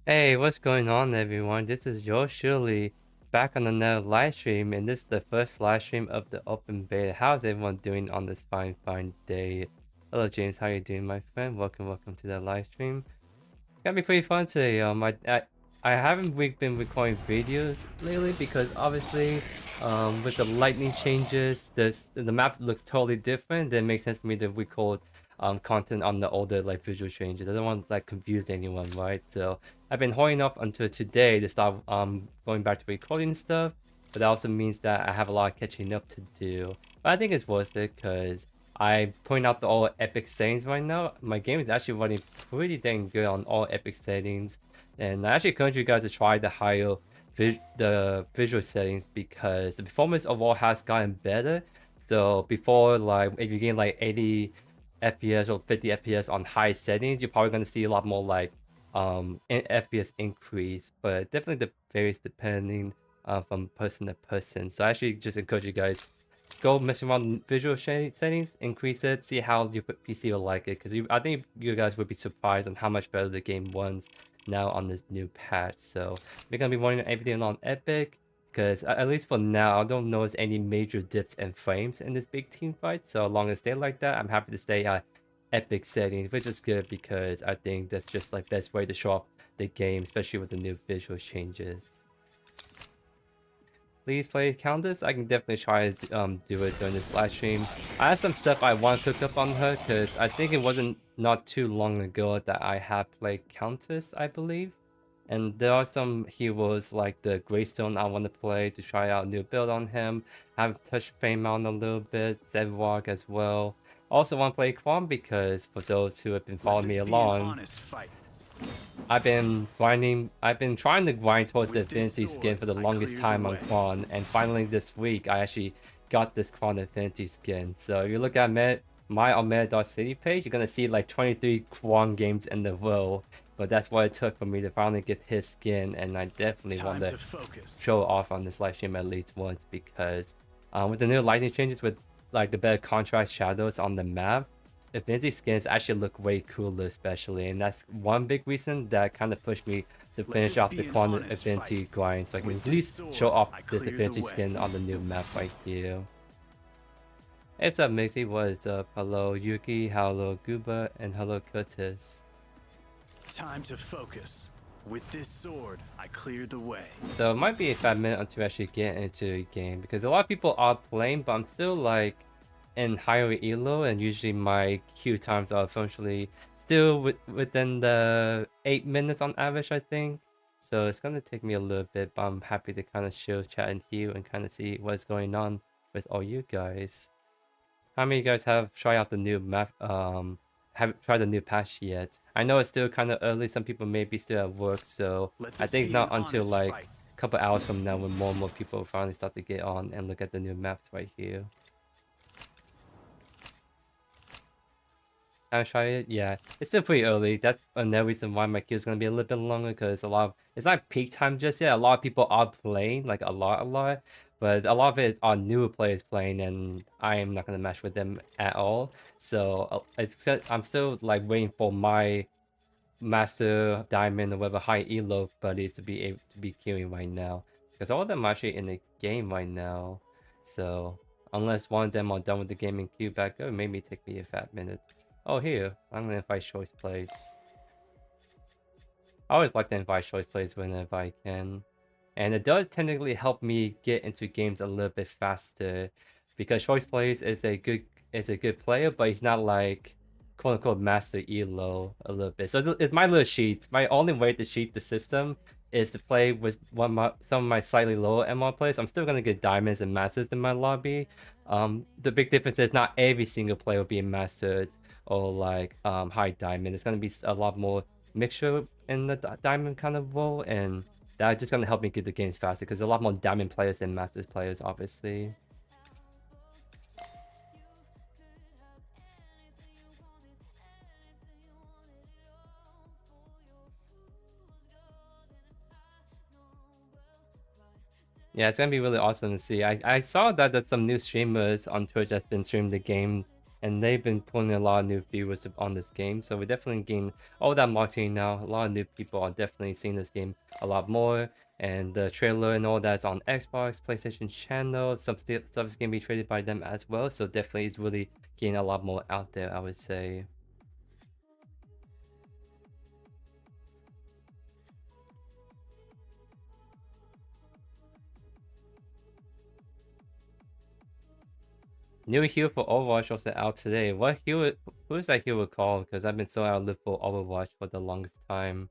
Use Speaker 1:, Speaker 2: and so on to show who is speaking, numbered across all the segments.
Speaker 1: Hey, what's going on, everyone? This is JoeYoursTruly back on another live stream, and this is the first live stream of the open beta. How's everyone doing on this fine day? Hello, James. How you doing, my friend? Welcome to the live stream. It's gonna be pretty fun today. I haven't been recording videos lately because obviously, with the lightning changes, the map looks totally different. Then it makes sense for me to record content on the older like visual changes. I don't want to like confuse anyone, right? So I've been holding off until today to start going back to recording stuff. But that also means that I have a lot of catching up to do. But I think it's worth it because I point out the all epic settings right now. My game is actually running pretty dang good on all epic settings, and I actually encourage you guys to try the higher the visual settings because the performance overall has gotten better. So before, like if you gain like 80 FPS or 50 FPS on high settings, you're probably gonna see a lot more like FPS increase, but definitely varies depending from person to person. So I actually just encourage you guys go mess around with visual settings, increase it, see how your PC will like it. Because I think you guys would be surprised on how much better the game runs now on this new patch. So we're gonna be running everything on Epic. Because at least for now, I don't notice any major dips and frames in this big team fight. So as long as they like that, I'm happy to stay at Epic settings, which is good because I think that's just like best way to show off the game, especially with the new visual changes. Please play Countess. I can definitely try to do it during this live stream. I have some stuff I want to cook up on her because I think it wasn't not too long ago that I have played Countess, I believe. And there are some heroes like the Greystone I want to play to try out a new build on him. I've touched Feynman a little bit, Zedwalk as well. Also want to play Quan because for those who have been following me along, I've been trying to grind towards the Infinity skin for the longest time on Quan, and finally this week I actually got this Quan Infinity skin. So if you look at my on Meta.city page, you're gonna see like 23 Quan games in a row. But that's what it took for me to finally get his skin, and I definitely want to show off on this live stream at least once because with the new lighting changes with like the better contrast shadows on the map, Infinity skins actually look way cooler, especially, and that's one big reason that kind of pushed me to finish off the Quantum Infinity grind, so I can at least show off this Infinity skin on the new map right here. Hey, what's up, Mixie? What is up? Hello, Yuki. Hello, Gooba, and hello, Curtis.
Speaker 2: Time to focus. With this sword, I cleared the way.
Speaker 1: So it might be a 5 minute until I actually get into the game because a lot of people are playing, but I'm still like in higher elo, and usually my queue times are essentially still within the 8 minutes on average, I think. So it's gonna take me a little bit, but I'm happy to kind of chill, chat, and heal, and kind of see what's going on with all you guys. How many of you guys have tried out the new map? Haven't tried the new patch yet? I know it's still kind of early. Some people may be still at work, so I think not until like a couple hours from now when more and more people finally start to get on and look at the new maps right here. I try it. Yeah, it's still pretty early. That's another reason why my queue is gonna be a little bit longer because a lot of it's not peak time just yet. A lot of people are playing, like a lot, but a lot of it are newer players playing, and I am not gonna match with them at all. So I'm still like waiting for my master diamond or whatever high elo buddies to be able to be queuing right now because all of them are actually in the game right now. So unless one of them are done with the game and queue back up, maybe take me a fat minute. Oh, here. I'm gonna invite choice plays. I always like to invite choice plays whenever I can. And it does technically help me get into games a little bit faster. Because choice plays is a good player, but he's not like quote unquote master elo a little bit. So it's my little cheat. My only way to cheat the system is to play with some of my slightly lower MR players. I'm still gonna get diamonds and masters in my lobby. The big difference is not every single player will be a mastered or like high diamond. It's gonna be a lot more mixture in the diamond kind of role, and that's just gonna help me get the games faster because a lot more diamond players than masters players, obviously. Yeah, it's gonna be really awesome to see. I saw that there's some new streamers on Twitch that's been streaming the game and they've been pulling a lot of new viewers on this game. So we're definitely getting all that marketing now. A lot of new people are definitely seeing this game a lot more. And the trailer and all that's on Xbox, PlayStation channel. Some stuff is gonna be traded by them as well. So definitely it's really getting a lot more out there, I would say. New hero for Overwatch also out today. What hero? Who is that hero called? Because I've been so out of loop for Overwatch for the longest time.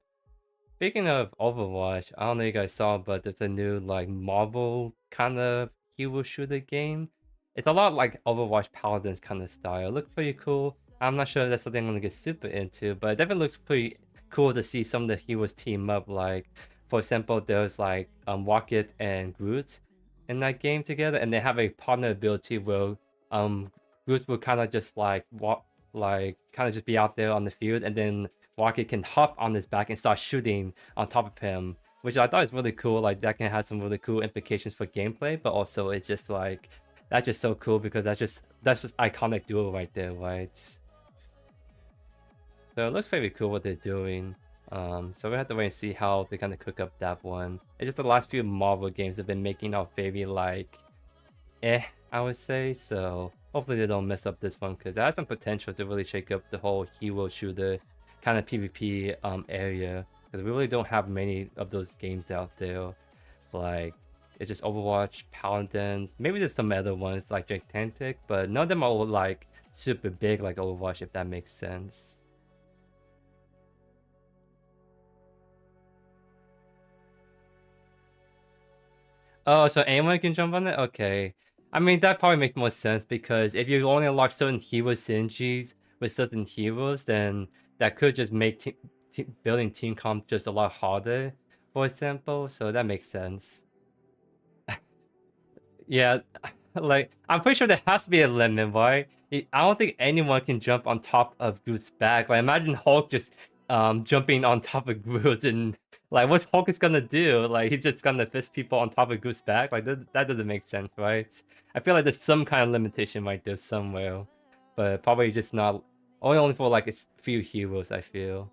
Speaker 1: Speaking of Overwatch, I don't know if you guys saw, but there's a new like Marvel kind of hero shooter game. It's a lot like Overwatch Paladins kind of style. It looks pretty cool. I'm not sure if that's something I'm gonna get super into, but it definitely looks pretty cool to see some of the heroes team up. Like, for example, there's like Rocket and Groot in that game together, and they have a partner ability where Groot will kind of just like kind of just be out there on the field, and then Rocket can hop on his back and start shooting on top of him, which I thought is really cool. Like, that can have some really cool implications for gameplay, but also it's just like, that's just so cool because that's just iconic duo right there, right? So it looks very cool what they're doing. So we have to wait and see how they kind of cook up that one. It's just the last few Marvel games have been making out very like, I would say. So hopefully they don't mess up this one, because that has some potential to really shake up the whole hero shooter kind of PvP area, because we really don't have many of those games out there. Like, it's just Overwatch, Paladins, maybe there's some other ones like Gigantic, but none of them are like super big like Overwatch, if that makes sense. Oh, so anyone can jump on it? Okay. I mean, that probably makes more sense, because if you only unlock certain hero synergies with certain heroes, then that could just make building team comp just a lot harder, for example. So that makes sense. Yeah, like, I'm pretty sure there has to be a limit, right? I don't think anyone can jump on top of Groot's back. Like, imagine Hulk just jumping on top of Groot, and like, what's Hulk is gonna do? Like, he's just gonna fist people on top of Groot's back? Like, that doesn't make sense, right? I feel like there's some kind of limitation right there somewhere, but probably just not only for like a few heroes, I feel.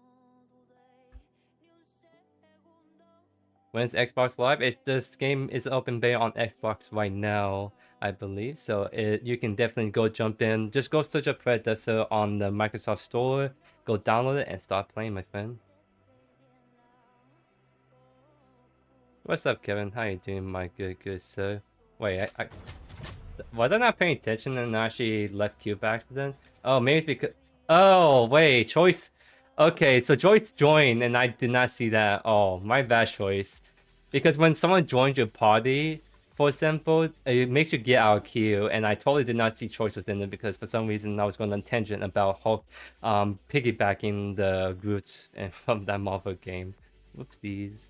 Speaker 1: When's Xbox Live? This game is open beta on Xbox right now, I believe. So you can definitely go jump in. Just go search up Predecessor on the Microsoft Store. Go download it and start playing, my friend. What's up, Kevin? How you doing, my good sir? Wait, was I not paying attention and actually left Cube by accident? Oh, maybe it's because... Oh, wait, Choice... Okay, so Joyce joined and I did not see that. Oh, my bad, Choice. Because when someone joins your party, for example, it makes you get out of queue, and I totally did not see Choice within it, because for some reason I was going on a tangent about Hulk piggybacking the roots from that Marvel game. Whoopsies.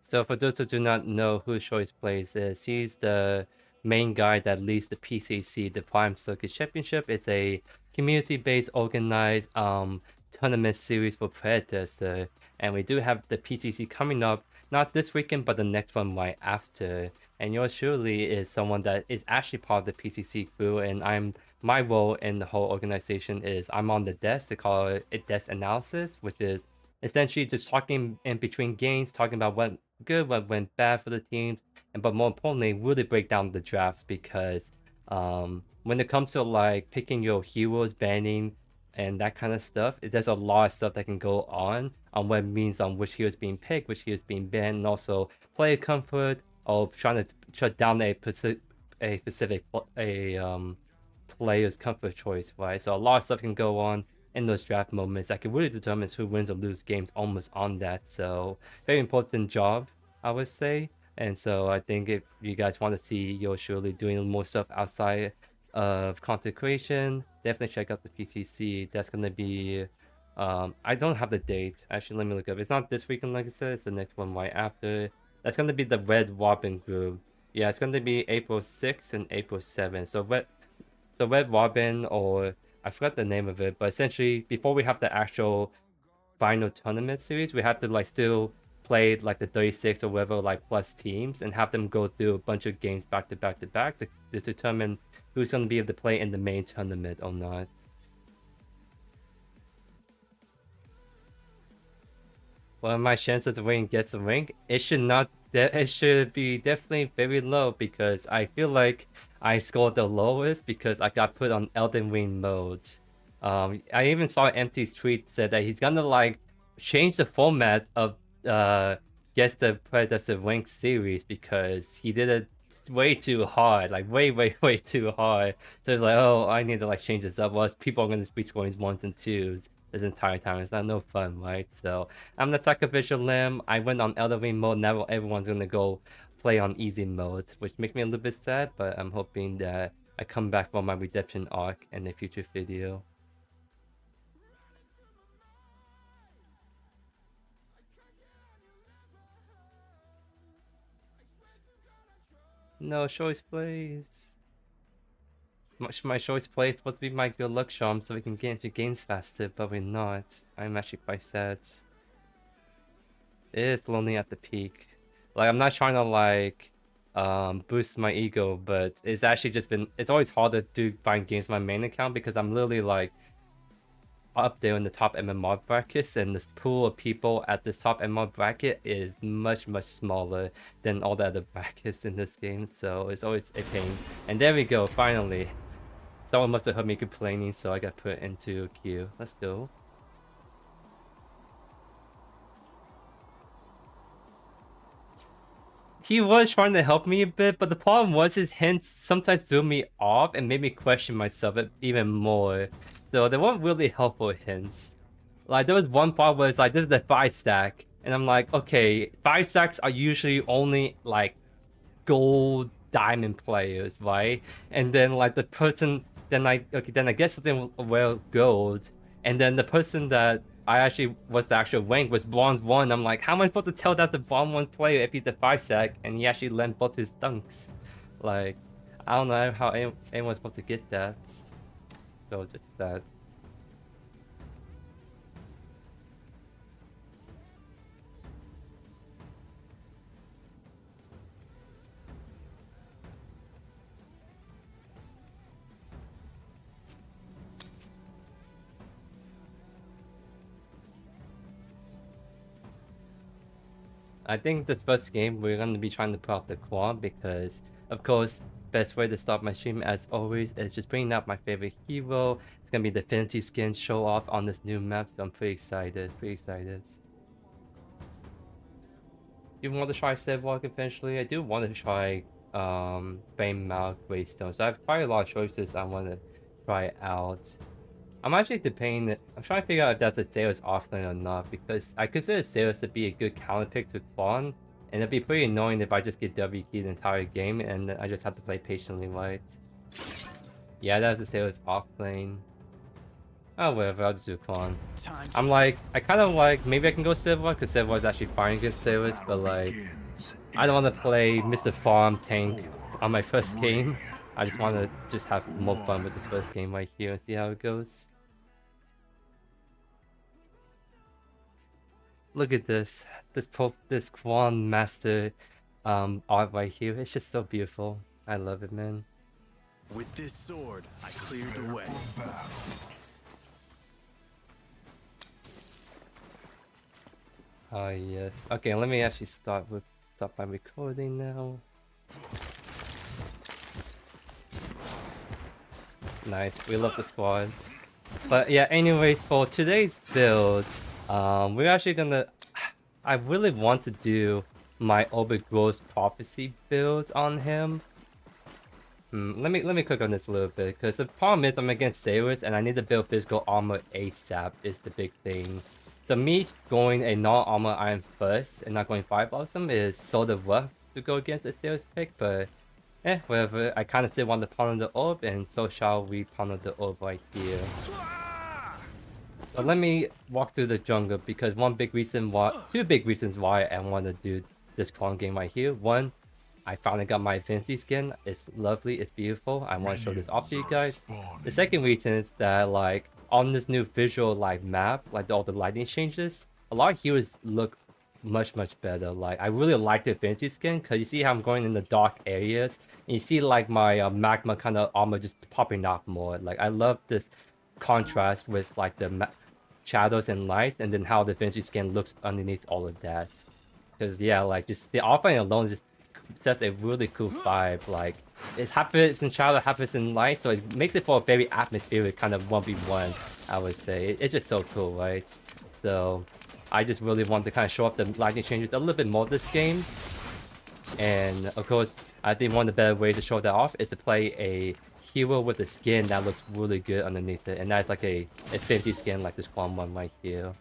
Speaker 1: So for those who do not know who Choice Plays is, he's the main guy that leads the PCC, the Prime Circuit Championship. It's a community-based organized tournament series for Predecessor, and we do have the PCC coming up, not this weekend, but the next one right after. And yours truly is someone that is actually part of the PCC crew, and my role in the whole organization is I'm on the desk. They call it desk analysis, which is essentially just talking in between games, talking about what good, what went bad for the teams, but more importantly, really break down the drafts, because when it comes to like picking your heroes, banning, and that kind of stuff, there's a lot of stuff that can go on what it means on which hero is being picked, which hero is being banned, and also player comfort, or trying to shut down a specific player's comfort choice, right? So a lot of stuff can go on in those draft moments that can really determine who wins or lose games almost on that. So very important job, I would say. And so I think if you guys want to see JoeYoursTruly doing more stuff outside of content creation, definitely check out the PCC. That's gonna be I don't have the date. Actually, let me look up. It's not this weekend, like I said, it's the next one right after. That's gonna be the Red Robin group. Yeah, it's gonna be April 6th and April 7th. So Red Robin, or I forgot the name of it, but essentially before we have the actual final tournament series, we have to like still play like the 36 or whatever like plus teams and have them go through a bunch of games back to back to back to determine who's going to be able to play in the main tournament or not. What are my chances of winning gets a rank? It should be definitely very low, because I feel like I scored the lowest because I got put on Elden Ring mode. I even saw Empty's tweet said that he's gonna like change the format of Guess the Predecessor Rank series because he did it way too hard, like way too hard. So it's like, oh, I need to like change this up, or else people are gonna be scoring 1s and 2s this entire time. It's not no fun, right? So I'm gonna take a visual limb. I went on Elden Ring mode. Now everyone's gonna go play on easy mode, which makes me a little bit sad, but I'm hoping that I come back for my redemption arc in a future video. No, choice plays. My choice play is supposed to be my good luck charm so we can get into games faster, but we're not. I'm actually quite sad. It is lonely at the peak. Like, I'm not trying to like boost my ego, but it's actually just been, it's always harder to find games on my main account because I'm literally like up there in the top MMR brackets, and this pool of people at this top MMR bracket is much smaller than all the other brackets in this game, so it's always a pain. And there we go, finally. Someone must have heard me complaining, so I got put into a queue. Let's go. He was trying to help me a bit, but the problem was his hints sometimes threw me off and made me question myself even more. So they weren't really helpful hints. Like, there was one part where it's like, this is the 5-stack. And I'm like, okay, 5-stacks are usually only like gold diamond players, right? And then like the person, then I get something well gold. And then the person that I actually was the actual rank was bronze 1. I'm like, how am I supposed to tell that the bronze 1 player if he's a 5-stack and he actually lent both his dunks? Like, I don't know how anyone's supposed to get that. So just that. I think this first game we're going to be trying to put out the quad because, of course, best way to start my stream as always is just bringing out my favorite hero. It's going to be the Affinity Skin show off on this new map, so I'm pretty excited, You want to try Sidewalk eventually? I do want to try Fame Mouth Greystone, so I have quite a lot of choices I want to try out. I'm actually debating. I'm trying to figure out if that's a Sailor's offlane or not, because I consider Sailors to be a good counter pick to Quan, and it'd be pretty annoying if I just get W keyed the entire game and I just have to play patiently, right? Yeah, that's a Sailor's offlane. Oh, whatever, I'll just do Quan. I'm like, I kind of like, maybe I can go Silver, because Silver is actually fine against Sailors, but like, I don't want to play Mr. Farm tank on my first game. I just want to just have more fun with this first game right here and see how it goes. Look at this Quan Master art right here. It's just so beautiful. I love it, man.
Speaker 2: With this sword, I cleared the way.
Speaker 1: Oh yes. Okay, let me actually stop my recording now. Nice. We love the squads. But yeah, anyways, for today's build, we're actually gonna. I really want to do my Overgrowth Prophecy build on him. Let me click on this a little bit, because the problem is I'm against Sailors and I need to build physical armor ASAP is the big thing. So me going a non-armor iron first and not going Fire Blossom is sort of rough, to go against the sales pick, but whatever. I kind of still want to ponder the orb, and so shall we ponder the orb right here. So let me walk through the jungle because two big reasons why I want to do this clone game right here. One, I finally got my Infinity skin. It's lovely, it's beautiful. I want to show this off to you guys. The second reason is that like on this new visual like map, like all the lighting changes, a lot of heroes look much better. Like I really like the Infinity skin because you see how I'm going in the dark areas and you see like my magma kind of armor just popping out more. Like I love this contrast with like the shadows and light, and then how the Infinity skin looks underneath all of that. Because yeah, like just the offline alone just sets a really cool vibe. Like it's half of it's in shadow, half of it's in light, so it makes it for a very atmospheric kind of 1v1. I would say it's just so cool, right? So I just really want to kind of show up the lighting changes a little bit more this game. And of course, I think one of the better ways to show that off is to play a hero with a skin that looks really good underneath it, and that's like a Infinity skin like this Quam one right here.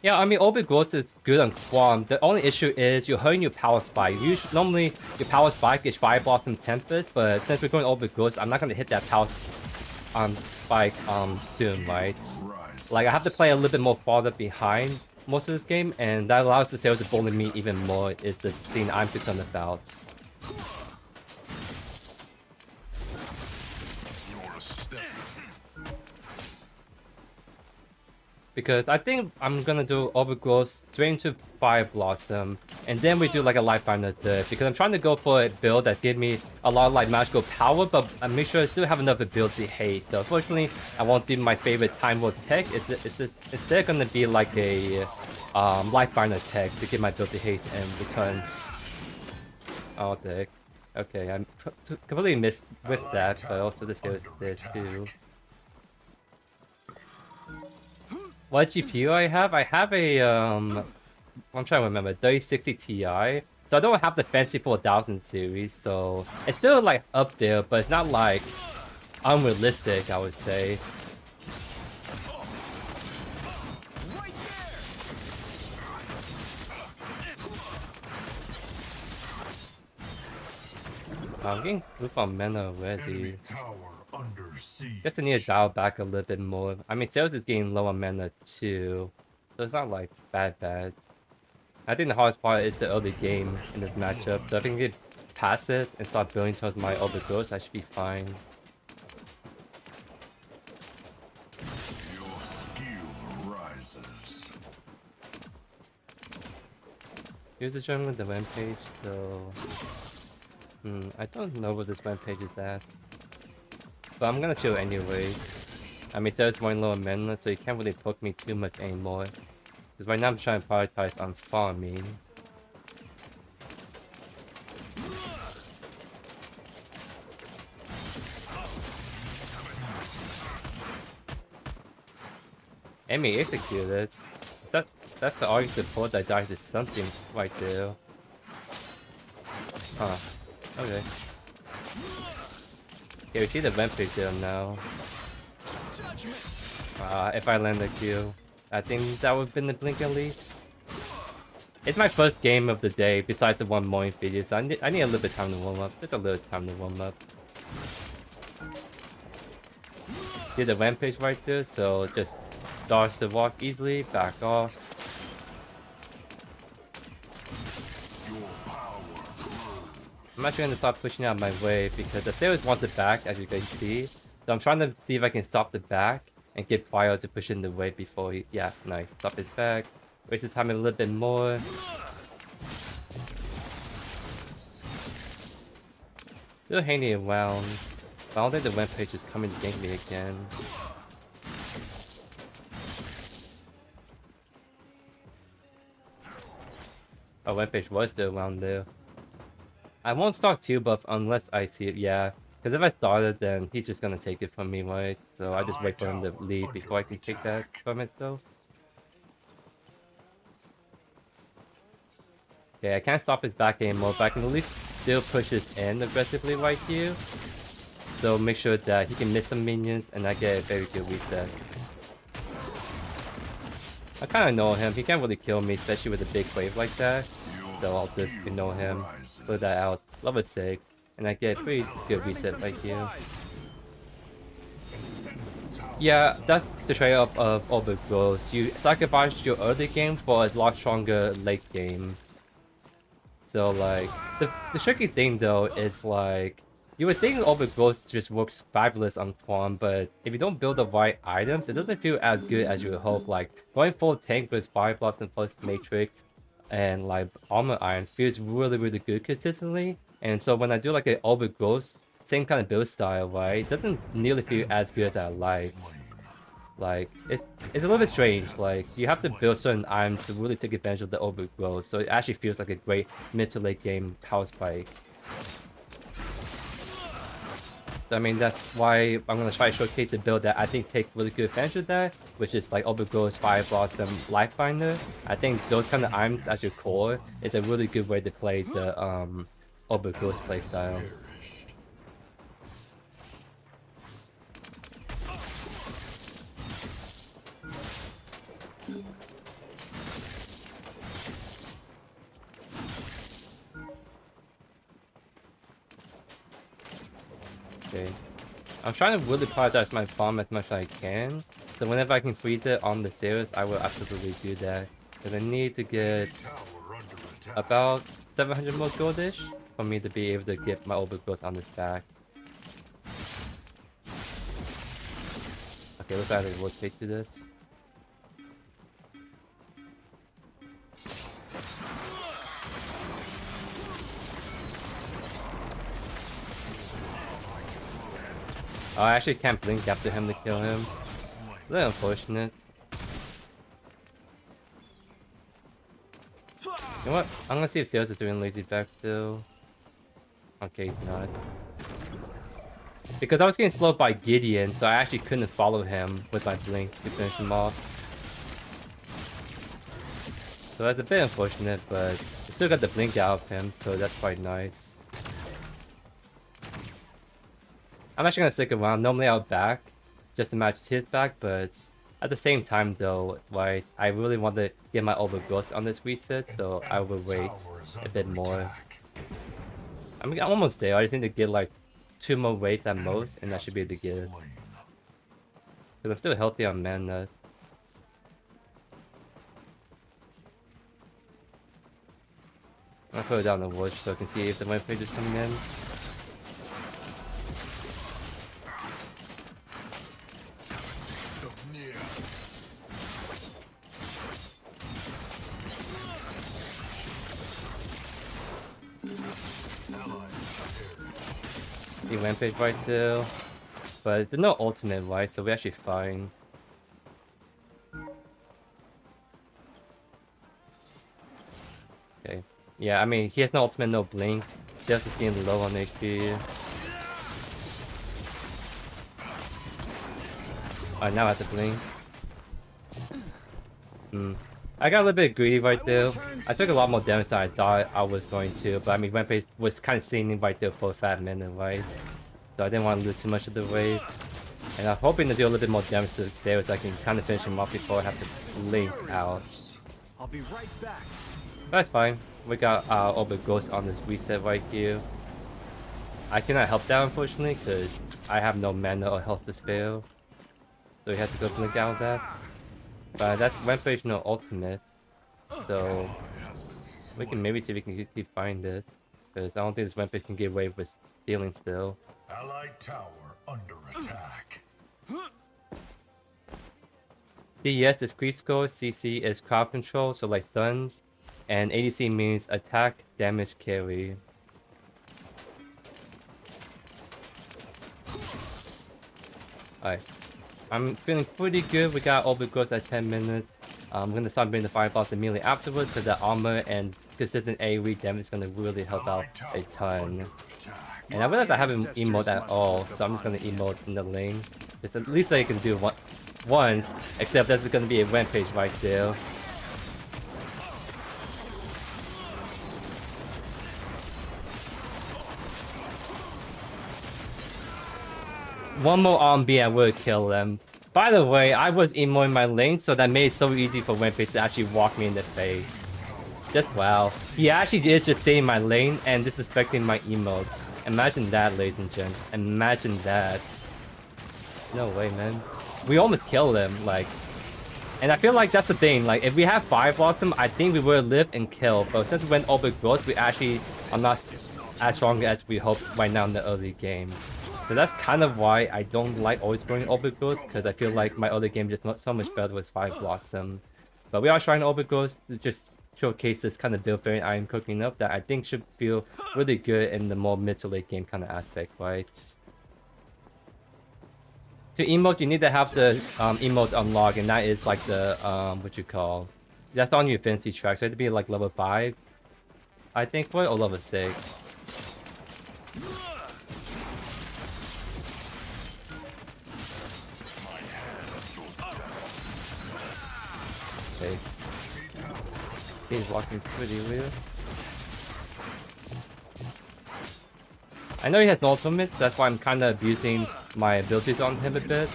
Speaker 1: Yeah, I mean, Orbit Growth is good on Quam. The only issue is you're hurting your power spike. Normally, your power spike is Fire Blossom Tempest, but since we're going Orbit Growth, I'm not going to hit that power spike soon, right? Like, I have to play a little bit more farther behind most of this game, and that allows the sales to bully me even more, is the thing I'm concerned about. Because I think I'm gonna do Overgrowth straight into Fire Blossom, and then we do like a Lifebinder third, because I'm trying to go for a build that's giving me a lot of like magical power, but I make sure I still have enough ability haste. So unfortunately, I won't do my favorite Time World tech. It's gonna be like a Lifebinder tech to get my ability haste and return. Oh, dick. Okay, I completely missed with that, but also this guy was there too. What GPU I have? I have a, I'm trying to remember, 3060 Ti. So I don't have the fancy 4000 series, so it's still like up there, but it's not like unrealistic, I would say. I'm getting proof on mana already. Guess I need to dial back a little bit more. I mean, Sales is getting low on mana too, so it's not like bad. I think the hardest part is the early game in this matchup, so if I can get past it and start building towards my overgrowth, I should be fine. Here's the jungle, the rampage, so... I don't know where this rampage is at. But I'm gonna chill anyways. I mean, there's one lower mana, so you can't really poke me too much anymore. Because right now I'm trying to prioritize on farming. Enemy executed. That's the Arctic support that died to something right there. Huh. Okay. Okay, we see the rampage there now. If I land the Q, I think that would have been the blink at least. It's my first game of the day, besides the one morning video, so I need a little bit of time to warm up. Just a little time to warm up. See the rampage right there, so just dodge the walk easily, back off. I'm actually going to start pushing out my way because the Sailors want it back, as you guys see. So I'm trying to see if I can stop the back and get Fire to push in the way before he... Yeah, nice. Stop his back. Waste his time a little bit more. Still hanging around. But I don't think the rampage is coming to gank me again. Oh, rampage was still around there. I won't start 2-buff unless I see it, yeah. Because if I start it, then he's just gonna take it from me, right? So I just wait for him to leave before I can take that from it, though. Okay, I can't stop his back anymore, but I can at least still push his in aggressively right here. So make sure that he can miss some minions and I get a very good reset. I kind of know him, he can't really kill me, especially with a big wave like that. so I'll just ignore him. Put that out. Level 6. And I get a pretty good reset right here. Yeah, that's the trade-off of overgrowth. You sacrifice your early game for a lot stronger late game. So like, the tricky thing though is like, you would think overgrowth just works fabulous on farm, but if you don't build the right items, it doesn't feel as good as you would hope. Like, going full tank with fire blocks and plus matrix and like armor irons feels really good consistently. And so when I do like an overgrowth, same kind of build style, right, it doesn't nearly feel as good as I like. Like, it's a little bit strange. Like, you have to build certain items to really take advantage of the overgrowth, so it actually feels like a great mid to late game power spike. So, I mean, that's why I'm gonna try to showcase a build that I think takes really good advantage of that, which is like overgrowth, fire blossom, life binder. I think those kind of items as your core is a really good way to play the overgrowth playstyle. Okay. I'm trying to really prioritize my farm as much as I can, so whenever I can freeze it on the series, I will absolutely do that. Because I need to get about 700 more goldish for me to be able to get my overgrowth on this back. Okay, let's either rotate to this. Oh, I actually can't blink after him to kill him. A little unfortunate. You know what? I'm gonna see if Sales is doing lazy back still. Okay, he's not. Because I was getting slowed by Gideon, so I actually couldn't follow him with my blink to finish him off. So that's a bit unfortunate, but I still got the blink out of him, so that's quite nice. I'm actually gonna stick around. Normally I'll back just to match his back, but at the same time though, right, I really want to get my overgrowth on this reset, so I will wait a bit more. I mean, I'm almost there. I just need to get like 2 more waves at most, and I should be able to get it. Because I'm still healthy on mana. I'm gonna put it down the woods so I can see if the rampage is coming in. He rampage right there, but there's no ultimate, right? So we're actually fine. Okay, yeah, I mean he has no ultimate, no blink. Just is getting low on HP. Alright, now I have to blink. I got a little bit greedy right there. I took a lot more damage than I thought I was going to, but I mean Rampage was kind of sitting right there for a fat minute, right? So I didn't want to lose too much of the wave. And I'm hoping to do a little bit more damage to Xayah so I can kind of finish him off before I have to blink out.
Speaker 2: I'll be right back.
Speaker 1: That's fine. We got all the ghosts on this reset right here. I cannot help that unfortunately because I have no mana or health to spare. So we have to go blink out that. But that's Rampage no ultimate, so we can maybe see if we can keep fighting this, because I don't think this Rampage can get away with stealing still.
Speaker 3: Allied tower under attack.
Speaker 1: DES is creep score, CC is crowd control, so like stuns, and ADC means attack, damage, carry. Alright. I'm feeling pretty good. We got overgrowth at 10 minutes. I'm gonna start bringing the fireballs immediately afterwards because the armor and consistent AoE damage is gonna really help out a ton. And I realize I haven't emote at all, so I'm just gonna emote in the lane. Just at least I can do once, except there's gonna be a rampage right there. One more RB, I would kill them. By the way, I was emoing my lane, so that made it so easy for Rampage to actually walk me in the face. Just wow. He actually is just staying in my lane and disrespecting my emotes. Imagine that, ladies and gents. Imagine that. No way, man. We almost killed him, like. And I feel like that's the thing. Like, if we had 5 Blossom, I think we would live and kill. But since we went overgrowth, we actually are not as strong as we hope right now in the early game. So that's kind of why I don't like always going overgrowth, because I feel like my early game is just so much better with 5 Blossom. But we are trying overgrowth to just showcase this kind of build variant I am cooking up that I think should feel really good in the more mid to late game kind of aspect, right? To emote, you need to have the emote unlocked, and that is like the what you call. That's on your affinity track, so it had to be like level 5, I think, for it, or level 6. Okay. He's walking pretty weird. I know he has no ultimate, so that's why I'm kind of abusing my abilities on him a bit.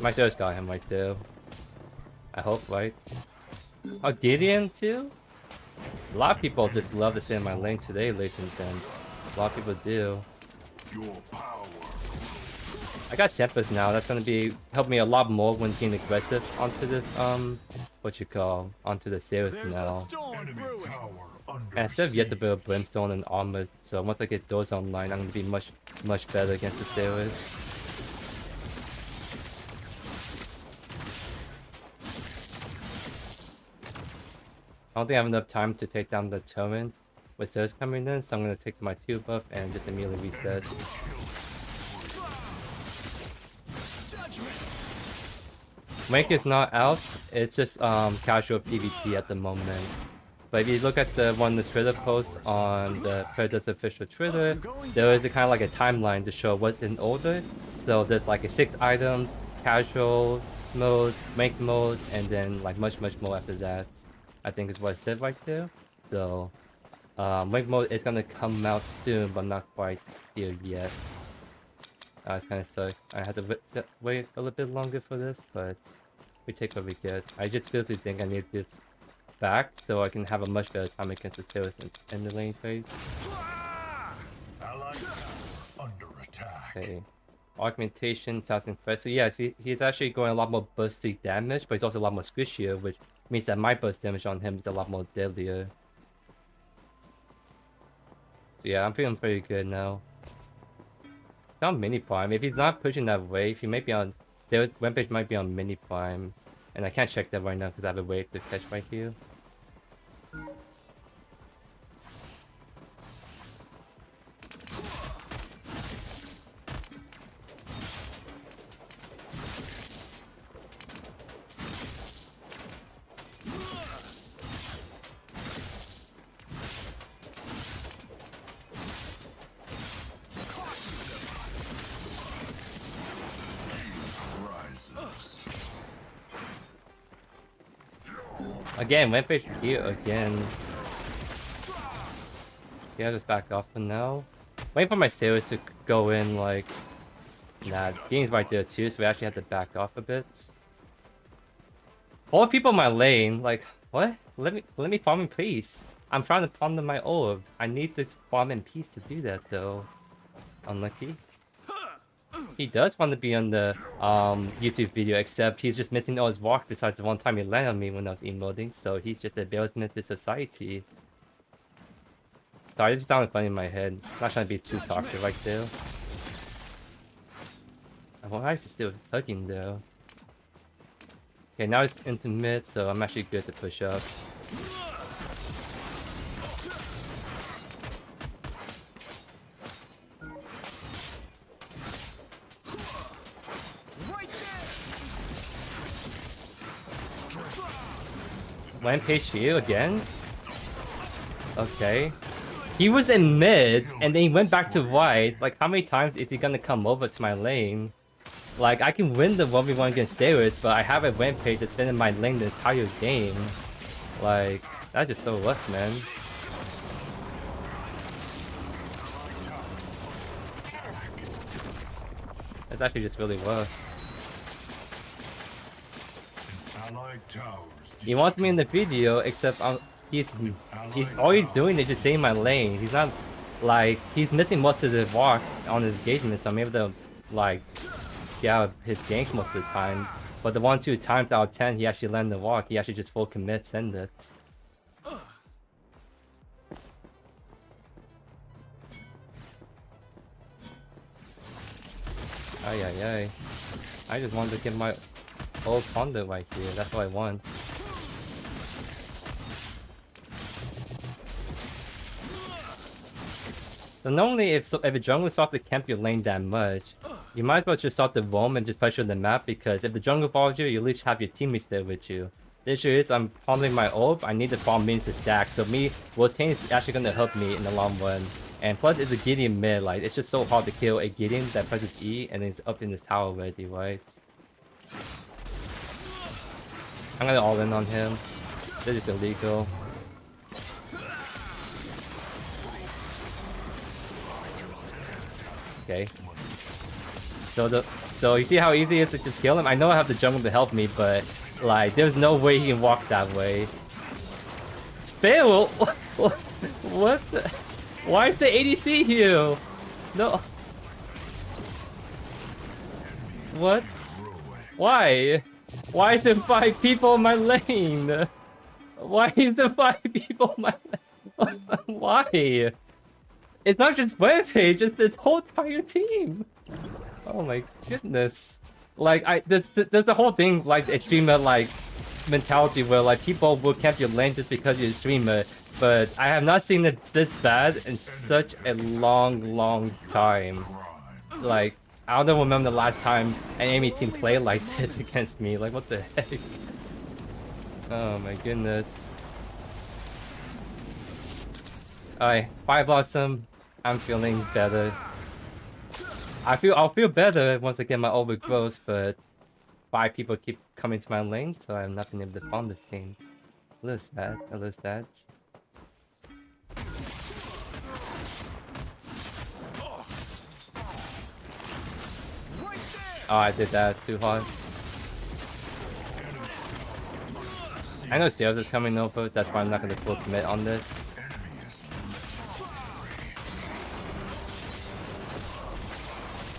Speaker 1: My show's got him right there. I hope, right? Oh, Gideon too? A lot of people just love to stay in my lane today, ladies and gents. A lot of people do. I got Tempest now. That's gonna be help me a lot more when getting aggressive onto this what you call, onto the Series now. And I still have yet to build Brimstone and Armor, so once I get those online, I'm gonna be much better against the Series. I don't think I have enough time to take down the Torrent with Series coming in, so I'm gonna take my 2 buff and just immediately reset. Wake is not out, it's just casual PvP at the moment. But if you look at the one of the Twitter posts on the Predecessor official Twitter, there is a kind of like a timeline to show what's in order. So there's like a 6 item, casual mode, rank mode, and then like much more after that. I think is what I said right there. So rank mode is gonna come out soon, but not quite here yet. It's kind of suck. I had to wait a little bit longer for this, but we take what we get. I just really think I need this back so I can have a much better time against the terrorists in the lane phase.
Speaker 3: Under attack.
Speaker 1: Okay. Augmentation, Assassin Quest. So yeah, see, he's actually going a lot more bursty damage, but he's also a lot more squishier, which means that my burst damage on him is a lot more deadlier. So yeah, I'm feeling pretty good now. Not mini prime. If he's not pushing that wave, he might be on. Their rampage might be on mini prime, and I can't check that right now because I have a wave to catch right here. Again, rampage here again. Yeah, I'll just back off for now. Waiting for my sailors to go in, like... Nah, Being's right there too, so we actually have to back off a bit. All the people in my lane, like, what? Let me farm in peace. I'm trying to ponder my orb. I need to farm in peace to do that, though. Unlucky. He does want to be on the YouTube video, except he's just missing all his walk besides the one time he landed on me when I was emoting, so he's just an embarrassment to society. Sorry, it just sounded funny in my head. I'm not trying to be too talkative right there. Why is he still hugging though? Okay, now he's into mid, so I'm actually good to push up. Rampage here again? Okay. He was in mid, and then he went back to right. Like, how many times is he gonna come over to my lane? Like, I can win the 1v1 against Sailors, but I have a Rampage that's been in my lane the entire game. Like, that's just so rough, man. That's actually just really rough.
Speaker 3: Allied towers
Speaker 1: He wants me in the video, except he's all he's doing is just staying in my lane. He's not like he's missing most of the walks on his engagement, so I'm able to like get out of his ganks most of the time. But the 1-2 times out of 10 he actually landed the walk, he actually just full commit send it. Ay ay ay. I just wanted to get my old conduit right here, that's what I want. So normally if a jungle starts to camp your lane that much, you might as well just start to roam and just pressure the map, because if the jungle follows you, you at least have your teammates there with you. The issue is I'm pondering my ult, I need the farm minions to stack, so me rotating is actually going to help me in the long run. And plus it's a Gideon mid, like it's just so hard to kill a Gideon that presses E and then it's up in this tower already, right? I'm gonna all in on him. This is illegal. Okay. So you see how easy it is to just kill him? I know I have the jungle to help me, but like there's no way he can walk that way. Sparrow? What the? Why is the ADC here? No. What? Why? Why is there 5 people in my lane? Why is there 5 people in my lane? Why? It's not just Rampage, it's the whole entire team. Oh my goodness. Like there's the whole thing like a streamer like mentality where like people will camp your lane just because you're a streamer, but I have not seen it this bad in such a long time. Like I don't remember the last time an enemy team played like this against me. Like what the heck? Oh my goodness. Alright, Fire Blossom. I'm feeling better. I'll feel better once I get my overgrowth, but 5 people keep coming to my lane, so I've not been able to farm this game. A little sad, a little sad. Oh, I did that too hard. I know Sales is coming over, that's why I'm not gonna full commit on this.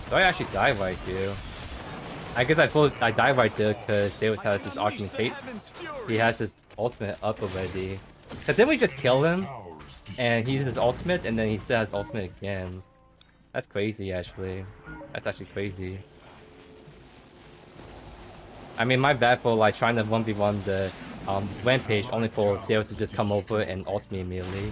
Speaker 1: Do I actually die right here? I guess I die right there because Sales has his Arcane. He has his ultimate up already. Cause then we just kill him and he uses his ultimate and then he still has ultimate again. That's crazy actually. That's actually crazy. I mean my bad for like trying to 1v1 the Rampage only for Sales to just come over and ult me immediately.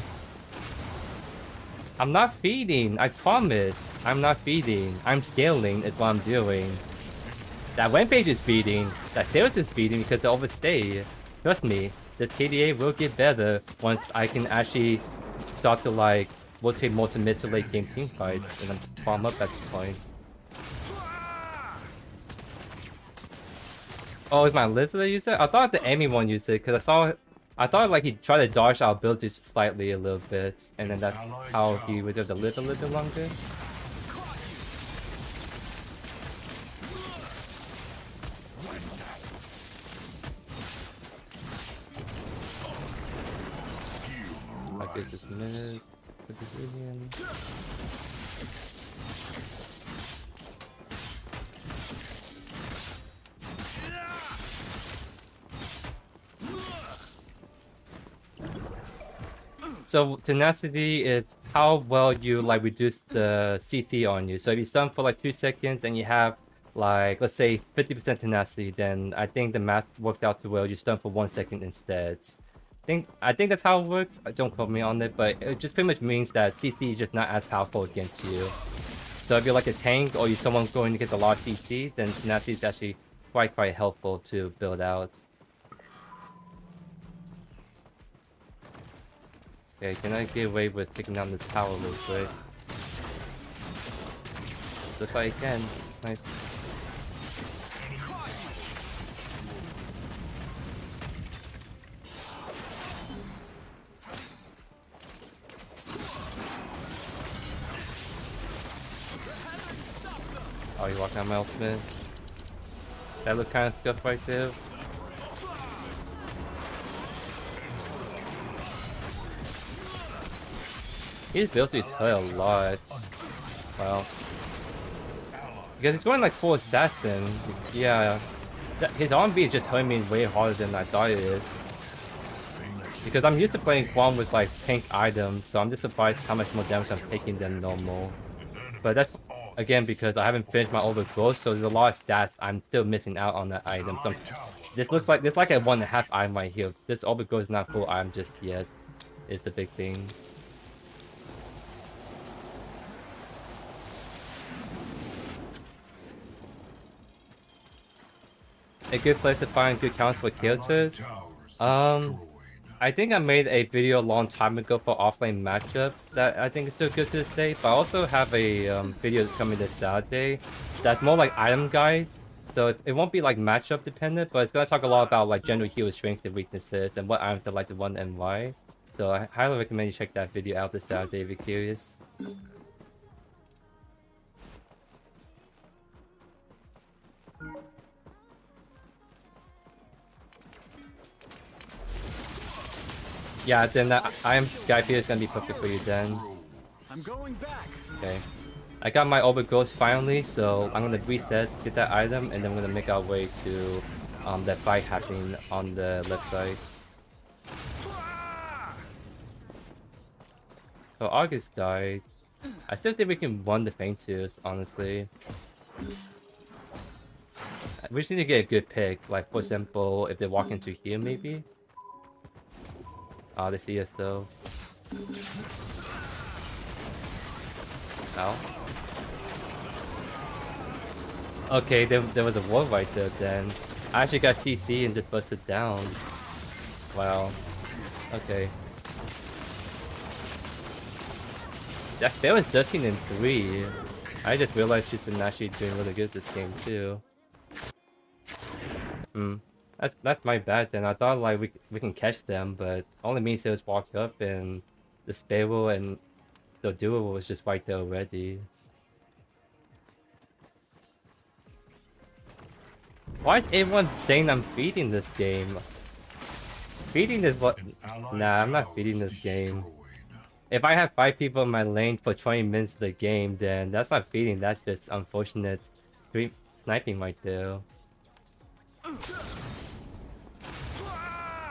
Speaker 1: I'm not feeding, I promise. I'm not feeding. I'm scaling is what I'm doing. That Rampage is feeding, that Sales is feeding because they overstay. Trust me, this KDA will get better once I can actually start to like rotate more to mid to late game team fights and then farm up at this point. Oh, is my Lizard that used it? I thought the enemy one used it because I thought like he tried to dodge our abilities slightly a little bit, and then that's how he was able to live a little bit longer. Like this is minute. So tenacity is how well you like reduce the CC on you. So if you stun for like 2 seconds and you have like let's say 50% tenacity, then I think the math worked out too well. You stun for 1 second instead. I think that's how it works. Don't quote me on it, but it just pretty much means that CC is just not as powerful against you. So if you're like a tank or you're someone going to get a lot of CC, then tenacity is actually quite helpful to build out. Okay, can I get away with taking down this tower real quick? Looks like I can. Nice. Oh, you walk out my ultimate. That look kind of scuffed right there. He's built his hurt a lot. Well, because he's going like full assassin. Yeah, his R&B is just hurting me way harder than I thought it is. Because I'm used to playing Quan with like pink items, so I'm just surprised how much more damage I'm taking than normal. But that's again because I haven't finished my overgrowth, so there's a lot of stats I'm still missing out on that item. So this looks like a 1.5 item right here. This overgrowth is not full item just yet. Is the big thing. A good place to find good counts for characters. I think I made a video a long time ago for offlane matchup that I think is still good to this day. But I also have a video coming this Saturday that's more like item guides. So it won't be like matchup dependent, but it's gonna talk a lot about like general hero strengths and weaknesses and what items I like to run and why. So I highly recommend you check that video out this Saturday if you're curious. Yeah, then that item guide video is gonna be perfect for you then.
Speaker 2: I'm going back.
Speaker 1: Okay. I got my overgrowth finally, so I'm gonna reset, get that item, and then we're gonna make our way to that fight happening on the left side. So August died. I still think we can run the Fainters, honestly. We just need to get a good pick, like for example, if they walk into here maybe. Oh, they see us though. Ow. Okay, there was a wall right there then. I actually got CC and just busted down. Wow. Okay. That spell is 13 and 3. I just realized she's been actually doing really good this game too. That's my bad then. I thought like we can catch them, but only means they just walked up and the Sparrow and the duo was just right there already. Why is everyone saying I'm beating this game? Beating is what? Nah, I'm not beating this game. If I have 5 people in my lane for 20 minutes of the game, then that's not beating, that's just unfortunate sniping right there.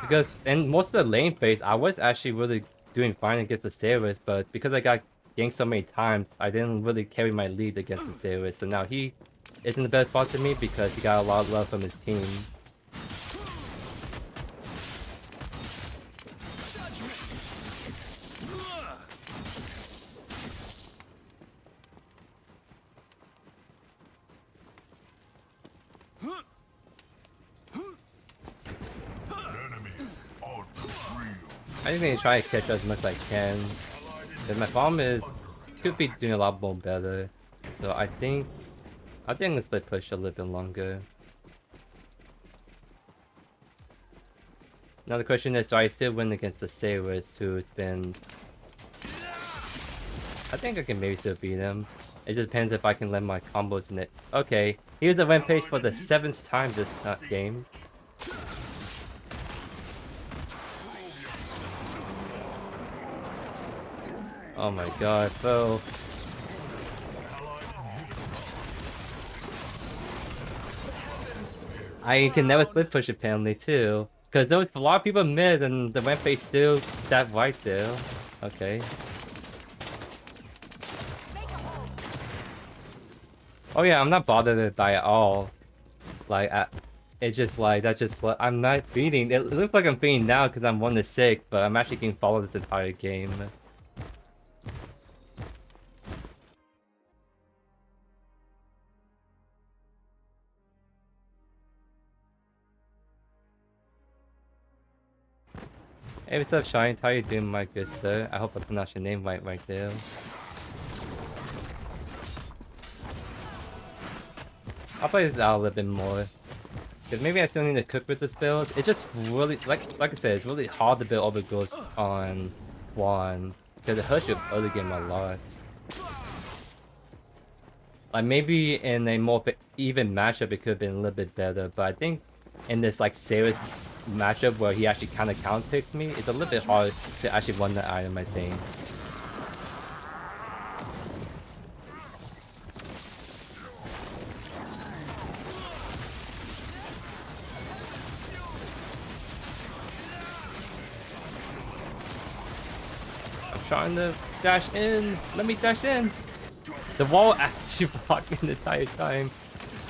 Speaker 1: Because in most of the lane phase, I was actually really doing fine against the Sailors, but because I got ganked so many times, I didn't really carry my lead against the Sailors. So now he is in the best spot to me because he got a lot of love from his team. I just need to try to catch as much as I can. Because my farm could be doing a lot more better. So I think I'm gonna split push a little bit longer. Now the question is, do I still win against the Sailors who's been... I think I can maybe still beat him. It just depends if I can land my combos in it. Okay, here's the rampage for the 7th time this game. Oh my god, bro. I can never split push apparently too. Because there was a lot of people mid and the rampage still sat right there. Okay. Oh yeah, I'm not bothered by it at all. Like, it's just like, that's just like, I'm not feeding. It looks like I'm feeding now because I'm 1-6, but I'm actually getting followed this entire game. Hey, what's up, Shine? How you doing, my good sir? I hope I pronounced your name right there. I'll play this out a little bit more. Because maybe I still need to cook with this build. It's just really, like I said, it's really hard to build overgrowths on Quan. Because it hurts your early game a lot. Like, maybe in a more even matchup, it could have been a little bit better. But I think in this, like, serious matchup where he actually kind of counterpicked me, it's a little bit hard to actually run that item, I think. trying to dash in. Let me dash in. The wall actually blocked me the entire time.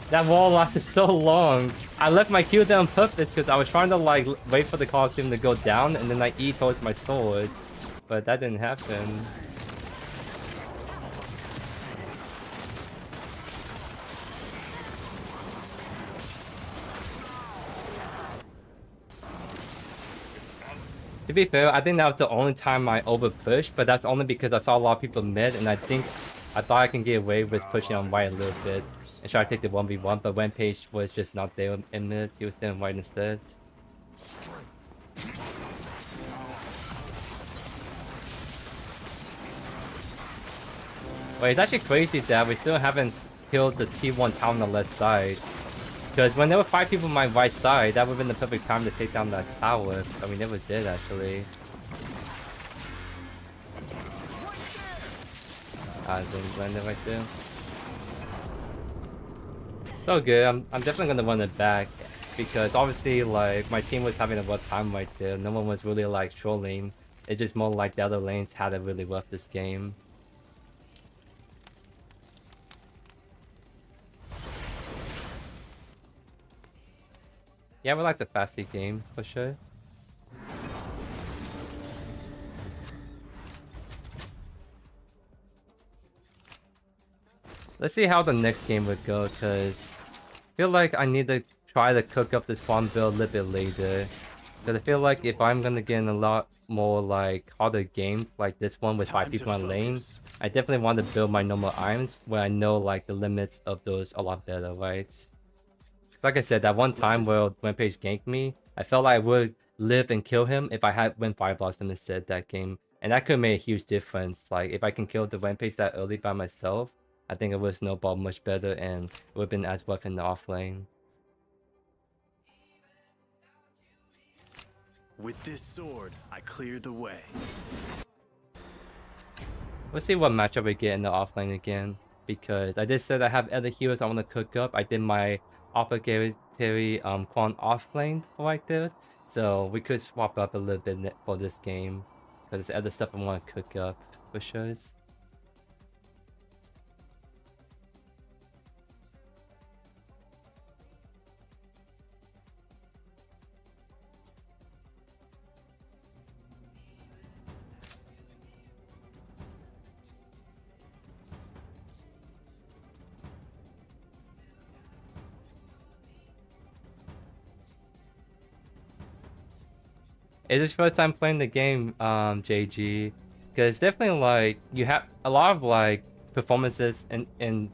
Speaker 1: That wall lasted so long. I left my Q there on purpose because I was trying to like wait for the Colosseum to go down and then I E towards my swords. But that didn't happen. To be fair, I think that was the only time I over pushed, but that's only because I saw a lot of people mid, and I thought I can get away with pushing on white a little bit and try to take the 1v1, but Rampage was just not there in mid, he was there in white instead. Wait, it's actually crazy that we still haven't killed the T1 tower on the left side. Because when there were 5 people on my right side, that would have been the perfect time to take down that tower, but we never did actually. I didn't blend it right there. So good, I'm definitely gonna run it back. Because obviously, like, my team was having a rough time right there. No one was really, like, trolling. It's just more like the other lanes had it really rough this game. Yeah, we like the fasty games for sure. Let's see how the next game would go, because I feel like I need to try to cook up this farm build a little bit later. Because I feel like if I'm gonna get in a lot more like harder games like this one with 5 people on lane, I definitely want to build my normal irons where I know like the limits of those a lot better, right? Like I said, that one time where Rampage ganked me, I felt like I would live and kill him if I had win Fire Blossom instead that game. And that could have made a huge difference. Like, if I can kill the Rampage that early by myself, I think it would snowball much better and it would have been as rough in the off lane.
Speaker 2: With this sword, I cleared the way.
Speaker 1: We'll see what matchup we get in the off lane again. Because I did say that I have other heroes I want to cook up. I did my obligatory Quan off lane for like this. So we could swap up a little bit for this game. Because there's other stuff I want to cook up for sure. It's his first time playing the game, JG. Because definitely, like, you have a lot of, like, performances in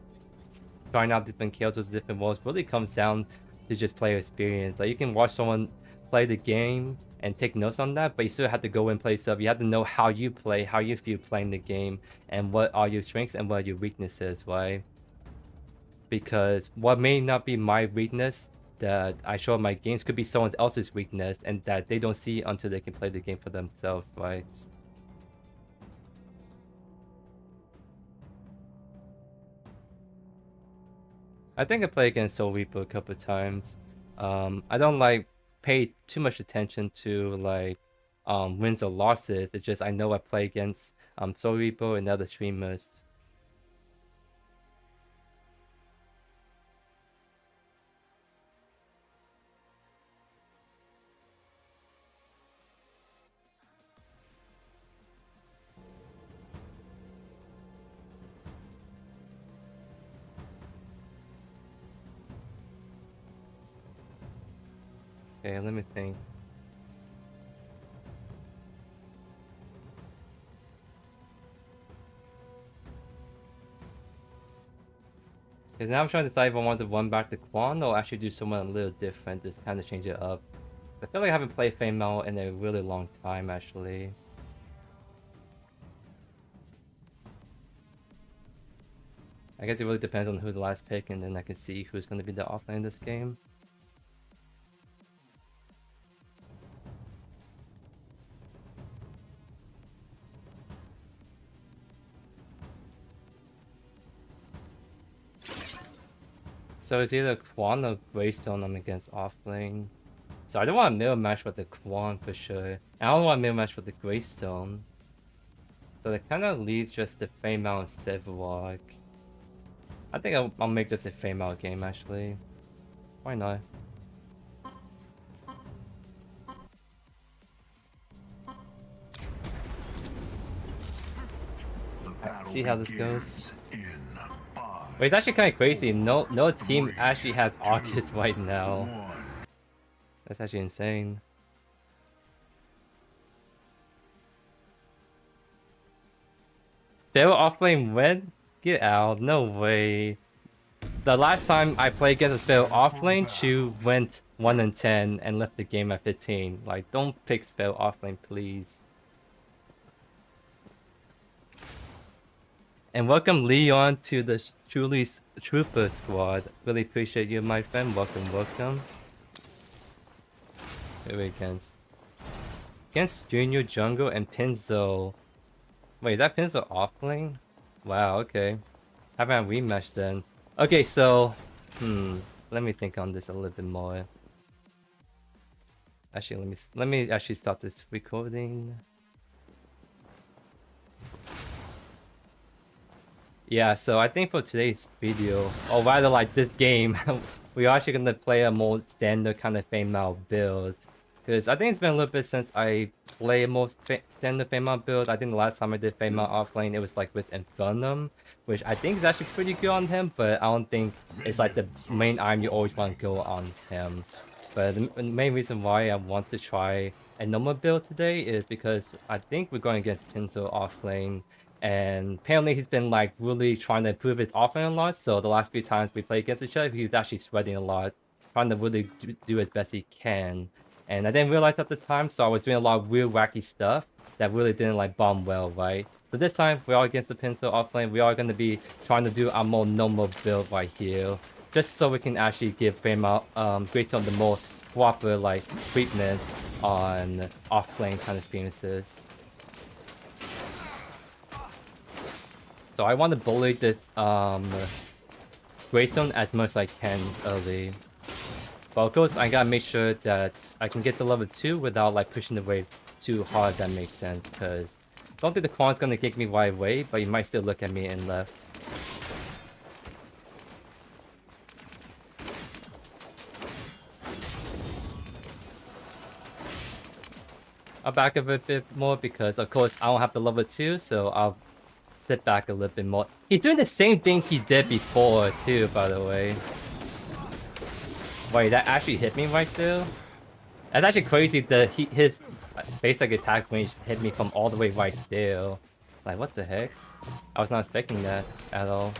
Speaker 1: trying out different kills with different roles really comes down to just player experience. Like, you can watch someone play the game and take notes on that, but you still have to go and play stuff. You have to know how you play, how you feel playing the game, and what are your strengths and what are your weaknesses, right? Because what may not be my weakness that I show in my games could be someone else's weakness and that they don't see until they can play the game for themselves, right? I think I played against Soul Reaper a couple of times. I don't like pay too much attention to like wins or losses. It's just I know I play against Soul Reaper and other streamers. Okay, let me think. Because now I'm trying to decide if I want to run back to Quan or actually do something a little different, just kind of change it up. I feel like I haven't played Feynmel in a really long time, actually. I guess it really depends on who the last pick, and then I can see who's going to be the offlane in this game. So it's either Quan or Greystone I'm against offlane. So I don't want to mirror match with the Quan for sure. I don't want to mirror match with the Greystone. So that kind of leaves just the Fame Out and Civ Walk. I think I'll make this a Fame Out game actually. Why not? See how this goes. Wait, it's actually kind of crazy. No team actually has Arcus right now. That's actually insane. Still offlane win? Get out, no way. The last time I played against a Spell offlane, she went 1-10 and left the game at 15. Like, don't pick Spell offlane, please. And welcome Leon to the Truly Trooper squad. Really appreciate you, my friend. Welcome, welcome. Who are we against? Against Junior, Jungle, and Pinzo. Wait, is that Pinzo offlane? Wow, okay. How about a rematch then? Okay, so... let me think on this a little bit more. Actually, let me actually start this recording. Yeah, so I think for today's video, or rather like this game, we're actually gonna play a more standard kind of Fame Out build. Because I think it's been a little bit since I played a more standard Fame Out build. I think the last time I did Fame Out offlane, it was like with Infernum, which I think is actually pretty good on him, but I don't think it's like the main item you always want to go on him. But the main reason why I want to try a normal build today is because I think we're going against Pinzo offlane. And apparently he's been like really trying to improve his offense a lot. So the last few times we played against each other, he's actually sweating a lot, trying to really do as best he can. And I didn't realize at the time, so I was doing a lot of weird wacky stuff that really didn't like bomb well, right? So this time we're all against the Pinto offlane. We are going to be trying to do a more normal build right here, just so we can actually give Fame Out Greystone the more proper like treatment on offlane kind of experiences. So I want to bully this Greystone as much as I can early. But of course, I gotta make sure that I can get to level 2 without like pushing the wave too hard, if that makes sense. Because I don't think the Quan's gonna kick me right away, but he might still look at me and left. I'll back up a bit more because of course I don't have the level 2, so I'll sit back a little bit more. He's doing the same thing he did before too, by the way. Wait, that actually hit me right there? That's actually crazy that his basic attack range hit me from all the way right there. Like, what the heck? I was not expecting that at all.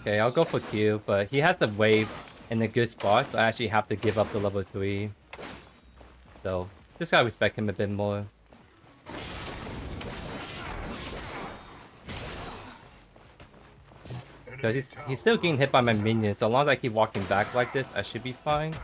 Speaker 1: Okay, I'll go for Q, but he has the wave in a good spot, so I actually have to give up the level 3. So, just gotta respect him a bit more. Because he's still getting hit by my minions, so as long as I keep walking back like this, I should be fine.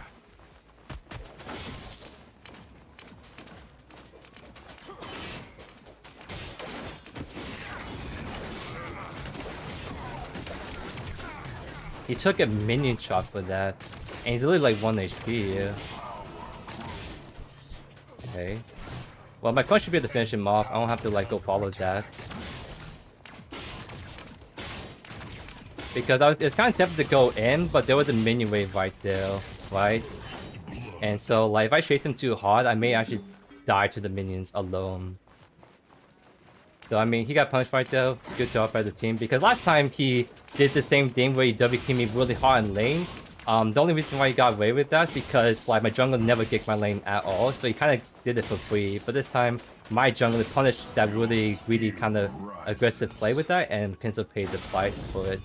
Speaker 1: He took a minion shot for that, and he's only like 1 HP, yeah. Okay. Well, my point should be able to finish him off. I don't have to like go follow that. Because it's kind of tempted to go in, but there was a minion wave right there, right? And so, like, if I chase him too hard, I may actually die to the minions alone. So, I mean, he got punished right there. Good job by the team. Because last time he did the same thing where he WQ'd me really hard in lane. The only reason why he got away with that is because, like, my jungle never kicked my lane at all. So he kind of did it for free. But this time, my jungle punished that really greedy kind of aggressive play with that. And Pinzo paid the price for it.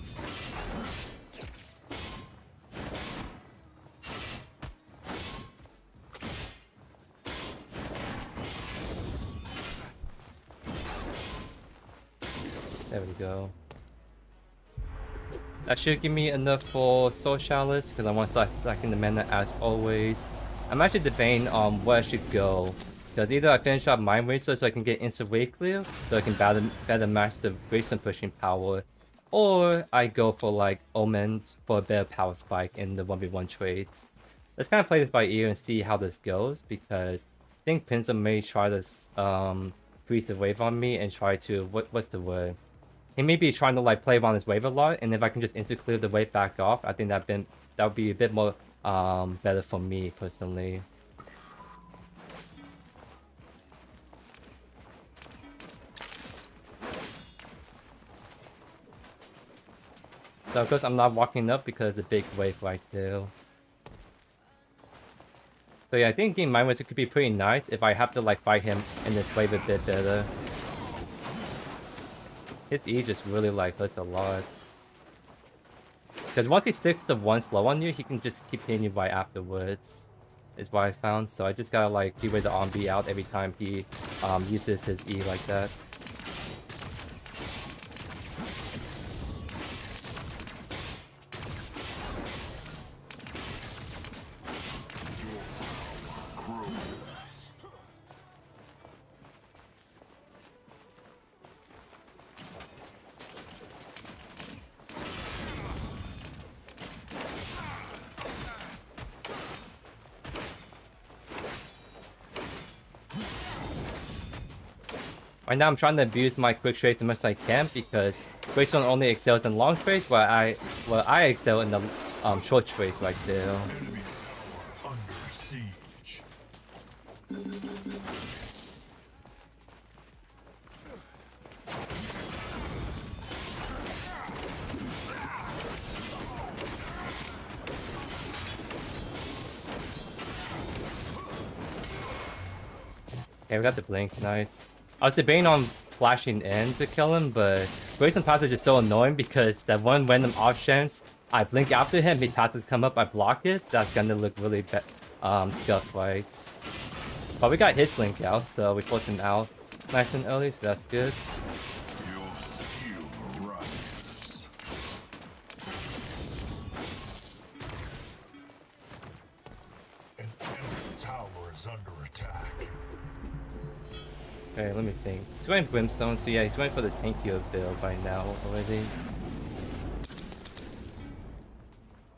Speaker 1: There we go. That should give me enough for Soul Chalice because I want to start stacking the mana as always. I'm actually debating on where I should go. Because either I finish up Mind Racer so I can get instant wave clear, so I can better match the Grayson pushing power. Or I go for like Omens for a better power spike in the 1v1 trades. Let's kind of play this by ear and see how this goes because think Pincer may try to freeze the wave on me and try to what's the word? He may be trying to like play around his wave a lot, and if I can just instant clear the wave back off, I think that would be a bit more better for me personally. So of course I'm not walking up because the big wave right there. So yeah, I think game Mind Wizard could be pretty nice if I have to like fight him in this wave a bit better. His E just really like hurts a lot. Because once he sticks to one slow on you, he can just keep hitting you right afterwards. Is what I found. So I just gotta like give away the on-B out every time he uses his E like that. Right now I'm trying to abuse my quick trade the most I can because Greystone only excels in long trades while I excel in the short trades right there.
Speaker 3: Enemy tower under siege.
Speaker 1: Okay, we got the blink, nice. I was debating on flashing in to kill him, but Grayson passive is so annoying because that one random off chance I blink after him, his passive come up, I block it. That's gonna look really scuff, right? But we got his blink out, so we forced him out nice and early, so that's good.
Speaker 3: Your skill rises. An enemy tower is under attack.
Speaker 1: Okay, let me think. He's going Brimstone, so yeah, he's going for the tankier build by now already.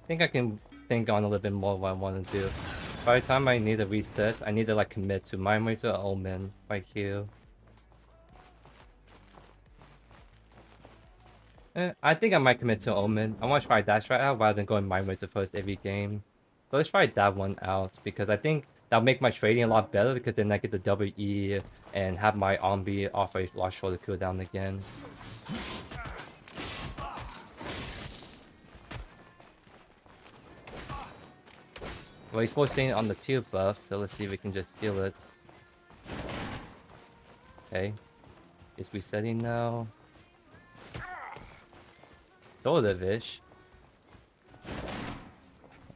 Speaker 1: I think I can think on a little bit more what I want to do. By the time I need a reset, I need to like commit to Mind Razor or Omen right here. I think I might commit to Omen. I want to try that strat out rather than going Mind Razor first every game. So let's try that one out because I think that'll make my trading a lot better because then I get the WE and have my on-B off a lot shorter cooldown again. Well, he's forcing it on the tier buff, so let's see if we can just steal it. Okay. Is resetting now? Sort of ish.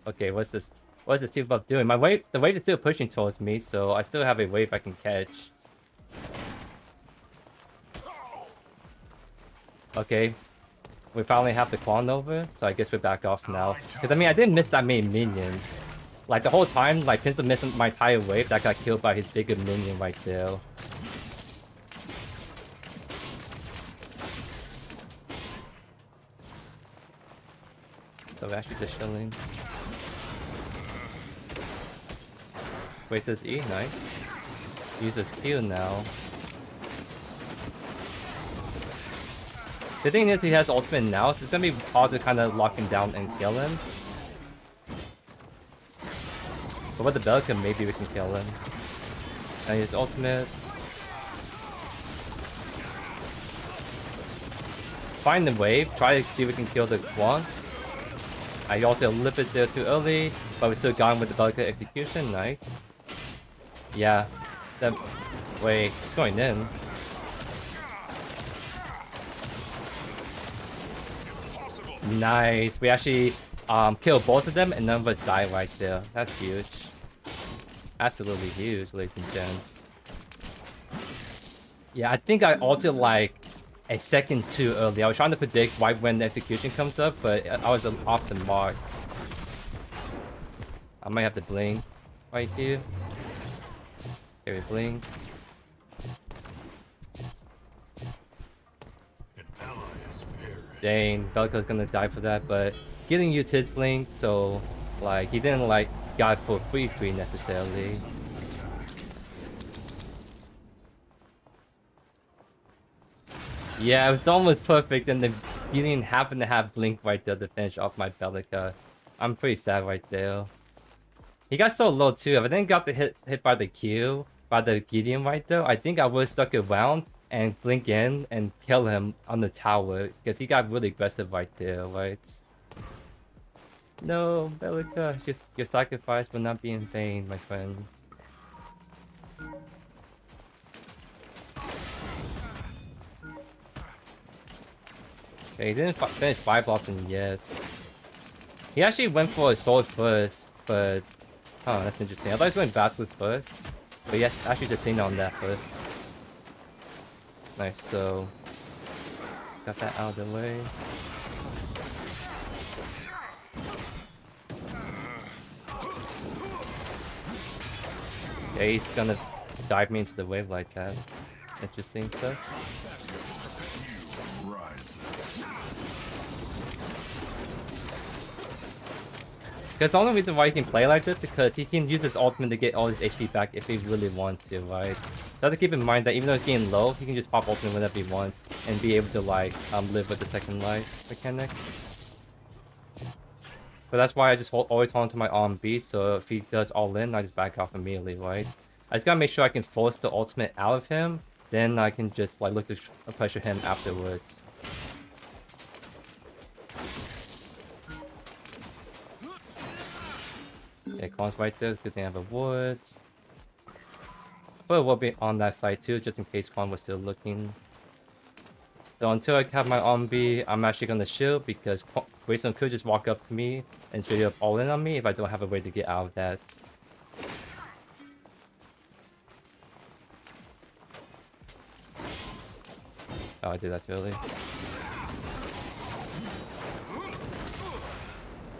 Speaker 1: Okay, what's this? What is the tier buff doing? The wave is still pushing towards me, so I still have a wave I can catch. Okay. We finally have the clone over, so I guess we're back off now. Because I mean, I didn't miss that many minions. Like the whole time, like Pinsel missed my entire wave that got killed by his bigger minion right there. So we're actually just chilling. Wait, says E, nice. Uses Q now. The thing is, he has ultimate now, so it's gonna be hard to kind of lock him down and kill him. But with the Belka, maybe we can kill him. Now use ultimate. Find the wave, try to see if we can kill the Quan. I also a little bit there too early, but we still got him with the Belka execution, nice. Yeah, that wait, it's going in. Nice. We actually killed both of them and none of us died right there. That's huge. Absolutely huge, ladies and gents. Yeah, I think I altered like a second too early. I was trying to predict right when the execution comes up, but I was off the mark. I might have to blink right here. Okay, we blink. Dang, Belka's gonna die for that, but getting used his blink, so like he didn't like got for free necessarily. Yeah, it was almost perfect, and then he didn't happen to have Blink right there to finish off my Belica. I'm pretty sad right there. He got so low too. If I didn't got the hit by the Q, by the Gideon right there, I think I would have stuck around and blink in and kill him on the tower, because he got really aggressive right there, right? No, Belica, just your sacrifice will not be in vain, my friend. Okay, he didn't finish 5 blocking yet. He actually went for a sword first, but... Oh, that's interesting. I thought he was going Basilisk first. But yes, actually just leaned on that first. Nice, so... Got that out of the way. Yeah, he's gonna dive me into the wave like that. Interesting stuff. Because the only reason why he can play like this is because he can use his ultimate to get all his HP back if he really wants to, right? So have to keep in mind that even though he's getting low, he can just pop ultimate whenever he wants and be able to like live with the second life mechanic. But that's why I just always hold onto my R&B, so if he does all in, I just back off immediately, right? I just gotta make sure I can force the ultimate out of him, then I can just like look to pressure him afterwards. Yeah, Quan's right there. Good thing I have a wood. But we'll be on that side too, just in case Quan was still looking. So until I have my R&B, I'm actually gonna shield because Grayson could just walk up to me and straight up all in on me if I don't have a way to get out of that. Oh, I did that too early.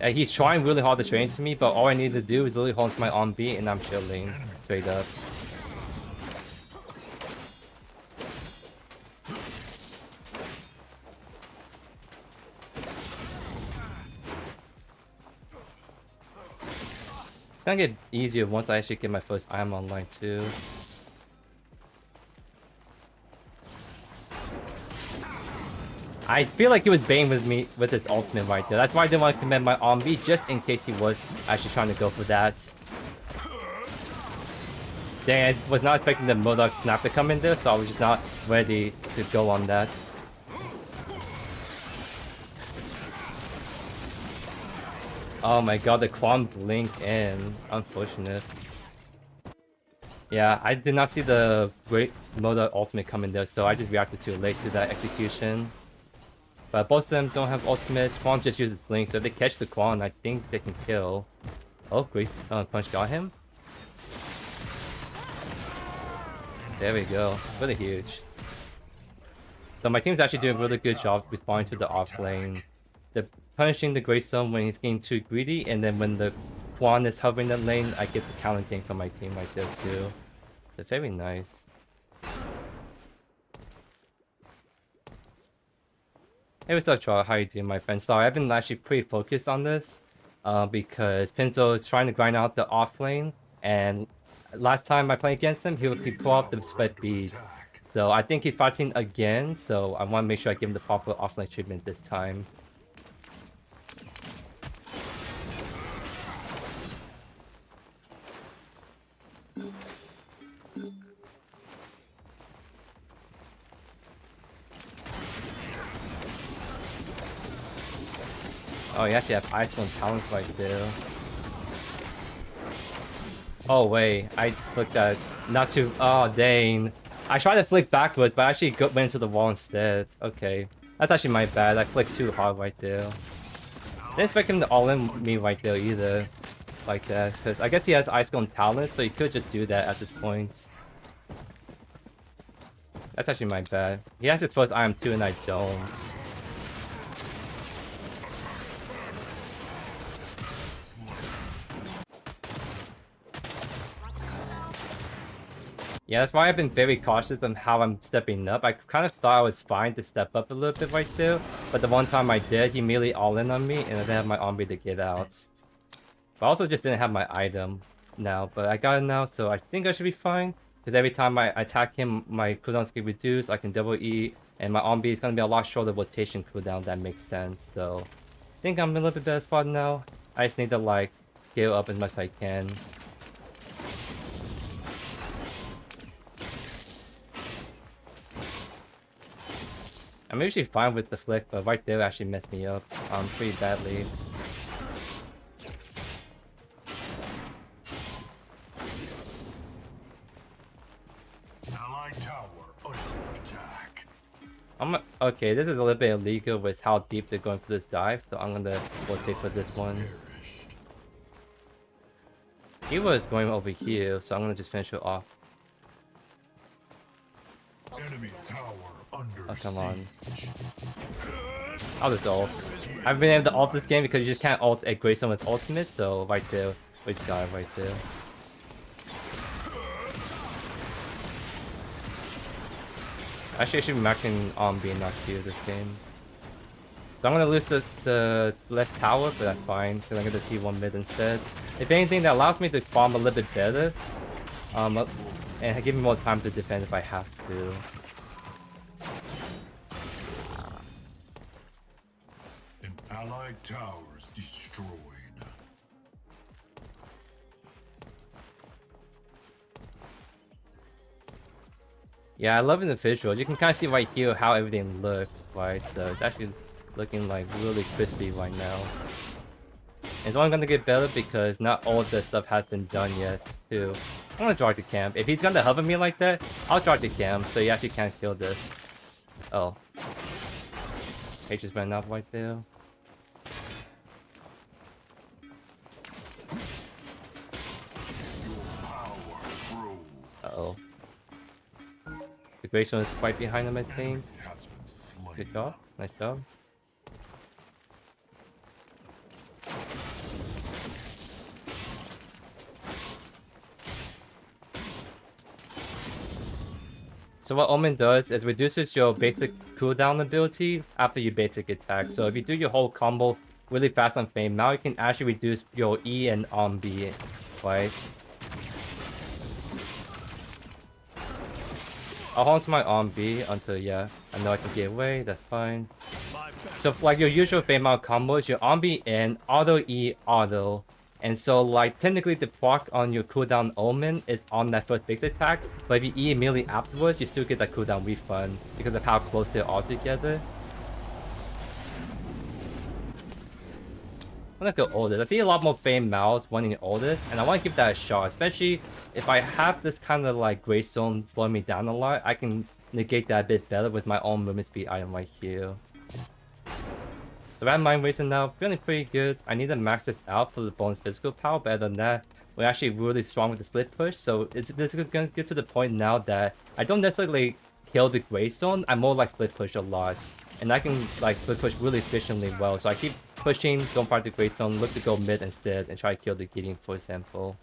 Speaker 1: Yeah, he's trying really hard to trade into me, but all I need to do is literally hold my R&B and I'm shielding straight up. It's gonna get easier once I actually get my first item online too. I feel like he was baiting with me with his ultimate right there. That's why I didn't want to commit my R&B just in case he was actually trying to go for that. Dang, I was not expecting the Modok Snap to come in there, so I was just not ready to go on that. Oh my god, the Quan blink in. Unfortunate. Yeah, I did not see the Great Modok ultimate come in there, so I just reacted too late to that execution. But both of them don't have ultimates. Quan just uses blink, so if they catch the Quan, I think they can kill. Oh, Grace Punch got him. There we go. Really huge. So my team's actually doing a really good job responding to the off lane. They're punishing the Greystone when he's getting too greedy, and then when the Quan is hovering that lane, I get the counter gank from my team right there too. So very nice. Hey, what's up, Troll? How you doing, my friend? Sorry, I've been actually pretty focused on this because Pinzo is trying to grind out the off lane, and last time I played against him, he pulled off the spread beads. So I think he's fighting again, so I want to make sure I give him the proper off lane treatment this time. Oh, you actually have Ice One talents right there. Oh wait, I flicked that. Not too. Oh dang! I tried to flick backwards, but I actually went into the wall instead. Okay, that's actually my bad. I flicked too hard right there. Didn't expect him to all-in me right there either, like that. Because I guess he has Ice Golem talent, so he could just do that at this point. That's actually my bad. He has his first item too, and I don't. Yeah, that's why I've been very cautious on how I'm stepping up. I kind of thought I was fine to step up a little bit right there, but the one time I did, he immediately all-in on me, and I didn't have my army to get out. But I also just didn't have my item now, but I got it now, so I think I should be fine. Because every time I attack him, my cooldowns get reduced, I can double E, And my on B is gonna be a lot shorter rotation cooldown, that makes sense. So I think I'm in a little bit better spot now. I just need to like scale up as much as I can. I'm usually fine with the flick, but right there actually messed me up pretty badly.
Speaker 3: Allied tower under attack.
Speaker 1: Okay, this is a little bit illegal with how deep they're going for this dive, so I'm gonna rotate for this one.
Speaker 3: Perished.
Speaker 1: He was going over here, so I'm gonna just finish it off.
Speaker 3: Enemy tower under
Speaker 1: Oh, come on.
Speaker 3: siege.
Speaker 1: I'll just ult. I've been able to ult this game because you just can't ult a Greystone with ultimate, so right there. We just got it right there. Actually, I should be maxing on being not Q this game. So I'm gonna lose the left tower, but that's fine, because I'm gonna T1 mid instead. If anything, that allows me to farm a little bit better. And give me more time to defend if I have to.
Speaker 3: An allied tower is destroyed.
Speaker 1: Yeah, I love in the visual. You can kind of see right here how everything looks, right? So it's actually looking like really crispy right now. It's only gonna get better because not all of this stuff has been done yet, too. I'm gonna draw the camp. If he's gonna hover me like that, I'll draw the camp, so you actually can't kill this. Oh. He just ran up right there.
Speaker 3: Your power grows.
Speaker 1: Uh-oh. The Greystone is right behind him, I think.
Speaker 3: Has been slain.
Speaker 1: Good job. Nice job. So what Omen does is reduces your basic cooldown abilities after your basic attack. So if you do your whole combo really fast on Fame, now you can actually reduce your E and B, right? I'll hold to my on B until, yeah, I know I can get away, that's fine. So for like your usual Fame out combos, your on B in, auto E, auto. And so like technically the proc on your cooldown Omen is on that first big attack, but if you E immediately afterwards, you still get that cooldown refund because of how close they're all together. I'm gonna go Oldest. I see a lot more Fame Mouths running Oldest, and I want to give that a shot, especially if I have this kind of like Greystone slowing me down a lot, I can negate that a bit better with my own movement speed item right here. So I have Mind Racing now, feeling pretty good. I need to max this out for the bonus physical power, but other than that, we're actually really strong with the split push. So this is gonna get to the point now that I don't necessarily kill the Greystone, I more like split push a lot. And I can like split push really efficiently well. So I keep pushing, don't fight the Greystone, look to go mid instead, and try to kill the Gideon for example.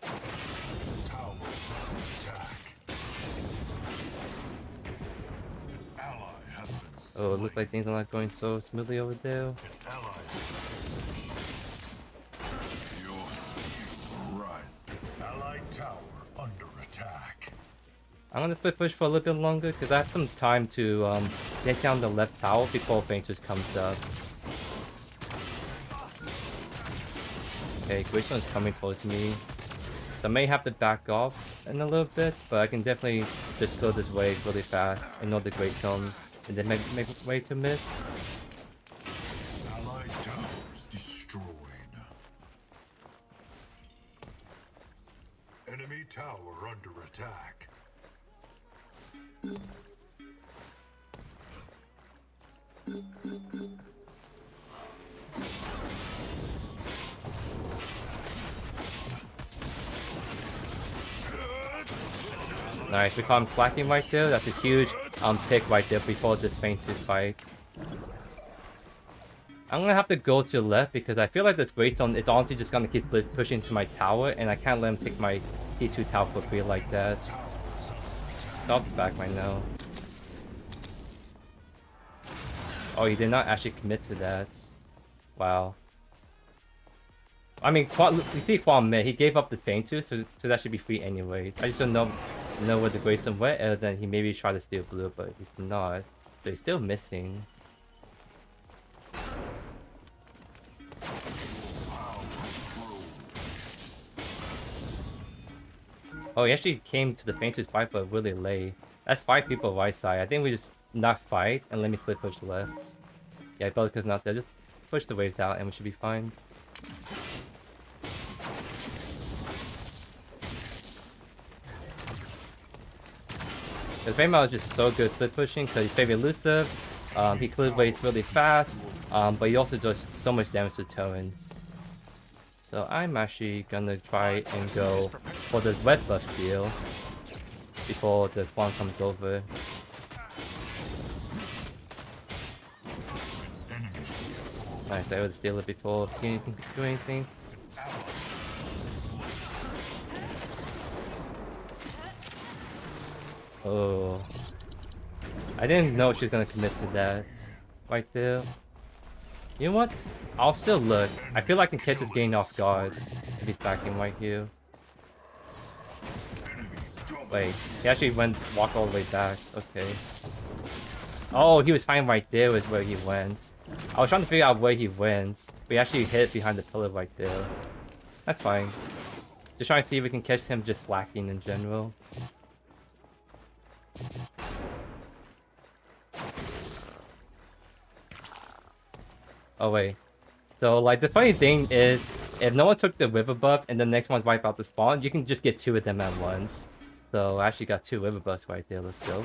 Speaker 3: Tower under attack. Ally has been
Speaker 1: Oh, it looks like things are not going so smoothly over there.
Speaker 3: An ally. Your skill run. Allied tower under attack.
Speaker 1: I'm gonna split push for a little bit longer because I have some time to get down the left tower before Faintus comes up. Okay, Greystone is coming towards me. So I may have to back off in a little bit, but I can definitely just go this way really fast, ignore the Greystone, and then make way to mid.
Speaker 3: Allied towers destroyed. Enemy tower under attack.
Speaker 1: Nice, we caught him slacking right there. That's a huge pick right there before this Faintus fight. I'm gonna have to go to the left because I feel like this Greystone is honestly just gonna keep pushing to my tower, and I can't let him take my T2 tower for free like that. Stop's back right now. Oh, he did not actually commit to that. Wow. I mean, you see Quam mid, he gave up the Faintus, so that should be free anyways. I just don't know know where the Grayson went, and then he maybe tried to steal blue, but he's not. So he's still missing. Oh, he actually came to the Fainters fight, but really late. That's 5 people right side. I think we just not fight and let me split push left. Yeah, Belica's not there. Just push the waves out and we should be fine. Because Raymond is just so good split pushing because he's very elusive. He clears waves really fast, but he also does so much damage to Torrents. So I'm actually gonna try and go for this red buff steal before the Quan comes over. Nice, I would steal it before he can do anything. Oh, I didn't know she was gonna commit to that right there. You know what? I'll still look. I feel like I can catch his getting off guards if he's backing right here. Wait, he actually walked all the way back. Okay. Oh, he was fine right there was where he went. I was trying to figure out where he went. But he actually hit behind the pillar right there. That's fine. Just trying to see if we can catch him just slacking in general. Oh wait. So like the funny thing is, if no one took the river buff and the next one's wipe out the spawn, you can just get 2 of them at once. So I actually got 2 river buffs right there. Let's go.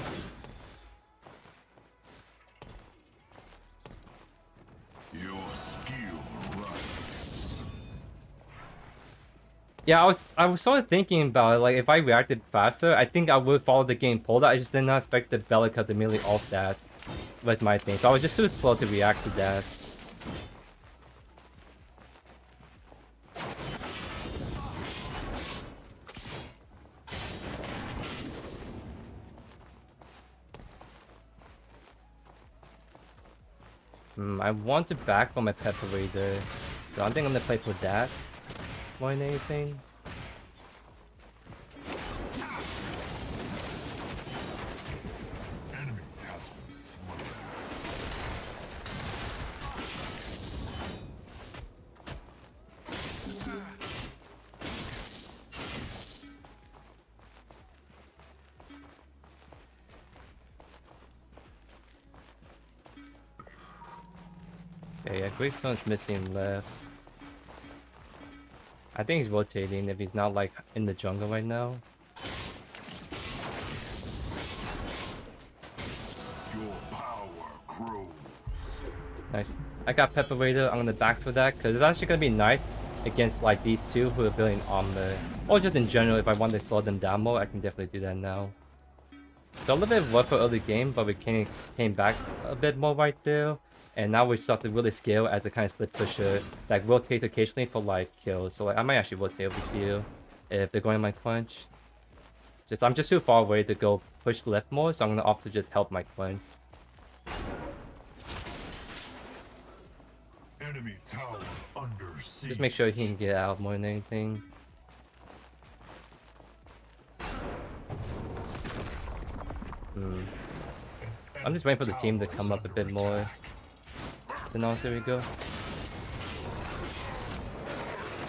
Speaker 1: Yeah, I was sort of thinking about it, like if I reacted faster, I think I would follow the game pulled. I just did not expect the Belica to immediately ult that. Was my thing. So I was just too slow to react to that. I want to back for my Pepper Raider. So I think I'm gonna play for that more than anything. Okay, yeah, Graystone's missing left. I think he's rotating if he's not like in the jungle right now.
Speaker 3: Your power grows.
Speaker 1: Nice. I got Pepper Raider. I'm gonna back for that because it's actually gonna be nice against like these two who are building armor. Or just in general, if I want to slow them down more, I can definitely do that now. So a little bit of work for early game, but we came back a bit more right there. And now we start to really scale as a kind of split pusher that rotates occasionally for like kills. So like, I might actually rotate over here if they're going my quench. I'm just too far away to go push left more, so I'm gonna opt to just help my quench.
Speaker 3: Enemy tower under siege.
Speaker 1: Just make sure he can get out more than anything. I'm just waiting for the team to come up a bit more. Then also we go.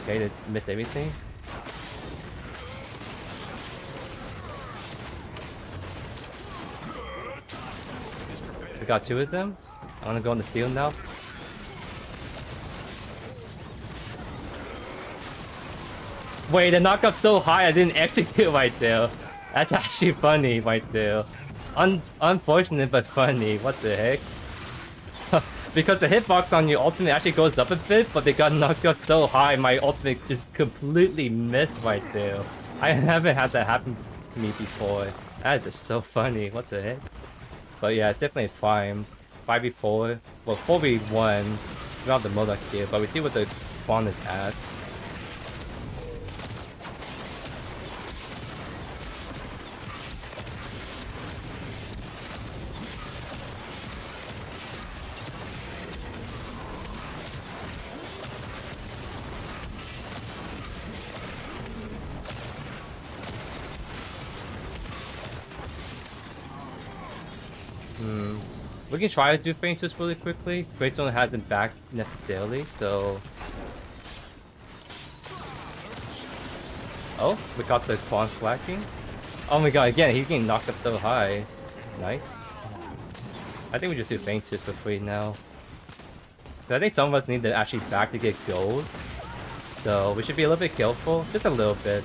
Speaker 1: Okay, they missed everything. We got 2 of them. I'm gonna go on the steal now. Wait, the knockup so high I didn't execute right there. That's actually funny right there. Unfortunate but funny. What the heck? Because the hitbox on your ultimate actually goes up a bit, but they got knocked up so high, my ultimate just completely missed right there. I haven't had that happen to me before. That is just so funny. What the heck? But yeah, it's definitely fine. 5v4. Well, 4v1. We don't have the Modak here, but we see what the spawn is at. We can try to do Feint Twist really quickly. Greystone hasn't back necessarily, so... Oh, we got the Quan slacking. Oh my god, again, he's getting knocked up so high. Nice. I think we just do Feint Twist for free now. I think some of us need to actually back to get gold. So we should be a little bit careful, just a little bit.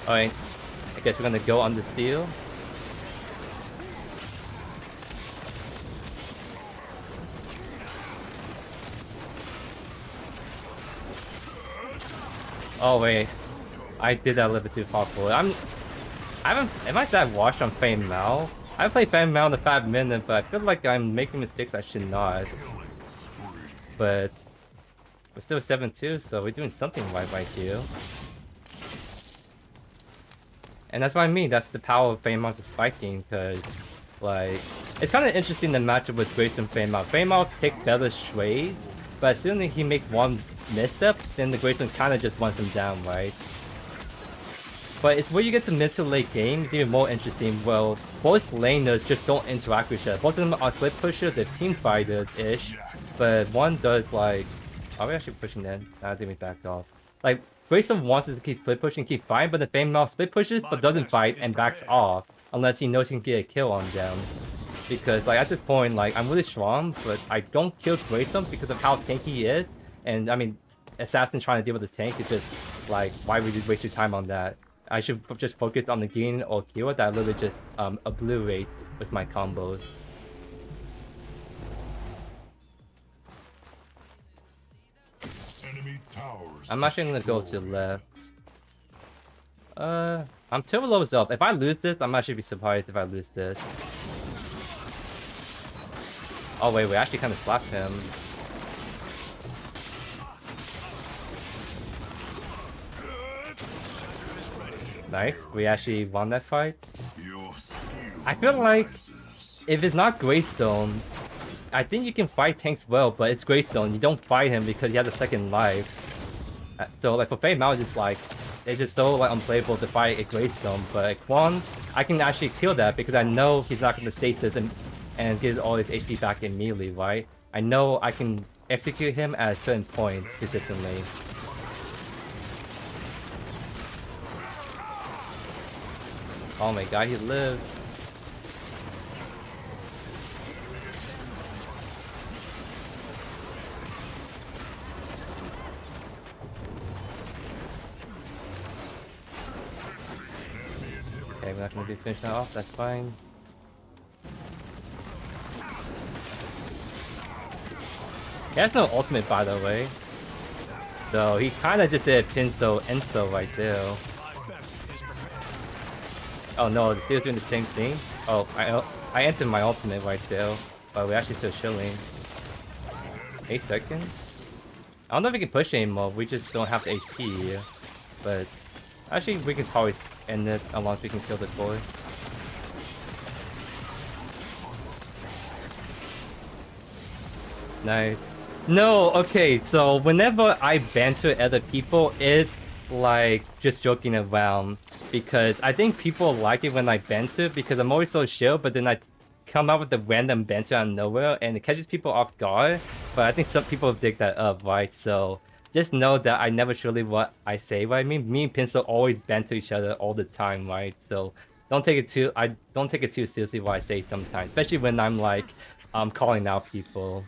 Speaker 1: Alright, I guess we're gonna go on the steal. Oh wait, I did that a little bit too far forward. Am I that washed on Fame Mal? I played Fame Mal in the 5 minute, but I feel like I'm making mistakes I should not. But we're still 7-2, so we're doing something right here. And that's what I mean, that's the power of Fame Mal to spiking, because like it's kind of interesting the matchup with Grace and Fame Mal. Fame Mal takes better trades, but as soon as he makes one misstep, then the Graceland kind of just wants him down, right? But it's where you get to mid to late games even more interesting. Well, both laners just don't interact with each other. Both of them are split pushers, they're team fighters-ish, but one does like... Are we actually pushing that? Nah, I think we backed off. Like, Grayson wants us to keep split pushing, keep fighting, but the Fame Mal split pushes but doesn't fight and backs off unless he knows he can get a kill on them. Because like at this point, like I'm really strong, but I don't kill Grayson because of how tanky he is. And I mean, Assassin trying to deal with the tank is just like, why would you waste your time on that? I should just focus on the gain or kill that I literally just obliterate with my combos.
Speaker 3: Enemy towers
Speaker 1: I'm actually gonna go to the left. I'm 2 levels up. If I lose this, I'm actually be surprised if I lose this. Oh wait, we actually kind of slapped him. Nice, we actually won that fight. I feel like if it's not Greystone, I think you can fight tanks well, but it's Greystone. You don't fight him because he has a second life. So like for Fate Mal, it's just so like unplayable to fight a Greystone. But Quan, I can actually kill that because I know he's not gonna stasis and get all his HP back immediately, right? I know I can execute him at certain points consistently. Oh my god, he lives. Okay, we're not gonna be finished that off, that's fine. He has no ultimate, by the way. So he kinda just did Pinso Enso right there. Oh no, the Steel's doing the same thing? Oh, I entered my ultimate right there. But we're actually still chilling. 8 seconds? I don't know if we can push anymore, we just don't have the HP here. But actually we can probably end this as long as we can kill the boy. Nice. No, okay, so whenever I banter other people, it's like just joking around. Because I think people like it when I banter because I'm always so chill, but then I come out with the random banter out of nowhere and it catches people off guard. But I think some people dig that up, right? So just know that I never truly what I say, right? Me and Pinsel always banter each other all the time, right? So don't take it too seriously what I say sometimes, especially when I'm like calling out people.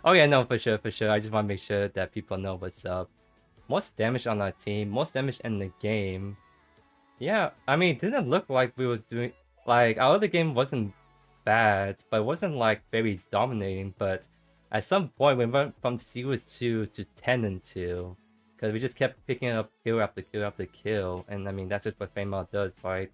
Speaker 1: Oh yeah, no, for sure. I just want to make sure that people know what's up. Most damage on our team, most damage in the game. Yeah, I mean, it didn't look like we were doing... Like, our other game wasn't bad, but it wasn't, like, very dominating. But at some point, we went from 0-2 to 10-2. Because we just kept picking up kill after kill after kill. And, I mean, that's just what Fame Out does, right?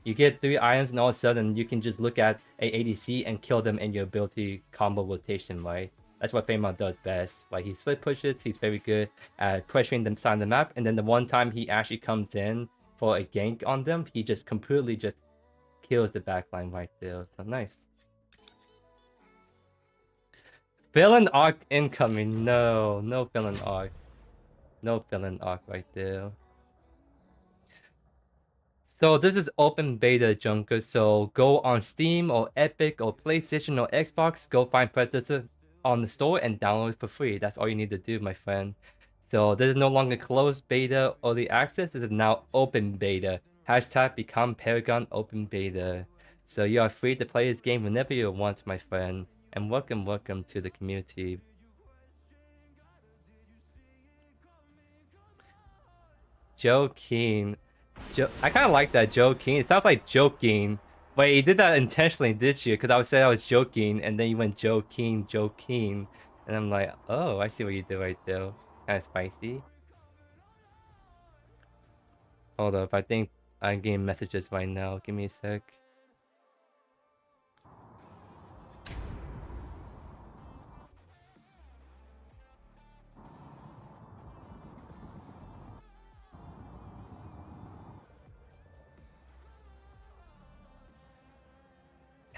Speaker 1: You get 3 items, and all of a sudden, you can just look at a ADC and kill them in your ability combo rotation, right? That's what Fame Out does best. Like, he split pushes, he's very good at pressuring them side of the map, and then the one time he actually comes in for a gank on them, he just completely just kills the backline right there. So nice. Villain arc incoming. No villain arc. No villain arc right there. So this is open beta, Junker. So go on Steam or Epic or PlayStation or Xbox. Go find Predecessor on the store and download it for free. That's all you need to do, my friend. So this is no longer closed beta early access. This is now open beta. Hashtag become Paragon open beta. So you are free to play this game whenever you want, my friend. And welcome to the community. Joe Keen. I kind of like that, Joe Keen. It sounds like joking. Wait, you did that intentionally, did you? Because I would say I was joking, and then you went Joe Keen. And I'm like, oh, I see what you did right there. Kind of spicy. Hold up, I think I'm getting messages right now. Give me a sec.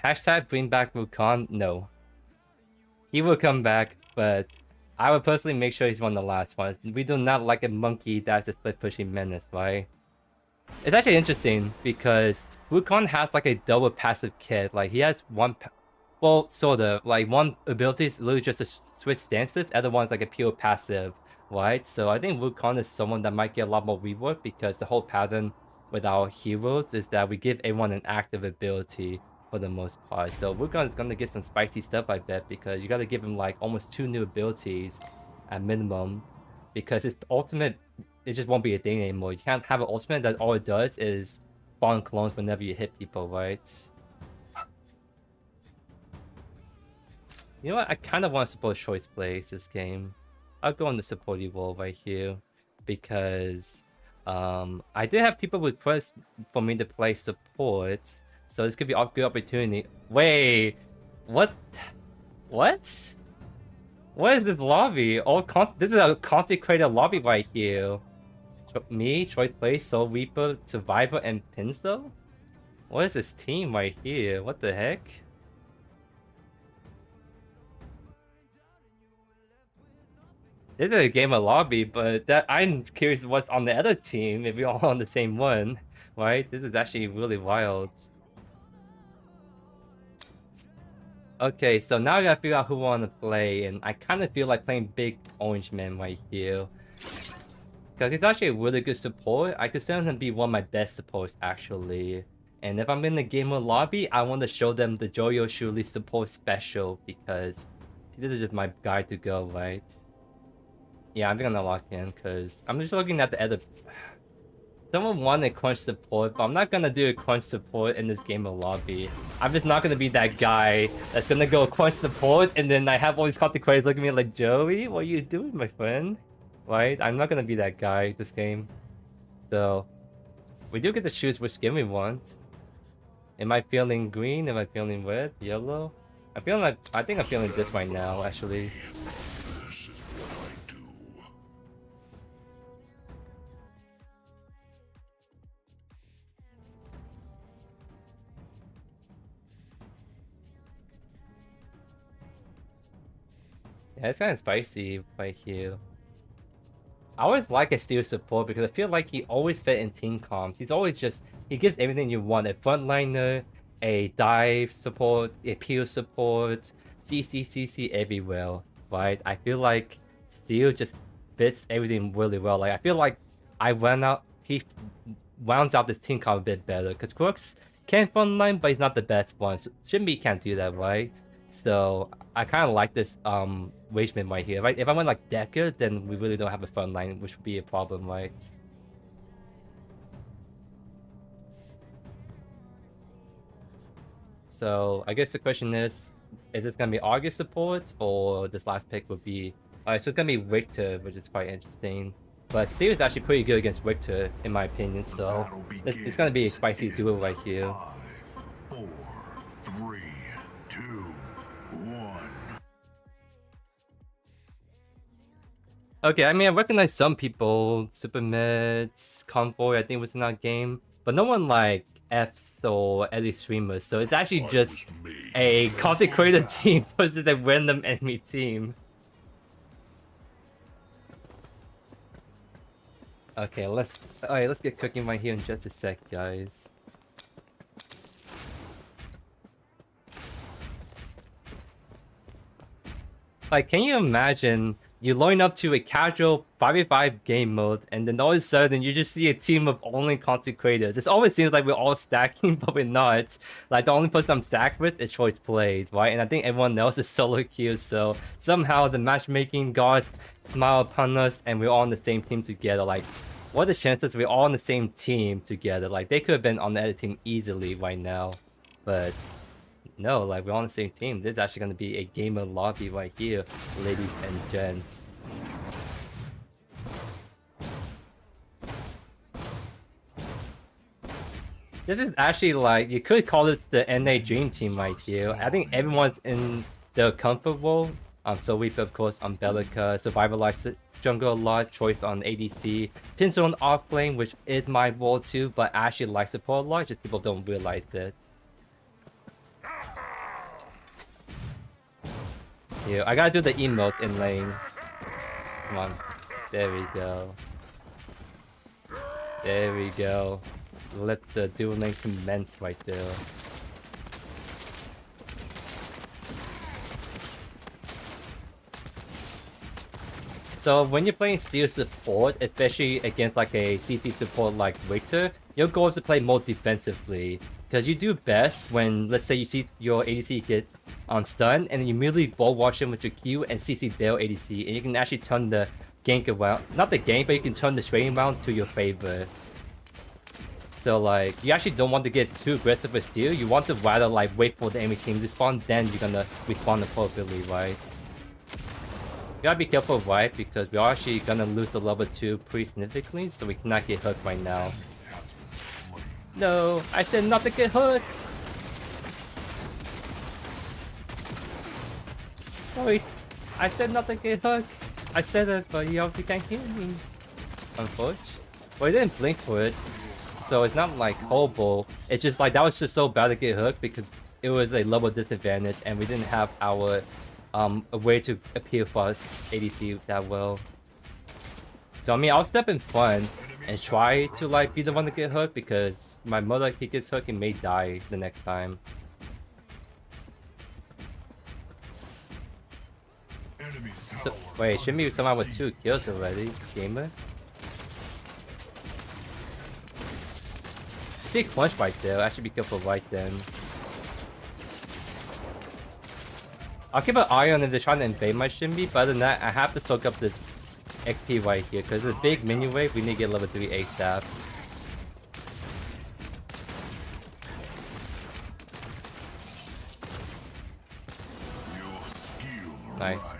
Speaker 1: Hashtag bring back Wukong? No. He will come back, but I would personally make sure he's one of the last ones. We do not like a monkey that's a split pushing menace, right? It's actually interesting because Wukong has like a double passive kit. Like he has one, well, sort of. Like one ability is literally just to switch stances, other one's like a pure passive, right? So I think Wukong is someone that might get a lot more rework because the whole pattern with our heroes is that we give everyone an active ability for the most part. So Wukong is gonna get some spicy stuff, I bet, because you gotta give him like almost 2 new abilities at minimum, because his ultimate, it just won't be a thing anymore. You can't have an ultimate that all it does is spawn clones whenever you hit people, right? You know what? I kind of want to support Choice Plays this game. I'll go on the supporty wall right here because I did have people request for me to play support, so this could be a good opportunity. Wait, what? What? What is this lobby? This is a consecrated lobby right here. Me, Choice Plays, Soul Reaper, Survivor, and Pinsto? What is this team right here? What the heck? This is a game of lobby, but I'm curious what's on the other team if we're all on the same one, right? This is actually really wild. Okay, so now I gotta figure out who I want to play, and I kind of feel like playing Big Orange Man right here. Because he's actually a really good support. I consider him to be one of my best supports, actually. And if I'm in the gamer lobby, I want to show them the JoeYoursTruly support special, because this is just my guy to go, right? Yeah, I'm gonna lock in, because I'm just looking at the other... Someone wanted crunch support, but I'm not gonna do a crunch support in this gamer lobby. I'm just not gonna be that guy that's gonna go crunch support, and then I have all these content creators looking at me like, Joey, what are you doing, my friend? Right? I'm not gonna be that guy this game. So, we do get to choose which skin we want. Am I feeling green? Am I feeling red? Yellow? I think I'm feeling this right now, actually.
Speaker 3: This is what I do.
Speaker 1: Yeah, it's kind of spicy right here. I always like a steel support because I feel like he always fit in team comps. He's always just, he gives everything you want. A frontliner, a dive support, a peel support, CC everywhere, right? I feel like steel just fits everything really well. Like, I feel like he rounds out this team comp a bit better because Crooks can frontline, but he's not the best one. So Shinbi can't do that, right? So I kind of like this Wasteman right here. Right? If I went like Decker, then we really don't have a front line, which would be a problem, right? So I guess the question is this gonna be August support or this last pick would be... Alright, so it's gonna be Richter, which is quite interesting. But Steve is actually pretty good against Richter, in my opinion, so it's gonna be a spicy duo right here.
Speaker 3: 5, 4, 3, 2, 1.
Speaker 1: Okay, I mean, I recognize some people. Supermeds, Convoy, I think was in that game. But no one like Fs or Ellie streamers, so it's actually just a content creator team versus a random enemy team. Okay, let's get cooking right here in just a sec, guys. Like, can you imagine you loading up to a casual 5v5 game mode, and then all of a sudden you just see a team of only content creators? It always seems like we're all stacking, but we're not. Like, the only person I'm stacked with is Choice Plays, right? And I think everyone else is solo queues, so somehow the matchmaking god smiled upon us, and we're all on the same team together. Like, what are the chances we're all on the same team together? Like, they could have been on the other team easily right now, but... no, like, we're on the same team. This is actually going to be a gamer lobby right here, ladies and gents. This is actually like, you could call it the NA Dream Team right here. I think everyone's in the comfortable. So Reaper, of course, on Bellica, Survivalize Jungle a lot, Choice on ADC, Pinsel on Offlane, which is my role too, but I actually like support a lot, just people don't realize it. Yeah, I gotta do the emote in lane. Come on. There we go. There we go. Let the duel lane commence right there. So when you're playing steel support, especially against like a CC support like Victor, your goal is to play more defensively. Because you do best when, let's say you see your ADC gets on stun, and then you immediately ball wash him with your Q and CC their ADC, and you can actually turn the gank around, not the gank, but you can turn the trading round to your favor. So like, you actually don't want to get too aggressive with steel, you want to rather like wait for the enemy team to spawn, then you're gonna respond appropriately, right? You gotta be careful, right? Because we're actually gonna lose the level 2 pretty significantly, so we cannot get hooked right now. No, I said not to get hooked! Sorry, I said not to get hooked. I said it, but you obviously can't hear me. Unfortunately. Well, he didn't blink for it, so it's not like horrible. It's just like, that was just so bad to get hooked because it was a level disadvantage and we didn't have our a way to appeal for us ADC that well. So I mean, I'll step in front and try to like be the one to get hooked because my mother, if he gets hooked, he may die the next time. So, wait, shouldn't be someone with 2 kills already, gamer? See a clutch right there. I should be careful right then. I'll keep an eye on if they're trying to invade my Shinbi, but other than that, I have to soak up this XP right here, because it's a big mini wave, we need to get level 3 ASAP. Nice.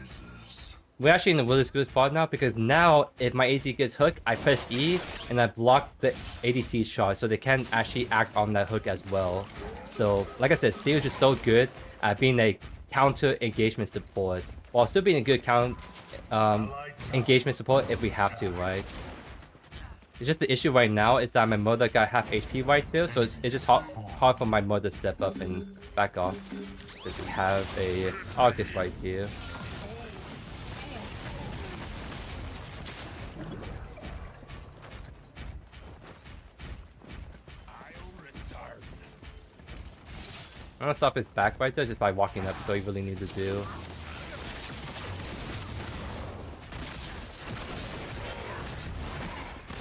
Speaker 1: We're actually in a really good spot now, because now, if my ADC gets hooked, I press E, and I block the ADC shot, so they can't actually act on that hook as well. So, like I said, Steel is just so good at being a counter engagement support, while still being a good engagement support if we have to, right? It's just the issue right now is that my mother got half HP right there, so it's just hard for my mother to step up and back off. Because we have a Arcus right here. I'm gonna stop his back right there just by walking up, so he really need to do.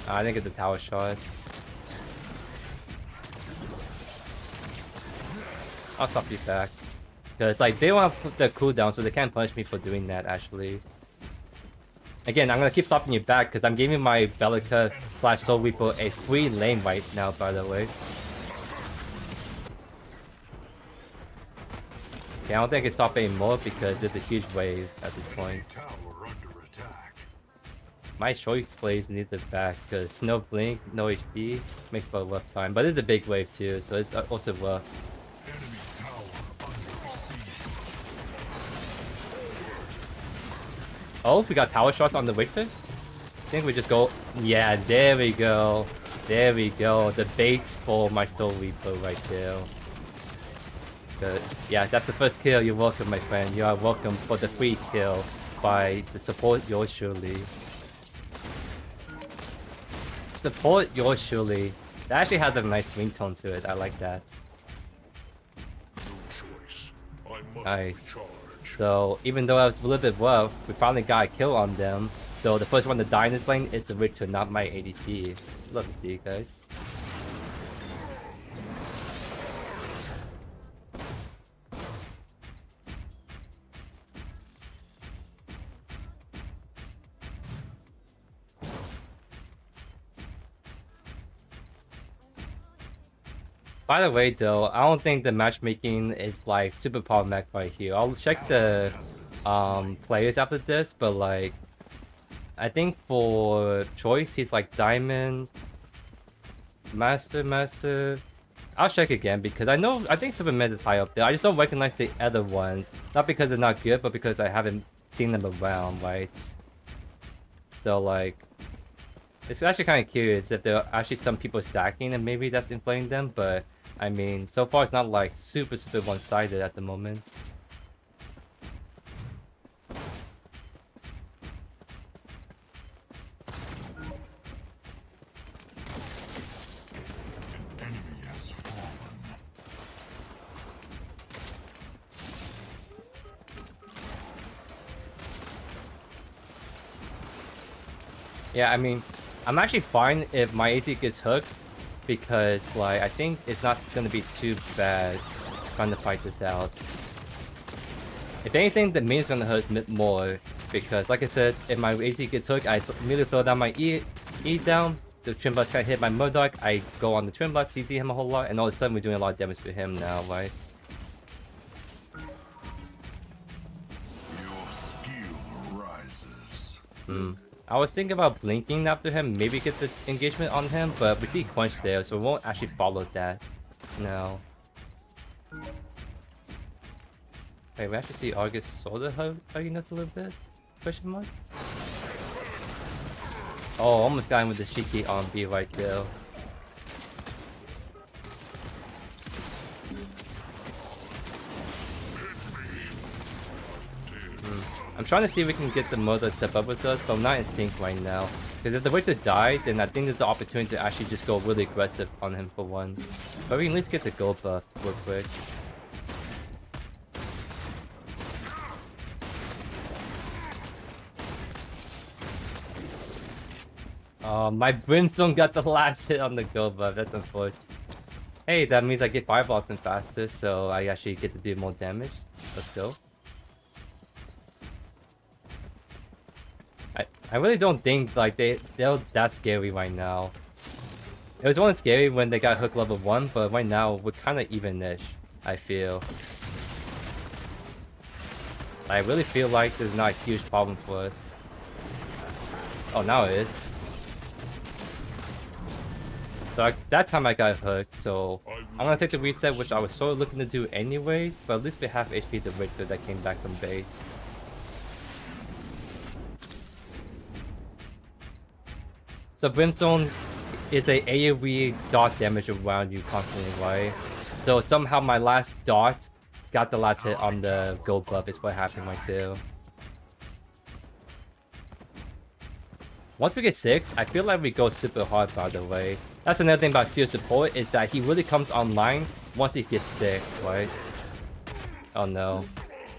Speaker 1: I didn't get the tower shots. I'll stop you back. Because like they don't have the cooldown, so they can't punish me for doing that actually. Again, I'm gonna keep stopping you back because I'm giving my Bellica / Soul Reaper a free lane right now, by the way. Okay, I don't think I can stop anymore because there's a huge wave at this point. My Choice Plays needs it back because no blink, no HP makes for a rough time. But it's a big wave too, so it's also rough. Oh, we got tower shots on the Victor? I think we just go... yeah, there we go. There we go. The bait's for my Soul Reaper right there. Good. Yeah, that's the first kill. You're welcome, my friend. You are welcome for the free kill by the support yours truly. support JoeYoursTruly. That actually has a nice ringtone to it. I like that.
Speaker 3: No choice. I must
Speaker 1: Nice.
Speaker 3: recharge.
Speaker 1: So even though I was a little bit rough, we finally got a kill on them. So the first one to die in this lane is the Witcher, not my ADC. Love to see you guys. By the way though, I don't think the matchmaking is like super problematic right here. I'll check the players after this, but like I think for choice he's like Diamond, Master. I'll check again because I think Superman is high up there. I just don't recognize the other ones. Not because they're not good, but because I haven't seen them around, right? So like it's actually kind of curious if there are actually some people stacking and maybe that's inflating them, but I mean, so far it's not like super one-sided at the moment.
Speaker 3: An enemy has fallen.
Speaker 1: Yeah, I mean, I'm actually fine if my AC gets hooked because, like, I think it's not gonna be too bad trying to fight this out. If anything, the main's gonna hurt more because, like I said, if my AC gets hooked, I immediately throw down my E down. The Trimblast can hit my Murdoch. I go on the Trimblast, CC him a whole lot, and all of a sudden we're doing a lot of damage to him now, right?
Speaker 3: Your skill rises.
Speaker 1: I was thinking about blinking after him, maybe get the engagement on him, but we see Quench there, so we won't actually follow that. No. Wait, we actually see Argus sorta hugging us a little bit? Question mark? Oh, almost got him with the cheeky on B right there. I'm trying to see if we can get the Murder to step up with us, but I'm not in sync right now. Because if the Witcher died, then I think there's the opportunity to actually just go really aggressive on him for once. But we can at least get the gold buff real quick. My Brimstone got the last hit on the gold buff, that's unfortunate. Hey, that means I get fireballs in faster, so I actually get to do more damage. Let's go. I really don't think like they're that scary right now. It was only scary when they got hook level 1, but right now we're kind of even-ish, I feel. I really feel like there's not a huge problem for us. Oh, now it is. So that time I got hooked, so I'm gonna take the reset, which I was sort of looking to do anyways, but at least we have HP the Witcher that came back from base. So Brimstone is a AoE dot damage around you constantly, right? So somehow my last dot got the last hit on the gold buff is what happened right there. Once we get 6, I feel like we go super hard, by the way. That's another thing about Seal Support, is that he really comes online once he gets 6, right? Oh no.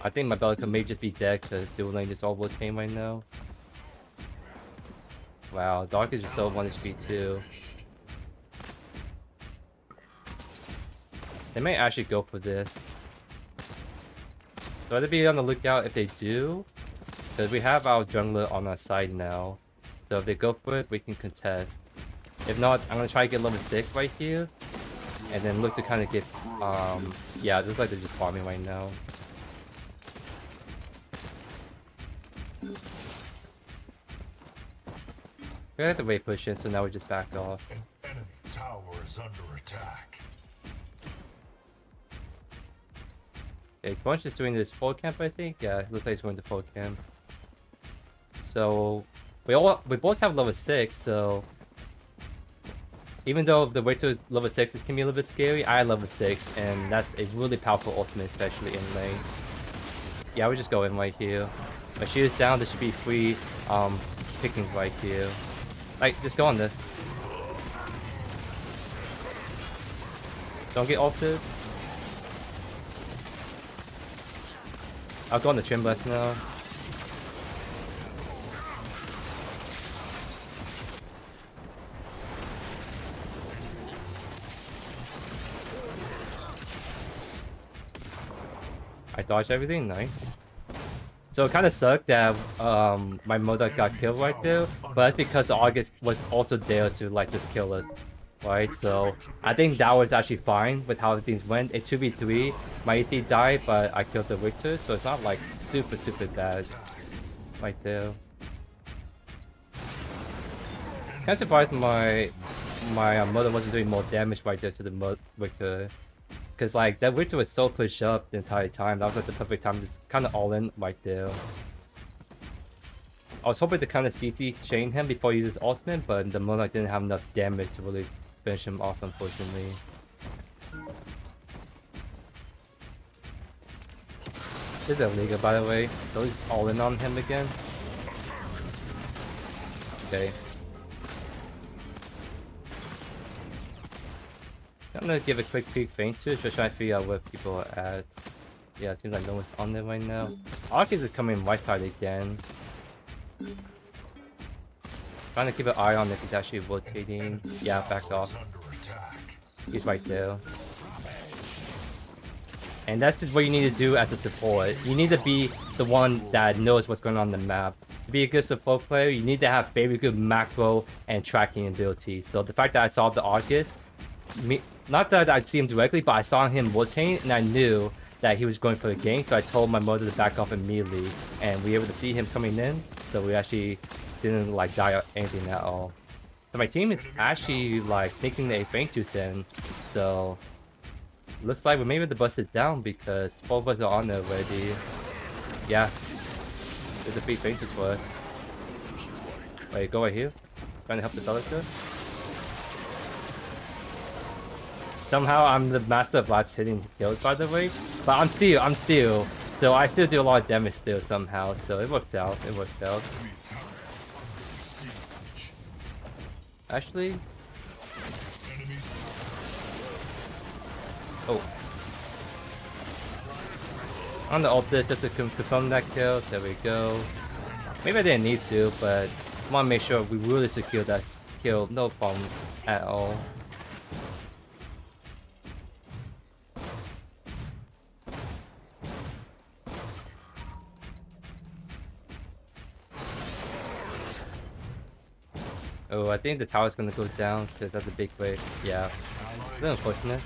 Speaker 1: I think my Bellica may just be dead because dual lane is all wood pain right now. Wow, Dark is just so 1 HP too. They may actually go for this. So I'd be on the lookout if they do. Because we have our jungler on our side now. So if they go for it, we can contest. If not, I'm gonna try to get level 6 right here. And then look to kind of get, yeah, it looks like they're just farming right now. We have to wait push in, so now we just back off.
Speaker 3: An enemy tower is under attack.
Speaker 1: Okay, Bunch is doing this full camp, I think. Yeah, it looks like he's going to full camp. So we both have level 6, so even though the way to level 6 can be a little bit scary, I have level 6, and that's a really powerful ultimate, especially in lane. Yeah, we just go in right here. My shield is down, there should be free pickings right here. Like, just go on this. Don't get ulted. I'll go on the trim left now. I dodged everything, nice. So it kind of sucked that my Moda got killed right there, but that's because the August was also there to like just kill us, right? So I think that was actually fine with how things went. It 2v3, my ET died, but I killed the Victor, so it's not like super bad right there. Kind of surprised my Moda wasn't doing more damage right there to the Victor. Because like that Victor was so pushed up the entire time. That was like the perfect time, just kind of all in right there. I was hoping to kind of CT chain him before he used his ultimate, but the Monarch didn't have enough damage to really finish him off, unfortunately. This is a Liga, by the way. So he's all in on him again. Okay. I'm gonna give a quick peek feint to it, just try to figure out where people are at. Yeah, it seems like no one's on there right now. Arcus is coming right side again. Trying to keep an eye on if he's actually rotating. Yeah, back off. He's right there. And that's just what you need to do as a support. You need to be the one that knows what's going on the map. To be a good support player, you need to have very good macro and tracking abilities. So the fact that I saw the Arcus, not that I'd see him directly, but I saw him rotate and I knew that he was going for the gank, so I told my Moda to back off immediately, and we were able to see him coming in, so we actually didn't like die or anything at all. So my team is actually like sneaking the feint juice in, so looks like we're maybe able to bust it down because 4 of us are on there already. Yeah, there's a big feint juice for us. Wait, go right here, trying to help the Predecessor. Somehow I'm the master of last hitting kills, by the way, but I'm still, so I still do a lot of damage still somehow, so it worked out, Actually, oh, on the ultimate just to confirm that kill, there we go. Maybe I didn't need to, but I want to make sure we really secure that kill, no problem at all. Oh, I think the tower's gonna go down because that's a big wave. Yeah, it's a bit unfortunate.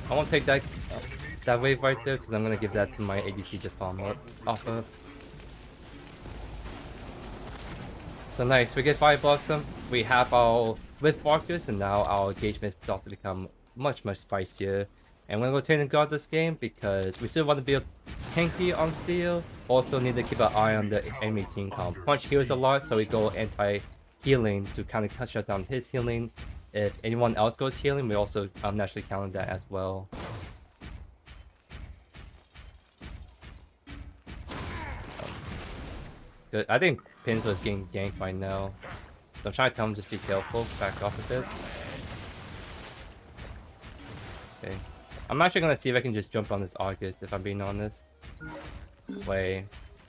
Speaker 1: I won't take that wave right there because I'm gonna give that to my ADC to farm up off of. So nice, we get Fire Blossom. We have our with Marcus, and now our engagement is about to become much spicier. And we're gonna rotate and guard this game because we still want to build tanky on steel. Also need to keep an eye on the enemy team comp. Punch heals a lot, so we go anti-healing to kind of shut down his healing. If anyone else goes healing, we also naturally counter that as well. Good. I think Pinzo is getting ganked right now, so I'm trying to tell him just be careful, back off a bit. Okay. I'm actually gonna see if I can just jump on this August, if I'm being honest. Wait,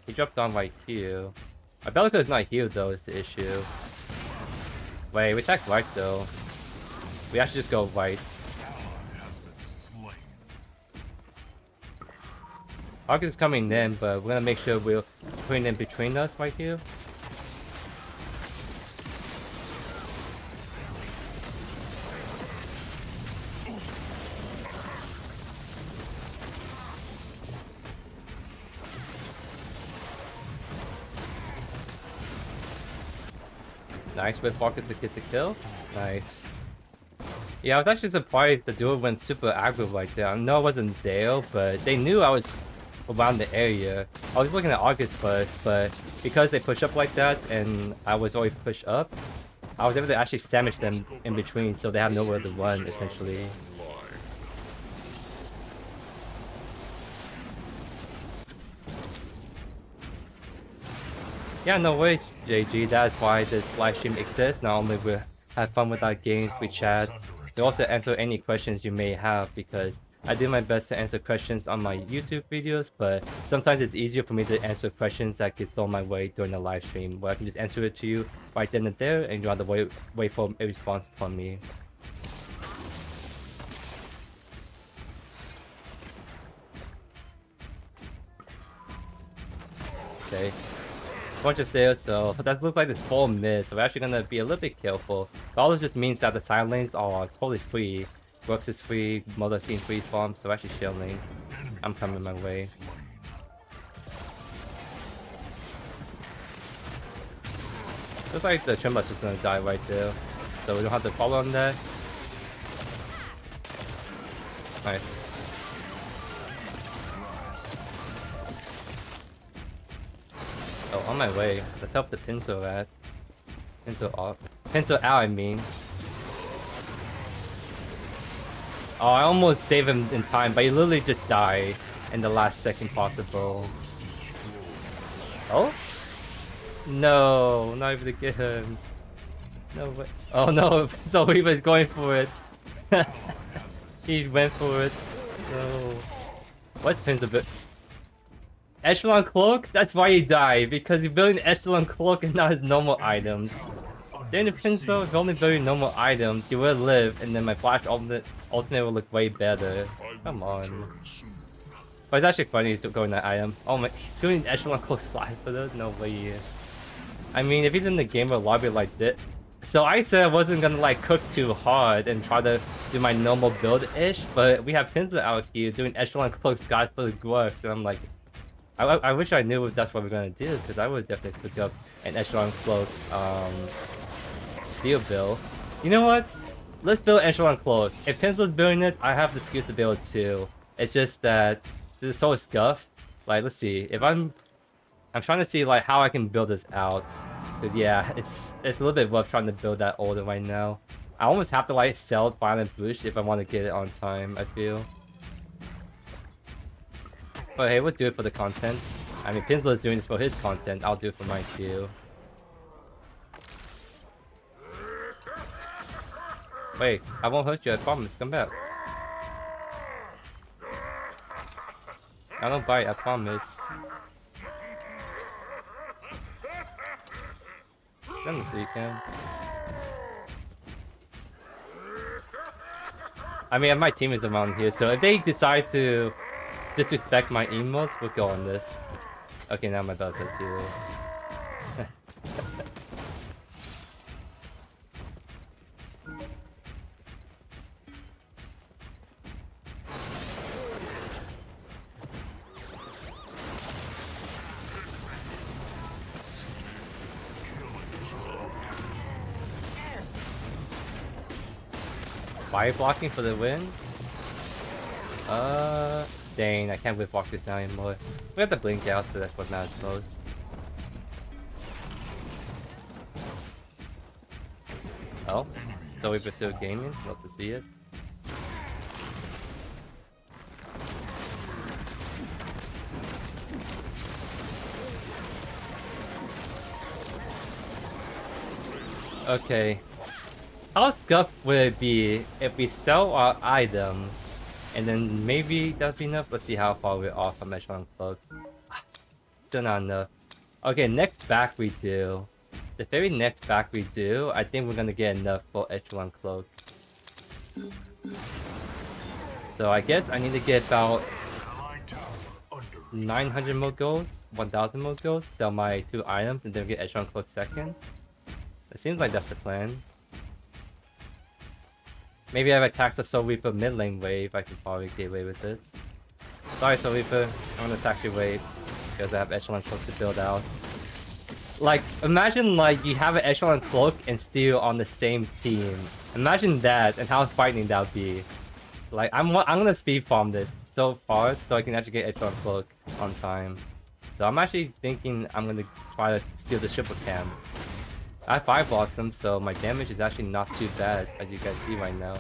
Speaker 1: he jumped on right here. My Bellica is not healed though, is the issue. Wait, we attack right though. We actually just go right. August is coming in, but we're gonna make sure we're putting in between us right here. Nice with Pocket to get the kill. Nice. Yeah, I was actually surprised the duel went super aggro right there. I know I wasn't there, but they knew I was around the area. I was looking at August first, but because they push up like that and I was already pushed up, I was able to actually sandwich them in between so they have nowhere to run, essentially. Yeah, no worries, JG. That's why this live stream exists. Not only we have fun with our games, we chat, to also answer any questions you may have, because I do my best to answer questions on my YouTube videos, but sometimes it's easier for me to answer questions that get thrown my way during the live stream, where I can just answer it to you right then and there, and you don't have to wait for a response from me. Okay. Bunch of stairs, so that looks like it's full mid, so we're actually gonna be a little bit careful. But all this just means that the side lanes are totally free. Brooks is free, Mother Scene free farm, so actually shielding. I'm coming my way. Looks like the Trimmer's just gonna die right there, so we don't have to follow on that. Nice. Oh, on my way. Let's help the Pincer rat. Pincer off. Pincer out, I mean. Oh, I almost saved him in time, but he literally just died in the last second possible. Oh? No, not able to get him. No way. Oh no, so he was going for it. He went for it. No. What's Pincer bit? Echelon Cloak? That's why he died, because he's building Echelon Cloak and not his normal items. Then the Pincer, if only building normal items, he would live, and then my Flash alternate would look way better. Come on. But it's actually funny he's still going that item. Oh my, he's doing Echelon Cloak slide for those? No way. I mean, if he's in the gamer lobby like this. So I said I wasn't gonna like cook too hard and try to do my normal build-ish, but we have Pincer out here doing Echelon Cloak skies for the Gworks, and I'm like, I wish I knew if that's what we're gonna do, because I would definitely pick up an Echelon Cloak steel build. You know what? Let's build Echelon Cloak. If Pincer's building it, I have the skills to build it too. It's just that this is so scuffed. Like, let's see. If I'm trying to see like how I can build this out. Cause yeah, it's a little bit rough trying to build that order right now. I almost have to like sell Violent Boost if I want to get it on time, I feel. But hey, we'll do it for the content. I mean, Pinsler is doing this for his content. I'll do it for mine too. Wait, I won't hurt you, I promise. Come back. I don't bite, I promise. Let me see, Cam. I mean, my team is around here, so if they decide to disrespect my emotes, we'll go on this. Okay, now my belt is here. Fire blocking for the win? Dang, I can't whip walk this now anymore. We have to blink out, so that's what matters most. Oh, so we pursue gaming? Love to see it. Okay. How scuffed would it be if we sell our items and then maybe that'd be enough? Let's see how far we're off from Echelon Cloak. Still not enough. Okay, next back we do. The very next back we do, I think we're gonna get enough for Echelon Cloak. So I guess I need to get about 900 more golds, 1000 more golds, sell my 2 items, and then get Echelon Cloak second. It seems like that's the plan. Maybe I have attacked the Soul Reaper mid lane wave, I can probably get away with it. Sorry Soul Reaper, I'm gonna attack your wave, because I have Echelon Cloak to build out. Like, imagine like you have an Echelon Cloak and Steel on the same team. Imagine that and how frightening that would be. Like, I'm gonna speed farm this so hard so I can actually get Echelon Cloak on time. So I'm actually thinking I'm gonna try to steal the triple cam. I have 5 Blossom, so my damage is actually not too bad, as you guys see right now.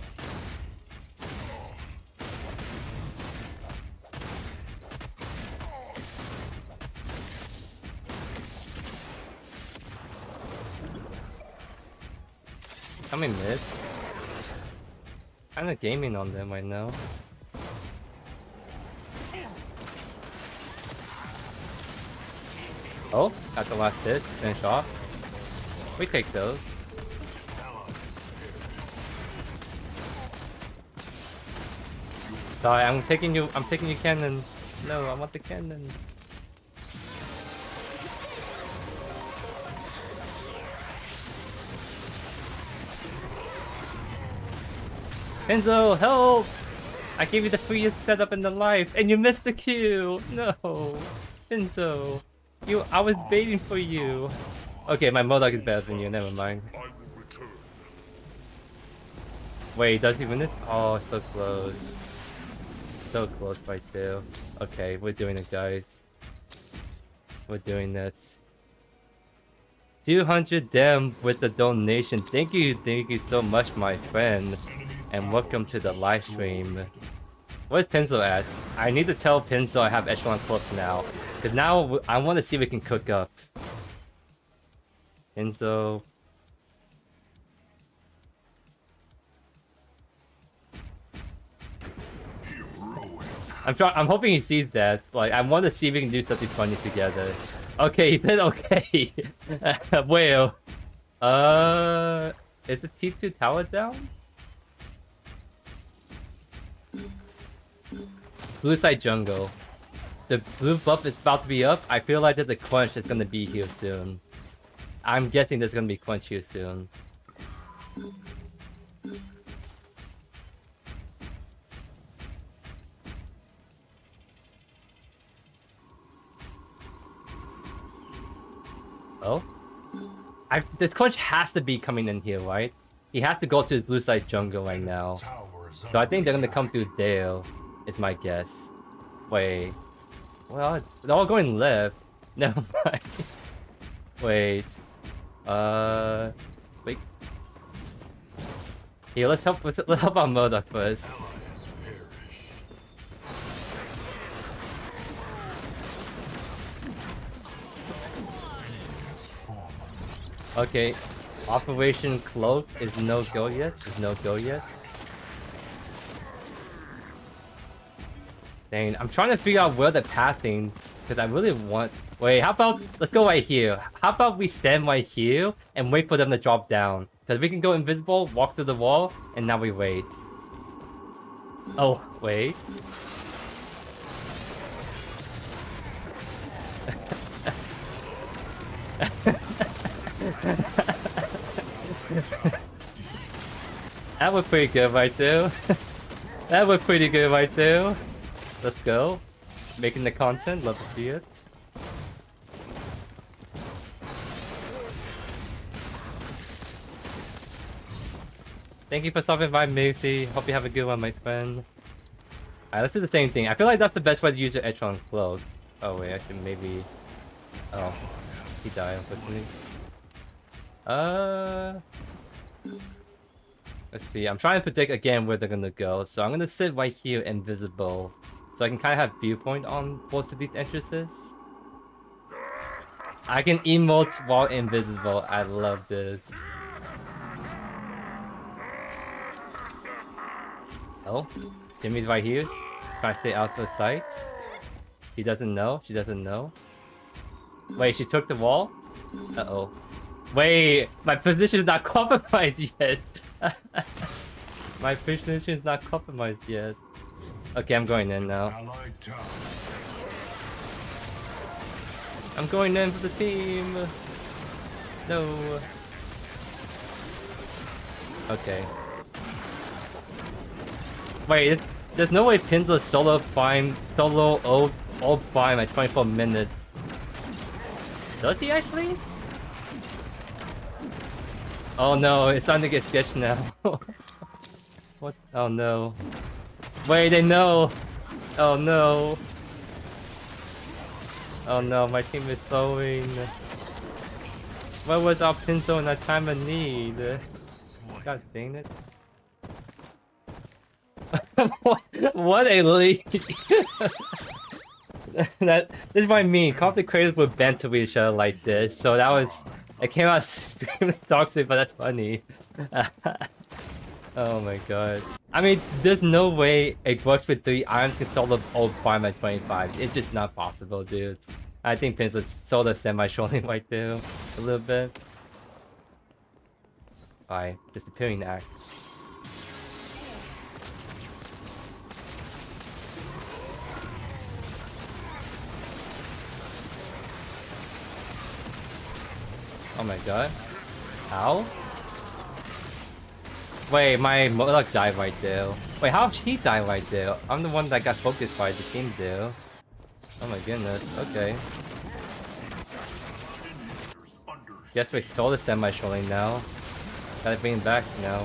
Speaker 1: Coming mid. kind of gaming on them right now. Oh, got the last hit. Finish off. We take those. Sorry, I'm taking you cannon. No, I want the cannon. Enzo, help! I gave you the freest setup in the life, and you missed the Q! No! Enzo! I was baiting for you! Okay, my Modok is better than you, never mind. Wait, does he win it? Oh, so close. So close right there. Okay, we're doing it, guys. We're doing this. 200 dem with the donation. Thank you so much, my friend. And welcome to the live stream. Where's Pinzo at? I need to tell Pinzo I have Echelon Club now. Because now I want to see if we can cook up. Pinzo. I'm hoping he sees that. Like, I want to see if we can do something funny together. Okay, he said okay. Well. Is the T2 tower down? Blue side jungle. The blue buff is about to be up. I feel like that the crunch is gonna be here soon. I'm guessing there's gonna be crunch here soon. Oh? This crunch has to be coming in here, right? He has to go to his blue side jungle right now. So I think they're gonna come through there. It's my guess. Wait. Well, they're all going left. Never mind. Wait. Wait. Here, let's help our Modok first. Okay. Operation Cloak is no go yet. Dang, I'm trying to figure out where the pathing, because I really want... Wait, how about... Let's go right here. How about we stand right here and wait for them to drop down? Because we can go invisible, walk through the wall, and now we wait. Oh, wait. That was pretty good right there. That was pretty good right there. Let's go. Making the content, love to see it. Thank you for stopping by, Macy. Hope you have a good one, my friend. Alright, let's do the same thing. I feel like that's the best way to use your Echelon Cloak. Oh wait, I should maybe... Oh. He died, unfortunately. Let's see. I'm trying to predict again where they're gonna go. So I'm gonna sit right here invisible. So I can kind of have viewpoint on both of these entrances. I can emote while invisible. I love this. Oh, Jimmy's right here. Trying to stay out of sight. He doesn't know. She doesn't know. Wait, she took the wall? Uh-oh. Wait, my position is not compromised yet. My position is not compromised yet. Okay, I'm going in now. I'm going in for the team. No. Okay. Wait, there's no way Pinzo solo old prime at 24 minutes. Does he actually? Oh no, it's starting to get sketched now. What? Oh no. Wait, they know! Oh no. Oh no, my team is slowing. Where was our Pinzo in that time of need? God dang it. What a lead! This is what I mean. Content creators were bent to each other like this, so that was... It came out extremely toxic, but that's funny. Oh my god. I mean, there's no way it works with 3 items can solo old farm at 25. It's just not possible, dudes. I think Pins was solo semi-trolling right there a little bit. By disappearing acts. Oh my god. How? Wait, my Murloc died right there. Wait, how did he die right there? I'm the one that got focused by the team there. Oh my goodness, okay. Guess we sold the semi-trolling now. Gotta bring him back now.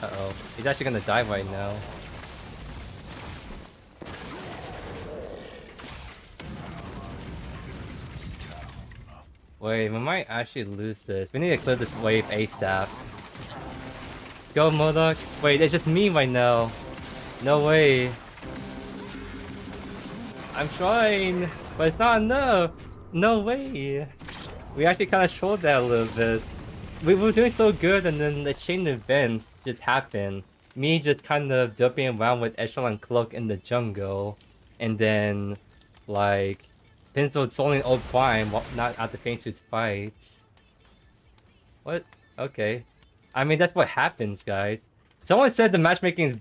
Speaker 1: Uh-oh. He's actually gonna die right now. Wait, we might actually lose this. We need to clear this wave ASAP. Go, Modok. Wait, it's just me right now. No way. I'm trying, but it's not enough. No way. We actually kind of showed that a little bit. We were doing so good, and then the chain events just happened. Me just kind of jumping around with Echelon Cloak in the jungle, and then, like, Pencil soloing Old Prime while not at the Painter's fight. What? Okay. I mean, that's what happens, guys. Someone said the matchmaking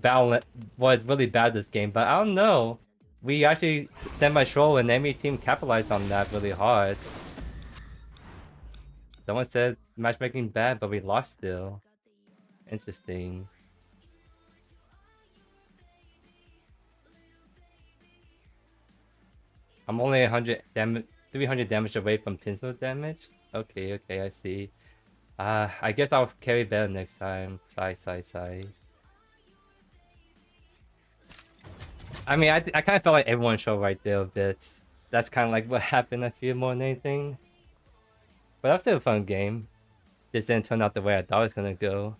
Speaker 1: was really bad this game, but I don't know. We actually semi-troll and enemy team capitalized on that really hard. Someone said matchmaking bad, but we lost still. Interesting. I'm only 300 damage away from pencil damage? Okay, I see. I guess I'll carry better next time. Sigh. I mean, I kind of felt like everyone showed right there a bit. That's kind of like what happened, I feel, more than anything. But that was still a fun game. Just didn't turn out the way I thought it was gonna go.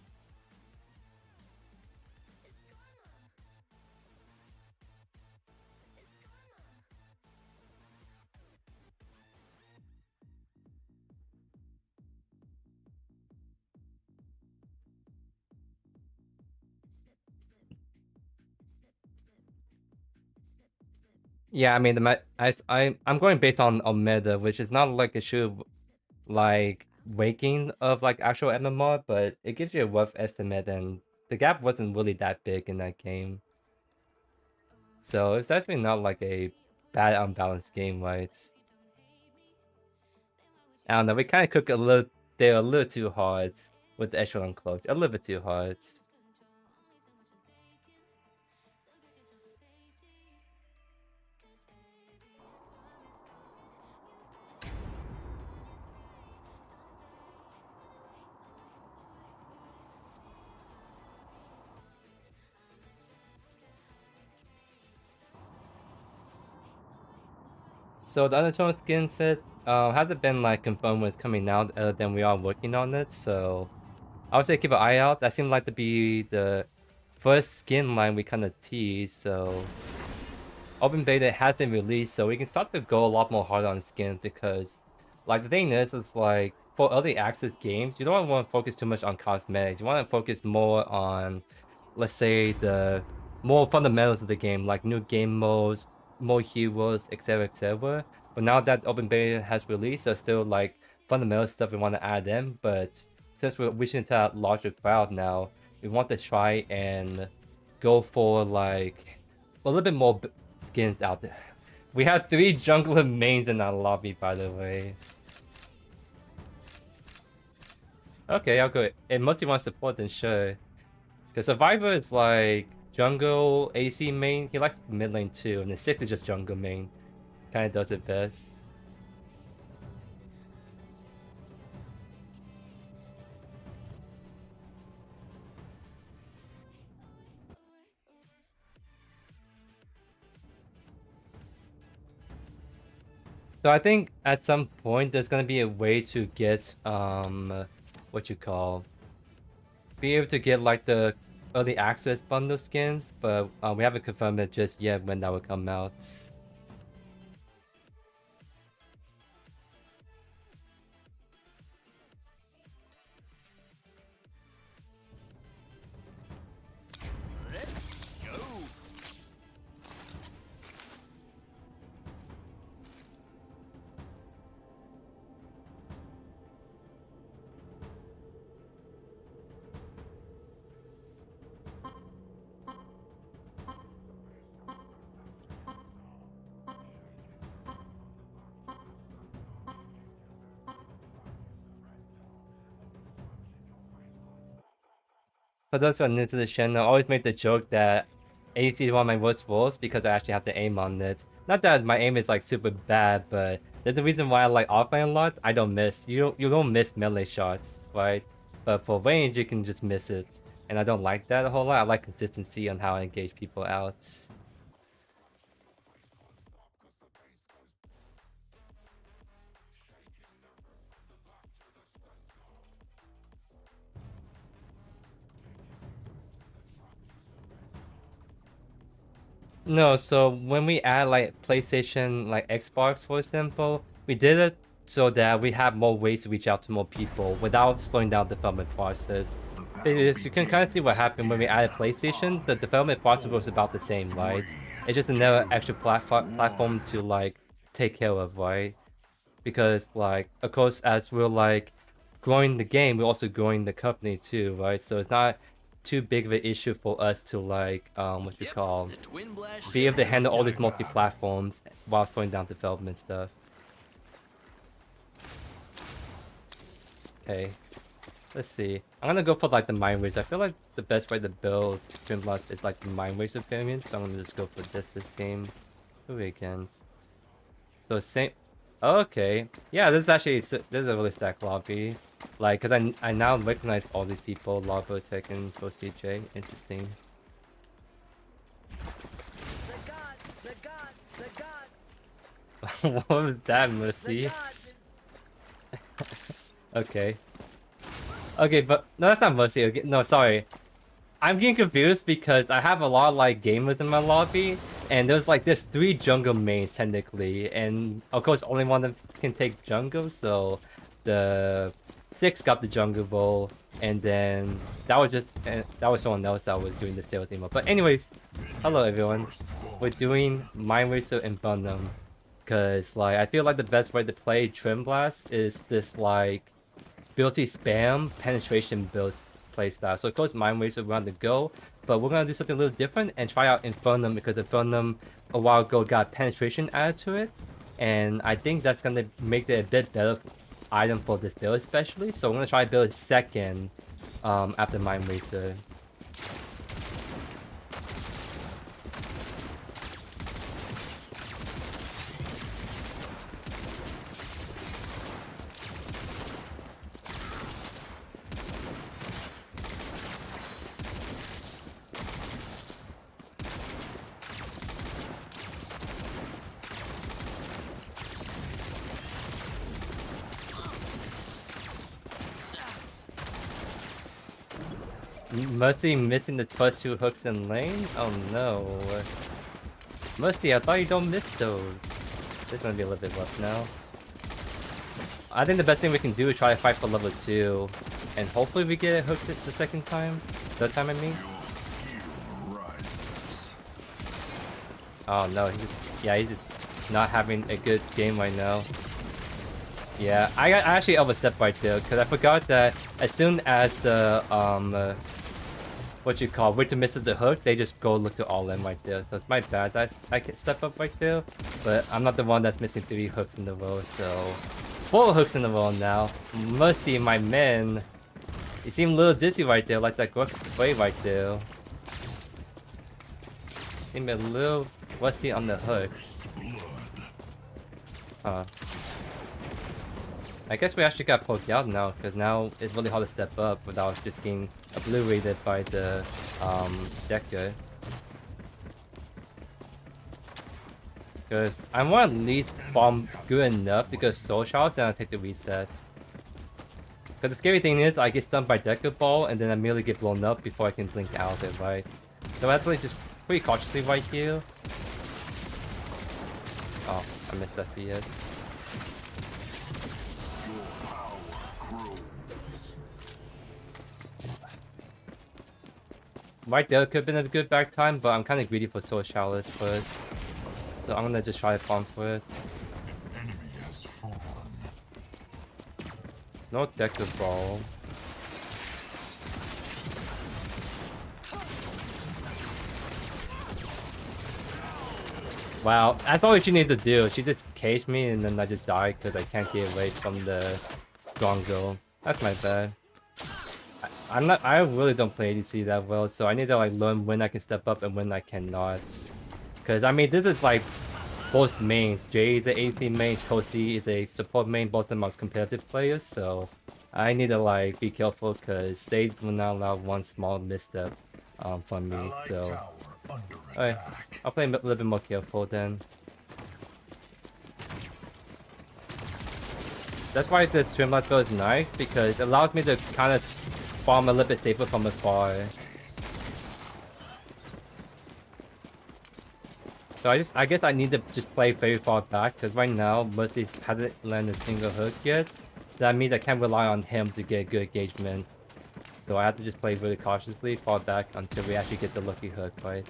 Speaker 1: Yeah, I mean, I'm going based on meta, which is not like a shoe like ranking of like actual MMR, but it gives you a rough estimate, and the gap wasn't really that big in that game. So it's definitely not like a bad unbalanced game, right? I don't know, we kind of cook a little too hard with the Echelon Cloak, a little bit too hard. So the other Total skin set hasn't been like confirmed when it's coming out, other than we are working on it. So I would say keep an eye out. That seemed like to be the first skin line we kind of teased. So open beta has been released, so we can start to go a lot more hard on skins, because like the thing is like for early access games, you don't want to focus too much on cosmetics. You want to focus more on, let's say, the more fundamentals of the game, like new game modes, more heroes, etc. But now that open beta has released, there's still like fundamental stuff we want to add in. But since we're reaching to a larger crowd now, we want to try and go for like a little bit more skins out there. We have 3 jungler mains in our lobby, by the way. Okay, I'll go. It mostly wants support, then sure. Because Survivor is like jungle AC main. He likes mid lane too, and the 6 is just jungle main. Kind of does it best. So I think at some point there's gonna be a way to get what you call, be able to get like the early access bundle skins, but we haven't confirmed it just yet when that will come out. For those who are new to the channel, I always make the joke that AC is one of my worst roles because I actually have to aim on it. Not that my aim is like super bad, but there's a reason why I like offline a lot. I don't miss. You don't miss melee shots, right? But for range, you can just miss it. And I don't like that a whole lot. I like consistency on how I engage people out. No, so when we add like PlayStation, like Xbox, for example, we did it so that we have more ways to reach out to more people without slowing down the development process. Because you can kind of see what happened when we added PlayStation. The development process was about the same, right? It's just another extra platform to like take care of, right? Because like, of course, as we're like growing the game, we're also growing the company too, right? So it's not too big of an issue for us to like what you call be able to handle all these multi-platforms while slowing down development stuff. Okay, let's see. I'm gonna go for like the Mind Racer. I feel like the best way to build Twin Blast is like the Mind Racer variant, so I'm gonna just go for this game. The weekends. So same. Okay, yeah, this is actually this is a really stacked lobby. Like, cause I now recognize all these people: Lava, Tekken, Post DJ. Interesting. What was that, Mercy? Okay. Okay, but no, that's not Mercy. Okay, no, sorry. I'm getting confused because I have a lot of like gamers in my lobby, and there's 3 jungle mains technically, and of course only one of them can take jungle, so the 6 got the jungle role, and then that was someone else that was doing the sales emo. But anyways, hello everyone. We're doing Mind Racer and Venom, cause like I feel like the best way to play Trim Blast is this like ability spam penetration builds playstyle. So of course Mind Racer we're on the go, but we're gonna do something a little different and try out Infernum because Infernum a while ago got penetration added to it, and I think that's gonna make it a bit better item for this build especially. So I'm gonna try to build it second after Mind Racer. Mercy missing the first 2 hooks in lane? Oh no. Mercy, I thought you don't miss those. This is gonna be a little bit rough now. I think the best thing we can do is try to fight for level 2. And hopefully we get it hooked the second time. Third time I mean. Oh no, he's just not having a good game right now. Yeah, I actually overstepped right there because I forgot that as soon as the Witcher misses the hook, they just go look to all in right there. So it's my bad that I can step up right there, but I'm not the one that's missing 3 hooks in the row. So 4 hooks in the row now. Mercy, my man. You seem a little dizzy right there, like that Grux spray right there. Seem a little rusty on the hooks. Huh. I guess we actually got poked out now, because now it's really hard to step up without just getting obliterated by the Decker. Because I want to at least bomb good enough to go soul shots and I'll take the reset. Because the scary thing is I get stunned by Decker Ball and then I immediately get blown up before I can blink out of it, right? So I have to like just pretty cautiously right here. Oh, I missed that CS. Right there could have been a good back time, but I'm kind of greedy for soul showers first. So I'm gonna just try to farm for it. No Decker Ball. Wow, that's all she needed to do. She just caged me and then I just died because I can't get away from the Gongo. That's my bad. I really don't play ADC that well, so I need to like learn when I can step up and when I cannot. Cause I mean this is like both mains. Jay is an ADC main, Tosi is a support main, both of them are competitive players, so I need to like be careful because they will not allow one small misstep from me.
Speaker 3: Allied
Speaker 1: So
Speaker 3: tower under
Speaker 1: alright,
Speaker 3: attack.
Speaker 1: I'll play a little bit more careful then. That's why the Streamlight Throw is nice, because it allows me to kind of farm a little bit safer from afar. So I guess I need to just play very far back, because right now Mercy hasn't landed a single hook yet. That means I can't rely on him to get good engagement. So I have to just play really cautiously, far back until we actually get the lucky hook, right?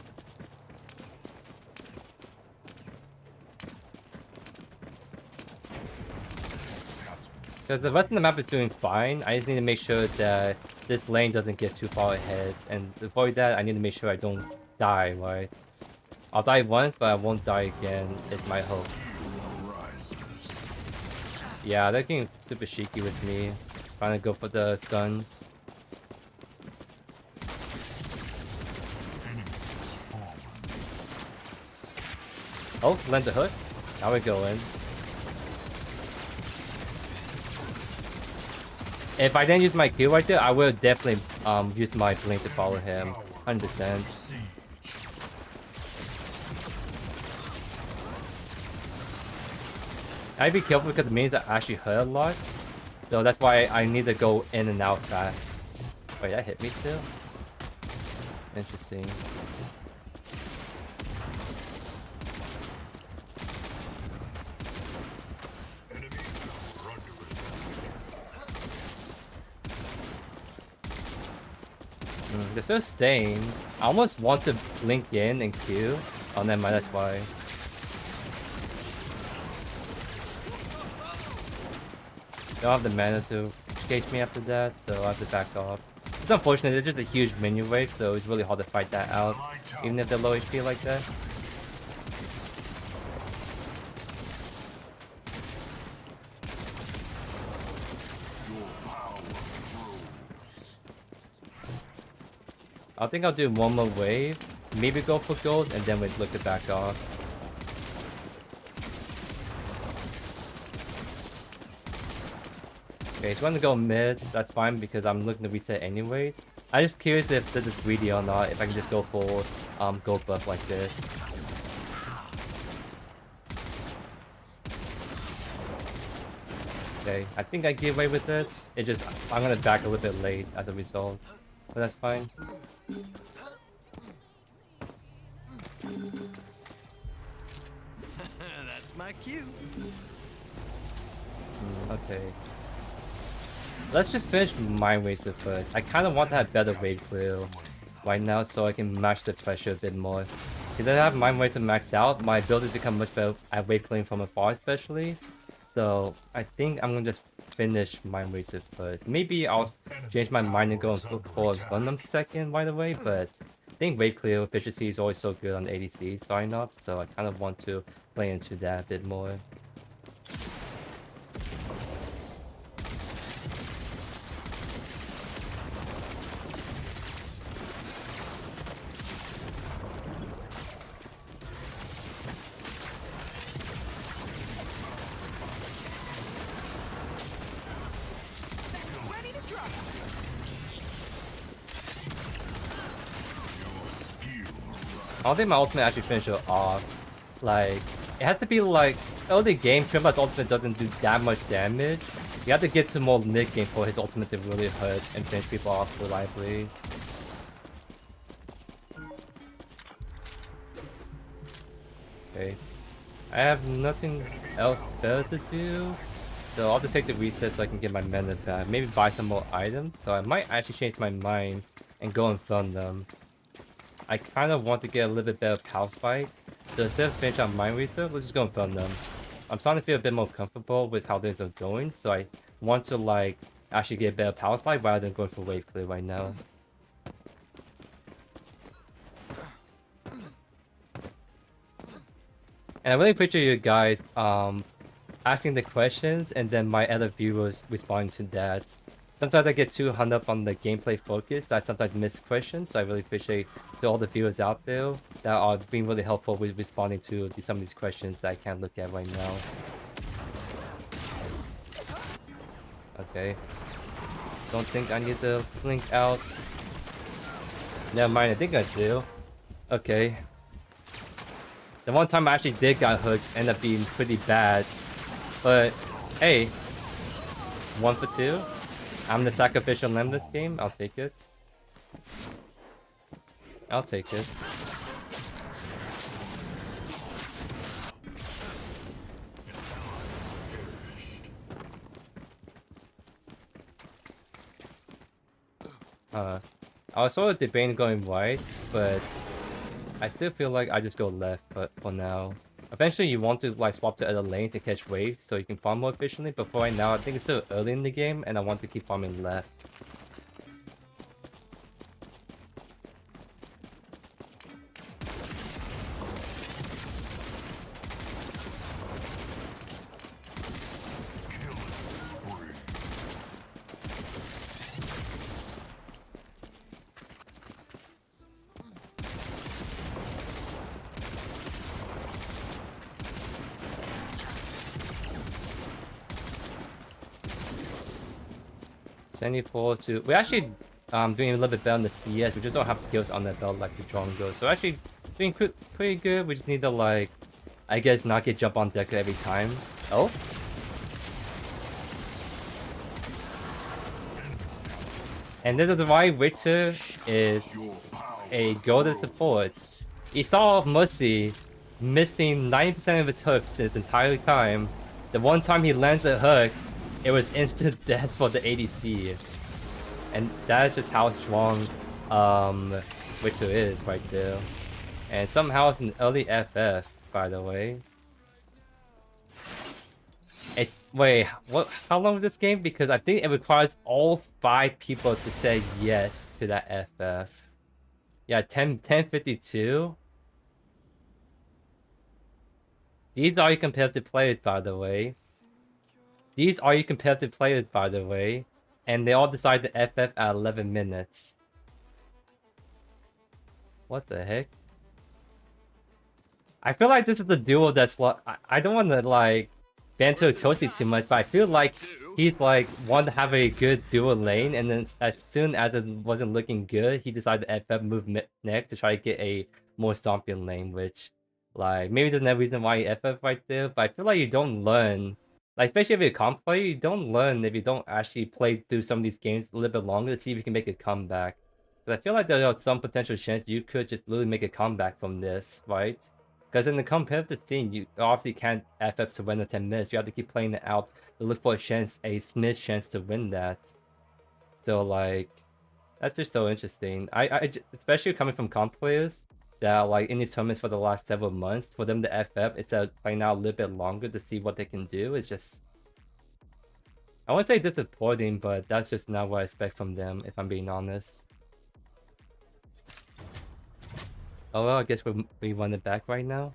Speaker 1: Because the rest of the map is doing fine. I just need to make sure that this lane doesn't get too far ahead. And to avoid that, I need to make sure I don't die, right? I'll die once, but I won't die again, is my hope. Yeah, they're getting super cheeky with me. Trying to go for the stuns. Oh, land the hook. Now we go in. If I didn't use my Q right there, I would definitely use my blink to follow him. 100%. I'd be careful because the minions actually hurt a lot. So that's why I need to go in and out fast. Wait, that hit me still? Interesting. They're so staying. I almost want to blink in and Q. Oh, never mind, that's why. Don't have the mana to chase me after that, so I have to back off. It's unfortunate, it's just a huge minion wave, so it's really hard to fight that out, even if they're low HP like that. I think I'll do one more wave, maybe go for gold, and then we look to back off. Okay, so I'm gonna go mid, that's fine because I'm looking to reset anyway. I'm just curious if this is greedy or not, if I can just go for gold buff like this. Okay, I think I get away with it. It's just, I'm gonna back a little bit late as a result. But that's fine.
Speaker 2: That's my cue.
Speaker 1: Okay. Let's just finish Mind Racer first. I kind of want to have better wave clear right now so I can match the pressure a bit more. Because I have Mind Racer maxed out, my ability to become much better at wave clearing from afar especially. So I think I'm gonna just finish Mind Racer first. Maybe I'll change my mind and go and look for Gundam second right away, but I think wave clear efficiency is always so good on ADC sign-up, so I kind of want to play into that a bit more. I don't think my ultimate actually finishes it off. Like, it has to be like, early game, Trimba's ultimate doesn't do that much damage. You have to get to more mid game for his ultimate to really hurt and finish people off reliably. Okay. I have nothing else better to do. So I'll just take the reset so I can get my mana back. Maybe buy some more items. So I might actually change my mind and go and fund them. I kind of want to get a little bit better power spike. So instead of finish on Mind Racer, let's just go and fund them. I'm starting to feel a bit more comfortable with how things are going. So I want to like actually get a better power spike rather than going for wave clear right now. And I really appreciate you guys asking the questions and then my other viewers responding to that. sometimes I get too hung up on the gameplay focus that I sometimes miss questions, so I really appreciate to all the viewers out there that are being really helpful with responding to some of these questions that I can't look at right now. Okay. Don't think I need to blink out. Never mind, I think I do. Okay. The one time I actually did got hooked ended up being pretty bad. But, hey. 1 for 2. I'm the sacrificial lamb this game. I'll take it. I'll take it. I was sort of debating going right, but I still feel like I just go left for now. Eventually you want to like swap to other lanes to catch waves so you can farm more efficiently, but for right now I think it's still early in the game and I want to keep farming left. We're actually doing a little bit better on the CS. We just don't have kills on that belt like the drone goes. So actually doing pretty good. We just need to like, I guess, not get jump on deck every time. Oh. And this is why Victor is a golden support. He saw Mercy missing 90% of its hooks this entire time. The one time he lands a hook, it was instant death for the ADC. And that is just how strong Victor is right there. And somehow it's an early FF, by the way. Wait, what? How long was this game? Because I think it requires all 5 people to say yes to that FF. Yeah, 1052. These are your competitive players, by the way. These are your competitive players, by the way. And they all decided to FF at 11 minutes. What the heck? I feel like this is the duo that's like... I don't want to, like, banter Toasty too much, but I feel like he's, like, wanted to have a good duo lane, and then as soon as it wasn't looking good, he decided to FF move next to try to get a more stomping lane, which, like, maybe there's no reason why he FF right there, but I feel like you don't learn... Like, especially if you're a comp player, you don't learn if you don't actually play through some of these games a little bit longer to see if you can make a comeback. But I feel like there are some potential chance you could just literally make a comeback from this, right? Because in the competitive scene, you obviously can't FF to win the 10 minutes. You have to keep playing it out to look for a chance, a smidge chance to win that. So, like, that's just so interesting. Especially coming from comp players that are, like, in these tournaments for the last several months, for them to FF instead of playing out a little bit longer to see what they can do is just... I wouldn't say disappointing, but that's just not what I expect from them, if I'm being honest. Oh well, I guess we run it back right now.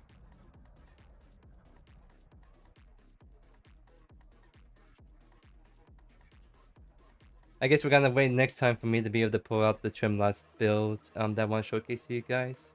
Speaker 1: I guess we're gonna wait next time for me to be able to pull out the trim last build that I want to showcase to you guys.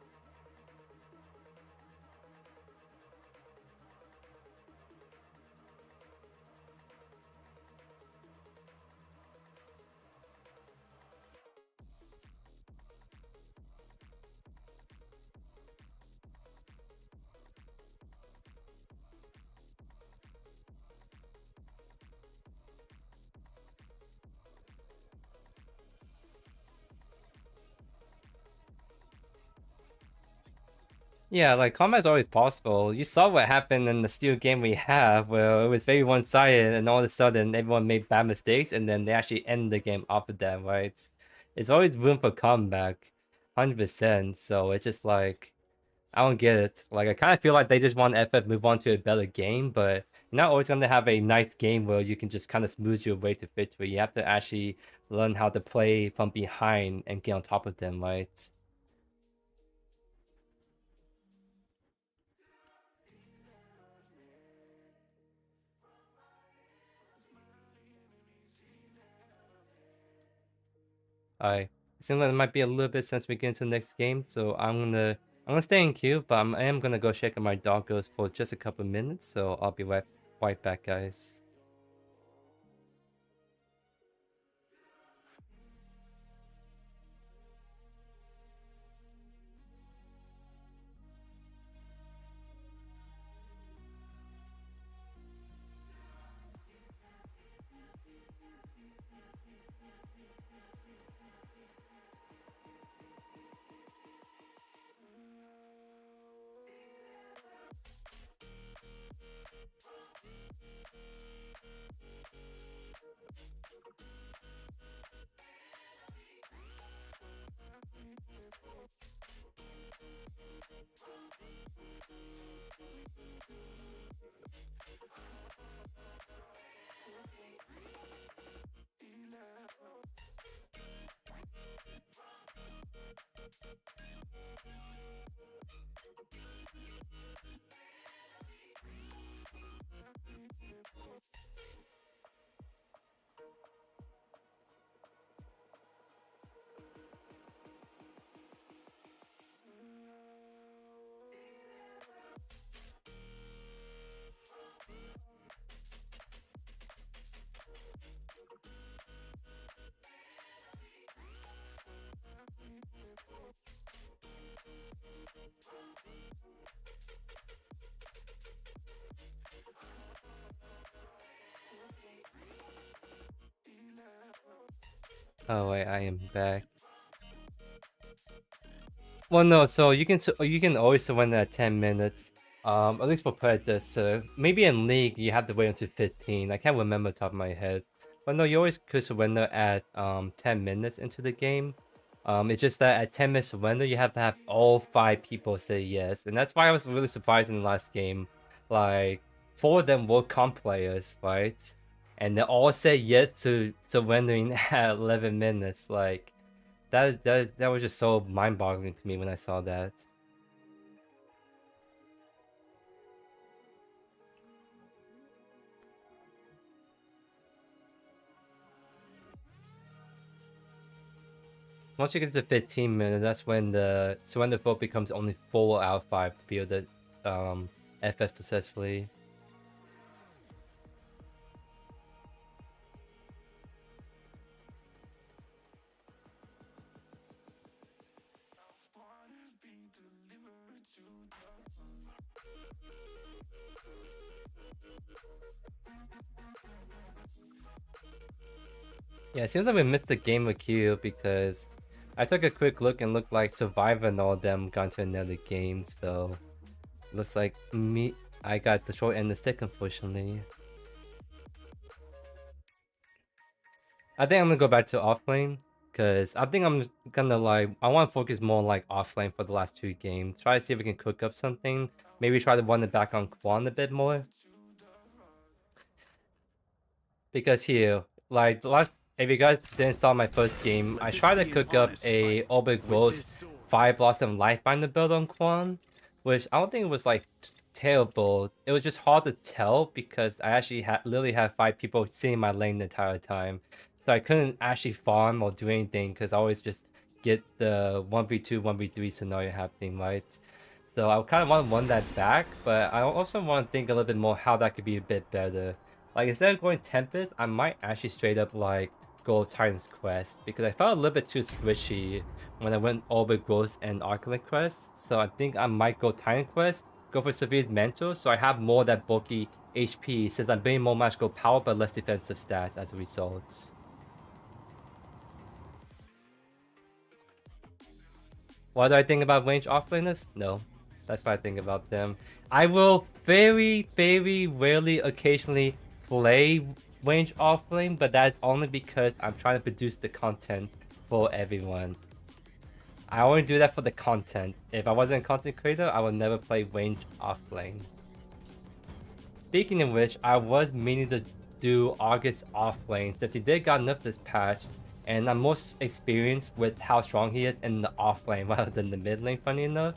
Speaker 1: Yeah, like combat's always possible. You saw what happened in the Steel game we have, where it was very one-sided, and all of a sudden everyone made bad mistakes, and then they actually end the game off of that, right? It's always room for comeback, 100%. So it's just like, I don't get it. Like I kind of feel like they just want FF move on to a better game, but you're not always gonna have a nice game where you can just kind of smooth your way to victory. You have to actually learn how to play from behind and get on top of them, right? Alright. It seems like it might be a little bit since we get into the next game, so I'm gonna stay in queue, but I am gonna go check on my doggos for just a couple minutes, so I'll be right back, guys. Oh wait, I am back. Well, no, so you can always surrender at 10 minutes. At least for Predecessor. Maybe in League you have to wait until 15. I can't remember top of my head. But no, you always could surrender at 10 minutes into the game. It's just that at 10 minutes surrender, you have to have all 5 people say yes. And that's why I was really surprised in the last game. Like, 4 of them were comp players, right? And they all said yes to surrendering at 11 minutes. Like, that was just so mind-boggling to me when I saw that. Once you get to 15 minutes, that's when the surrender vote becomes only 4 out of 5 to be able to FF successfully. Yeah, it seems like we missed the game of Q because I took a quick look and looked like Survivor and all of them got to another game, so looks like I got the short end of the stick, unfortunately. I think I'm gonna go back to offlane because I think I'm gonna I want to focus more on offlane for the last 2 games. Try to see if we can cook up something. Maybe try to run it back on Quan a bit more. Because here, if you guys didn't saw my first game, I tried to cook up a Orbit Ghost 5 Blossom Lifebinder build on Quan, which I don't think was terrible. It was just hard to tell because I actually literally had 5 people sitting in my lane the entire time. So I couldn't actually farm or do anything because I always just get the 1v2, 1v3 scenario happening, right? So I kind of want to run that back, but I also want to think a little bit more how that could be a bit better. Like, instead of going Tempest, I might actually straight up go Titan's Quest because I felt a little bit too squishy when I went over Ghost and Arclight Quest. So I think I might go Titan Quest, go for Sophia's Mentor, so I have more of that bulky HP since I'm bringing more magical power but less defensive stats as a result. What do I think about range offlaners? No. That's what I think about them. I will very, very rarely occasionally play range offlane, but that's only because I'm trying to produce the content for everyone. I only do that for the content. If I wasn't a content creator, I would never play range offlane. Speaking of which, I was meaning to do August offlane since he did got enough this patch, and I'm most experienced with how strong he is in the offlane rather than the mid lane, funny enough.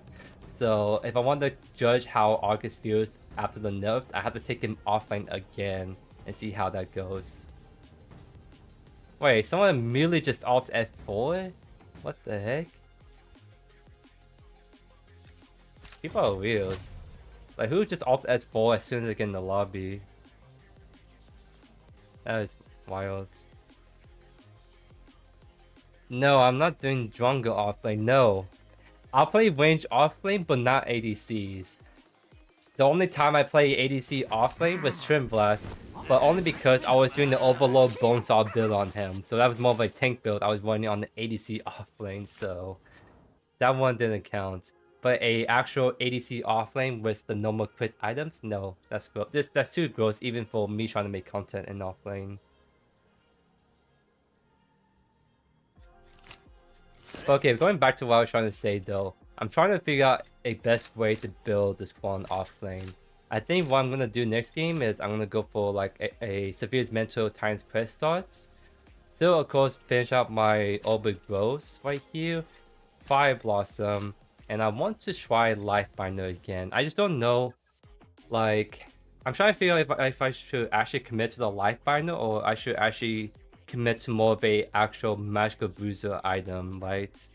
Speaker 1: So if I want to judge how August feels after the nerf, I have to take him offlane again and see how that goes. Wait, someone immediately just alt F4? What the heck? People are weird. Like, who just alt F4 as soon as they get in the lobby? That is wild. No, I'm not doing jungle offlane, no. I'll play range offlane, but not ADCs. The only time I play ADC offlane was Shrimp Blast, but only because I was doing the Overload Bonesaw build on him. So that was more of a tank build. I was running on the ADC offlane, so that one didn't count. But a actual ADC offlane with the normal crit items, no, that's gross. That's too gross even for me trying to make content in offlane. But okay, going back to what I was trying to say though, I'm trying to figure out a best way to build this spawn offlane. I think what I'm gonna do next game is I'm gonna go for like a Severe Mental Titan's Quest starts. Still, of course, finish out my Orbit Gross right here, Fire Blossom, and I want to try Lifebinder again. I just don't know, like, I'm trying to figure out if I should actually commit to the Lifebinder or I should actually commit to more of a actual magical bruiser item, right? So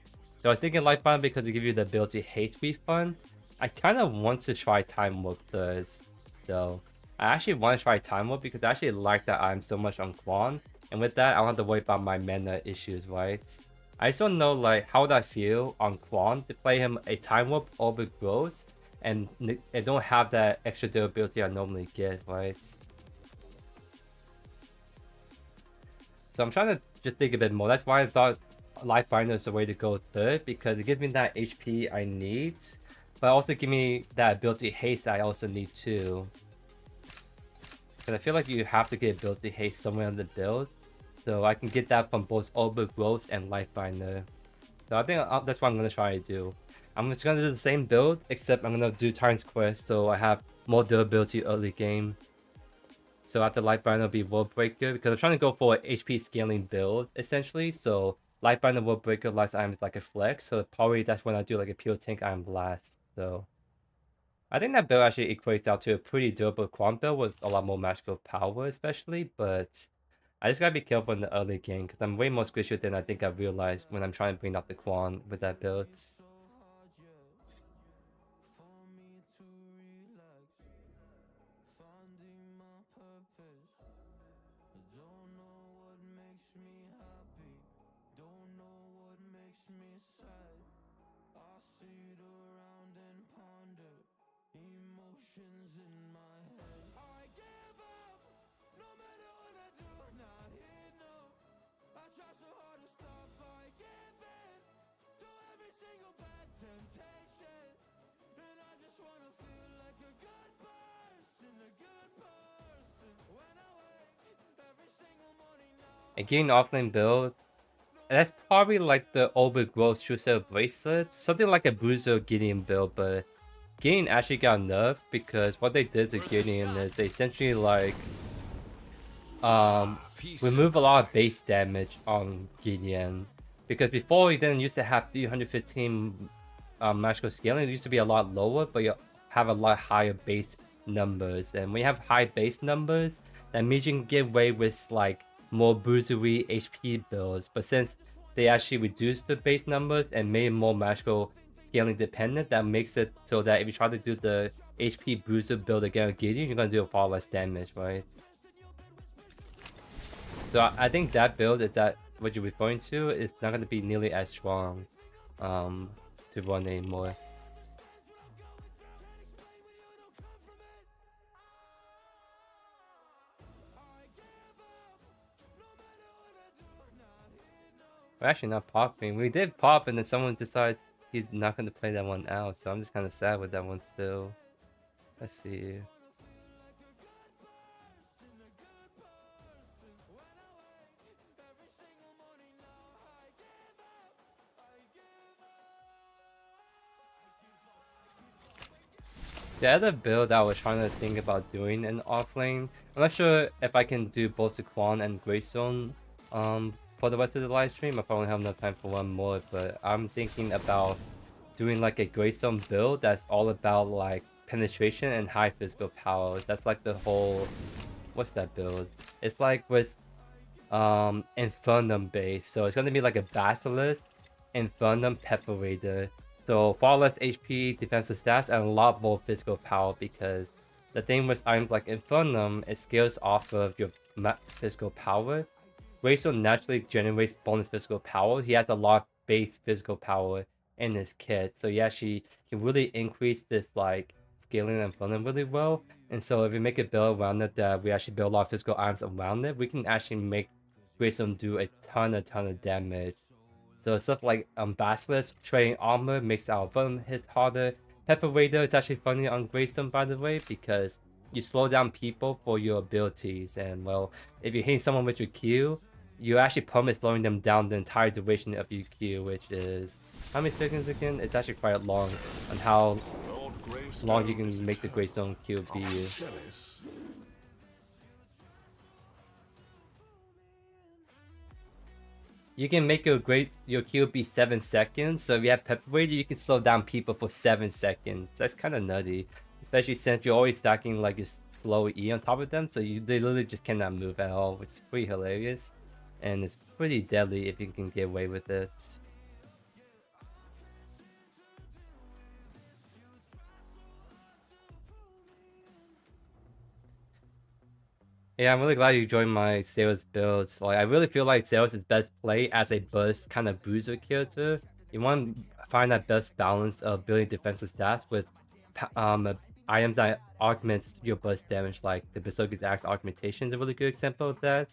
Speaker 1: I was thinking Lifebinder because they give you the ability Haste Refund. I kind of want to try Time Warp first, though. I actually want to try Time Warp because I actually like that item so much on Quan, and with that I don't have to worry about my mana issues, right? I just don't know like how would I feel on Quan to play him a Time Warp Orbit Gross and I don't have that extra durability I normally get, right? So I'm trying to just think a bit more. That's why I thought Lifebinder is the way to go third, because it gives me that HP I need, but also give me that ability haste I also need too. Because I feel like you have to get ability haste somewhere in the build, so I can get that from both Orbit Growth and Lifebinder. So I think that's what I'm going to try to do. I'm just going to do the same build, except I'm going to do Titan's Quest, so I have more durability early game. So after Lifebinder will be World Breaker, because I'm trying to go for an HP scaling build, essentially. So Lifebinder, World Breaker, last item is like a flex, so probably that's when I do like a pure tank item blast. So I think that build actually equates out to a pretty durable Quan build with a lot more magical power, especially, but I just gotta be careful in the early game, because I'm way more squishy than I think I realized when I'm trying to bring out the Quan with that build. A Gideon offlane build, that's probably like the Orbit Growth True Set of Bracelets, something like a Bruiser Gideon build, but Gideon actually got nerfed because what they did to Gideon is they essentially like remove a lot of base damage on Gideon, because before you didn't used to have 315 magical scaling. It used to be a lot lower, but you have a lot higher base numbers, and when you have high base numbers, that means you can get away with like more bruisery HP builds. But since they actually reduced the base numbers and made more magical scaling dependent, that makes it so that if you try to do the HP bruiser build against Gideon, you're gonna do far less damage, right? So I think that build, is that what you're referring to, is not gonna be nearly as strong to run anymore. We're actually not popping. We did pop, and then someone decided he's not going to play that one out. So I'm just kind of sad with that one still. Let's see. The other build I was trying to think about doing in offlane, I'm not sure if I can do both the Quan and Greystone for the rest of the live stream. I probably have enough time for one more, but I'm thinking about doing like a Greystone build that's all about like penetration and high physical power. That's like the whole, what's that build? It's like with Infernum base. So it's gonna be like a Basilisk, Infernum Perforator. So far less HP, defensive stats, and a lot more physical power, because the thing with items like Infernum, it scales off of your physical power. Greystone naturally generates bonus physical power. He has a lot of base physical power in his kit, so he actually can really increase this like scaling and Infernum really well. And so if we make a build around it that we actually build a lot of physical items around it, we can actually make Greystone do a ton of damage. So stuff like Basilisk, trading armor makes our Infernum hit harder. Perforator is actually funny on Greystone, by the way, because you slow down people for your abilities, and well, if you hit someone with your Q, you actually permanently slowing them down the entire duration of your Q, which is how many seconds again? It's actually quite long on how long you can make the Greystone Q be. You can make your Q be 7 seconds, so if you have Perforator, you can slow down people for 7 seconds. That's kind of nutty, especially since you're always stacking like your slow E on top of them, so they literally just cannot move at all, which is pretty hilarious. And it's pretty deadly if you can get away with it. Yeah, I'm really glad you joined my Sales builds. Like, I really feel like Sales is best played as a burst kind of bruiser character. You want to find that best balance of building defensive stats with items that augment your burst damage, like the Berserker's Axe augmentation is a really good example of that.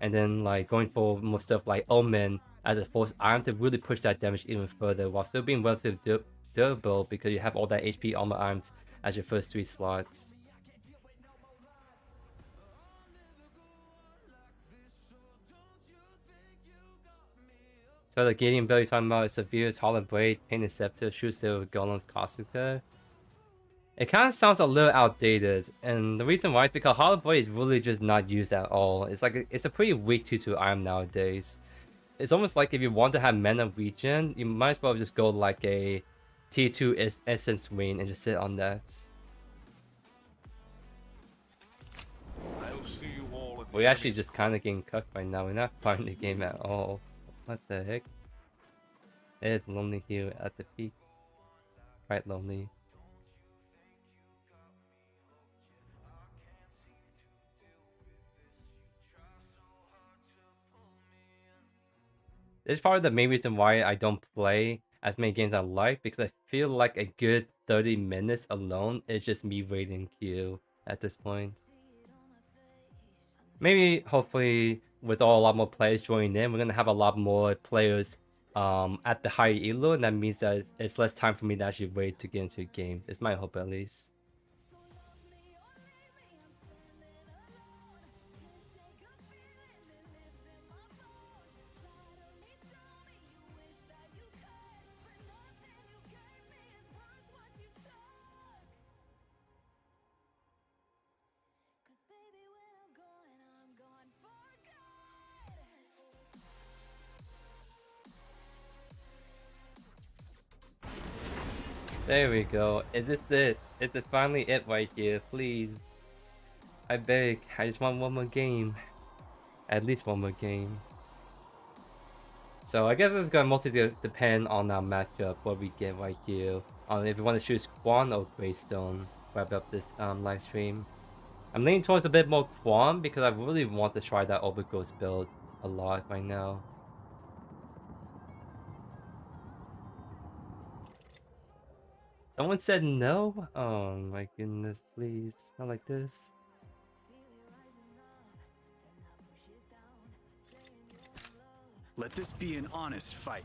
Speaker 1: And then like going for more stuff like Omen as a force item to really push that damage even further while still being relatively durable, because you have all that HP armor items as your first 3 slots. So the Gideon build you're talking about is Severe's Hollow Blade, Painted Scepter, Shoot Silver, Golem's Caustica. It kind of sounds a little outdated, and the reason why is because Hollow Blade is really just not used at all. It's like it's a pretty weak 2/2 item nowadays. It's almost like if you want to have mana regen, you might as well just go like a T2 Essence Ring and just sit on that. We're actually just kind of getting cucked right now. We're not fighting the game at all. What the heck? It is lonely here at the peak. Quite lonely. This is probably the main reason why I don't play as many games I like, because I feel like a good 30 minutes alone is just me waiting queue at this point. Maybe, hopefully, with a lot more players joining in, we're gonna have a lot more players at the higher elo, and that means that it's less time for me to actually wait to get into games. It's my hope, at least. There we go. Is this it? Is it finally it right here? Please. I beg. I just want one more game. At least one more game. So I guess it's gonna mostly depend on our matchup, what we get right here. On if we want to choose Quan or Greystone. Wrap up this live stream. I'm leaning towards a bit more Quan because I really want to try that Overgrowth build a lot right now. Someone said no? Oh my goodness, please. Not like this.
Speaker 2: Let this be an honest fight.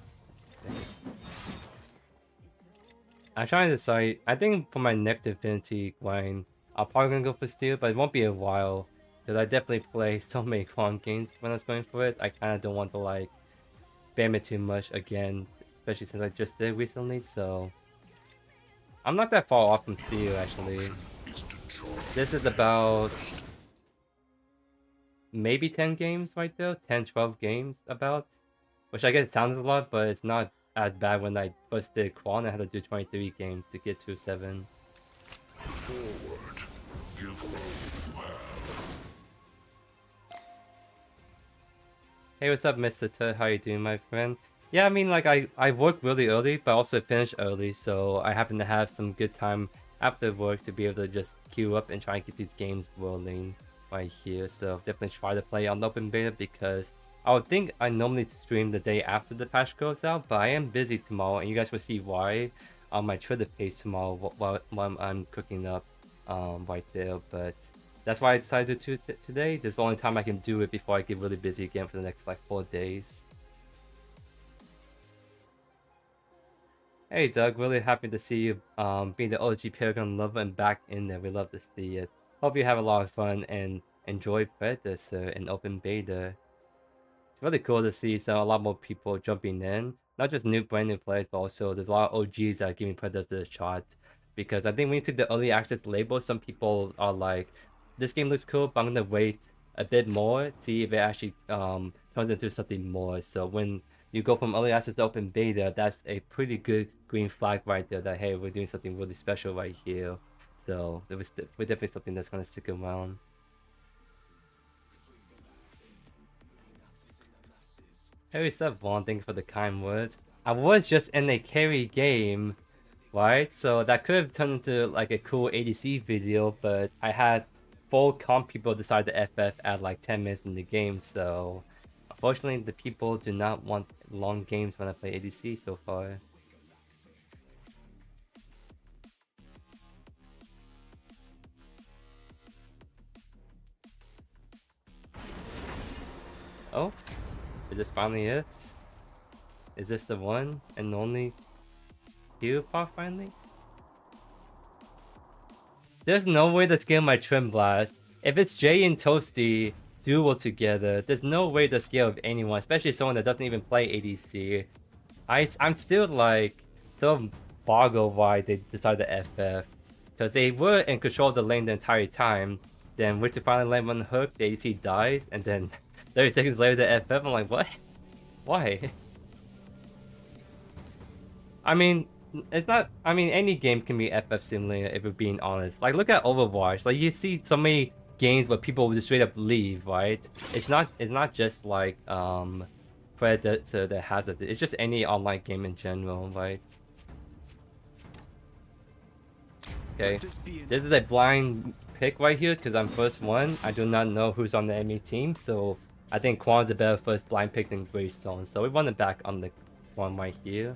Speaker 1: I'm trying to decide. I think for my next Infinity grind, I'm probably gonna go for Steel, but it won't be a while. Because I definitely play so many Quan games when I was going for it. I kind of don't want to like spam it too much again, especially since I just did recently, so... I'm not that far off from Steel, actually. This is about... maybe 10 games right there? 10, 12 games about? Which I guess sounds a lot, but it's not as bad. When I first did Quan, I had to do 23 games to get to 7.
Speaker 3: Forward. Give all you have.
Speaker 1: Hey, what's up, Mr. Tut? How you doing, my friend? Yeah, I mean, like, I work really early, but also finish early, so I happen to have some good time after work to be able to just queue up and try and get these games rolling right here. So definitely try to play on the open beta because I would think I normally stream the day after the patch goes out, but I am busy tomorrow, and you guys will see why on my Twitter page tomorrow while I'm cooking up right there. But that's why I decided to today. This is the only time I can do it before I get really busy again for the next like 4 days. Hey Doug, really happy to see you being the OG Paragon lover and back in there. We love to see it. Hope you have a lot of fun and enjoy Predecessor and open beta. It's really cool to see a lot more people jumping in. Not just brand new players, but also there's a lot of OGs that are giving Predecessor a shot. Because I think when you see the early access label, some people are like, this game looks cool, but I'm gonna wait a bit more, see if it actually turns into something more. So when you go from early access to open beta, that's a pretty good green flag right there that, hey, we're doing something really special right here. So we're definitely something that's gonna stick around. Hey, what's up, Vaughn? Thank you for the kind words. I was just in a carry game, right? So that could have turned into like a cool ADC video, but I had 4 comp people decide to FF at like 10 minutes in the game, so unfortunately the people do not want long games when I play ADC so far. Oh, is this finally it? Is this the one and only Q pop finally? There's no way to scale my Trim Blast. If it's Jay and Toasty duo together, there's no way to scale with anyone, especially someone that doesn't even play ADC. I'm still like so boggled why they decided to FF. Because they were in control of the lane the entire time. Then went to finally land one hook, the ADC dies, and then 30 seconds later they FF. I'm like, what? Why? I mean, it's not. I mean, any game can be FF simulator if we're being honest. Like, look at Overwatch. Like, you see so many games where people just straight up leave, right? It's not. It's not just like Predator that has it. It's just any online game in general, right? Okay, this is a blind pick right here because I'm first one. I do not know who's on the enemy team, so I think Quan's a better first blind pick than Greystone. So we want it back on the Quan right here.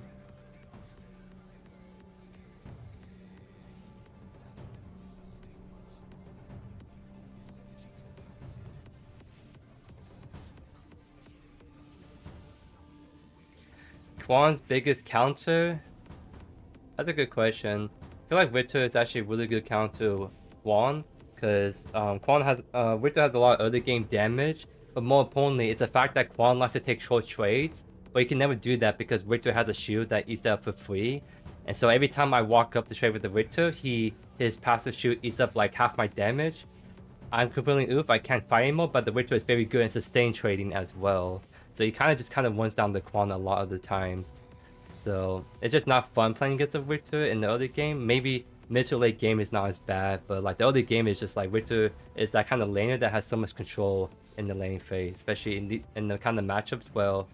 Speaker 1: Quan's biggest counter? That's a good question. I feel like Ritter is actually a really good counter to Quan, because Ritter has a lot of early game damage, but more importantly, it's the fact that Quan likes to take short trades, but you can never do that because Ritter has a shield that eats that up for free. And so every time I walk up to trade with the Ritter, his passive shield eats up like half my damage. I'm completely oof, I can't fight anymore, but the Ritter is very good in sustained trading as well. So he kind of runs down the Quan a lot of the times. So it's just not fun playing against the Richter in the early game. Maybe mid to late game is not as bad, but like the early game is just like Richter is that kind of laner that has so much control in the lane phase, especially in the kind of matchups where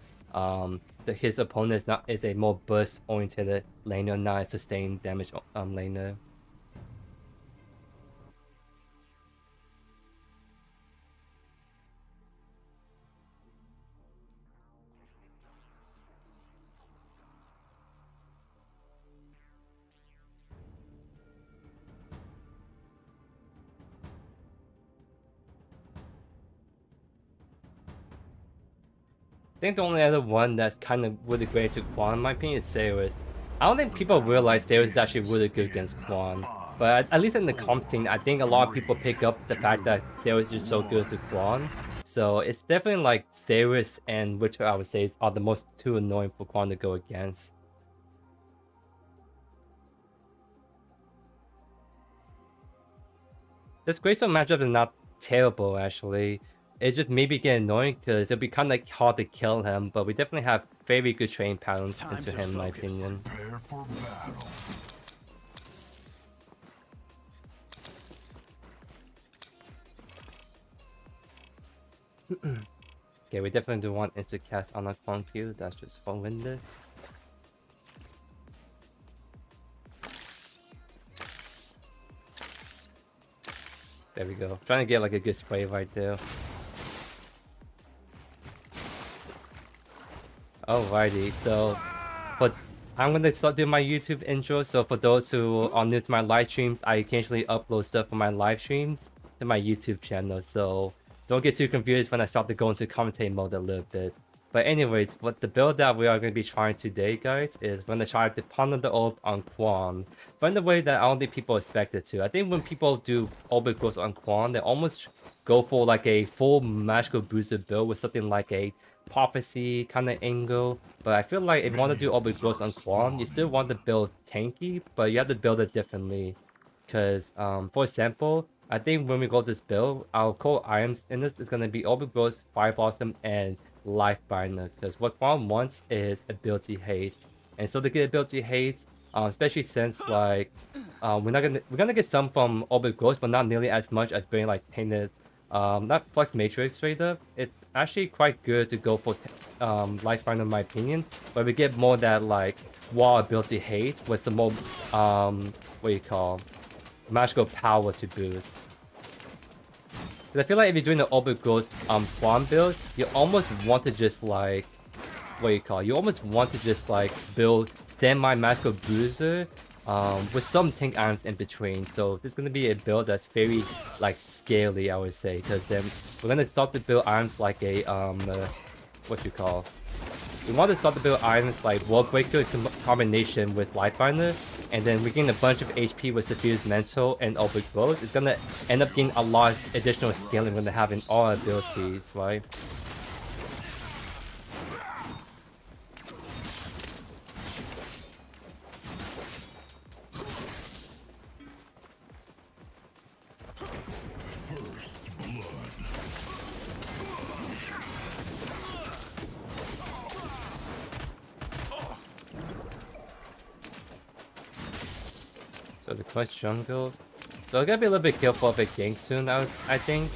Speaker 1: his opponent is a more burst oriented laner, not a sustained damage laner. I think the only other one that's kind of really great to Quan, in my opinion, is Saris. I don't think people realize Saris is actually really good against Quan. But at least in the comp scene, I think a lot of people pick up the fact that Saris is so good to Quan. So it's definitely like Saris and Witcher, I would say, are the most two annoying for Quan to go against. This Greystone matchup is not terrible, actually. It just maybe get annoying because it'll be kind of like hard to kill him, but we definitely have very good training patterns into him, in my opinion.
Speaker 3: Prepare for battle.
Speaker 1: Okay, we definitely do want instant cast on our Quan Q. That's just for win this. There we go. Trying to get like a good spray right there. Alrighty, so but I'm gonna start doing my YouTube intro. So for those who are new to my live streams, I occasionally upload stuff from my live streams to my YouTube channel. So don't get too confused when I start to go into commentating mode a little bit. But anyways, what the build that we are going to be trying today, guys, is we're going to try to ponder the orb on Quan, but in the way that I don't think people expect it to. I think when people do orbit growth on Quan, they almost go for like a full magical booster build with something like a prophecy kind of angle. But I feel like if you want to do orbit growth on Quan, you still want to build tanky, but you have to build it differently. Because, for example, I think when we go this build, our core items in this is going to be orbit growth, fire blossom, and life binder. Because what Quan wants is ability haste, and so to get ability haste, especially since like we're gonna get some from orbit growth, but not nearly as much as being like painted, not flex matrix straight up. It's actually quite good to go for life binder in my opinion, but we get more that like wall ability haste with some more what you call magical power to boots. Because I feel like if you're doing the orbit growth Quan build, you almost want to just like you almost want to just like build standby magical booster with some tank items in between. So this is gonna be a build that's very like scaly, I would say, because then we're gonna start to build items like a we want to start to build items like World Breaker combination with Lightbinder, and then we gain a bunch of HP with Suffused Mental and Orbit Growth. It's gonna end up getting a lot of additional scaling we're gonna have in all our abilities, right? So the quest jungle. So I gotta be a little bit careful of it gank soon, I think.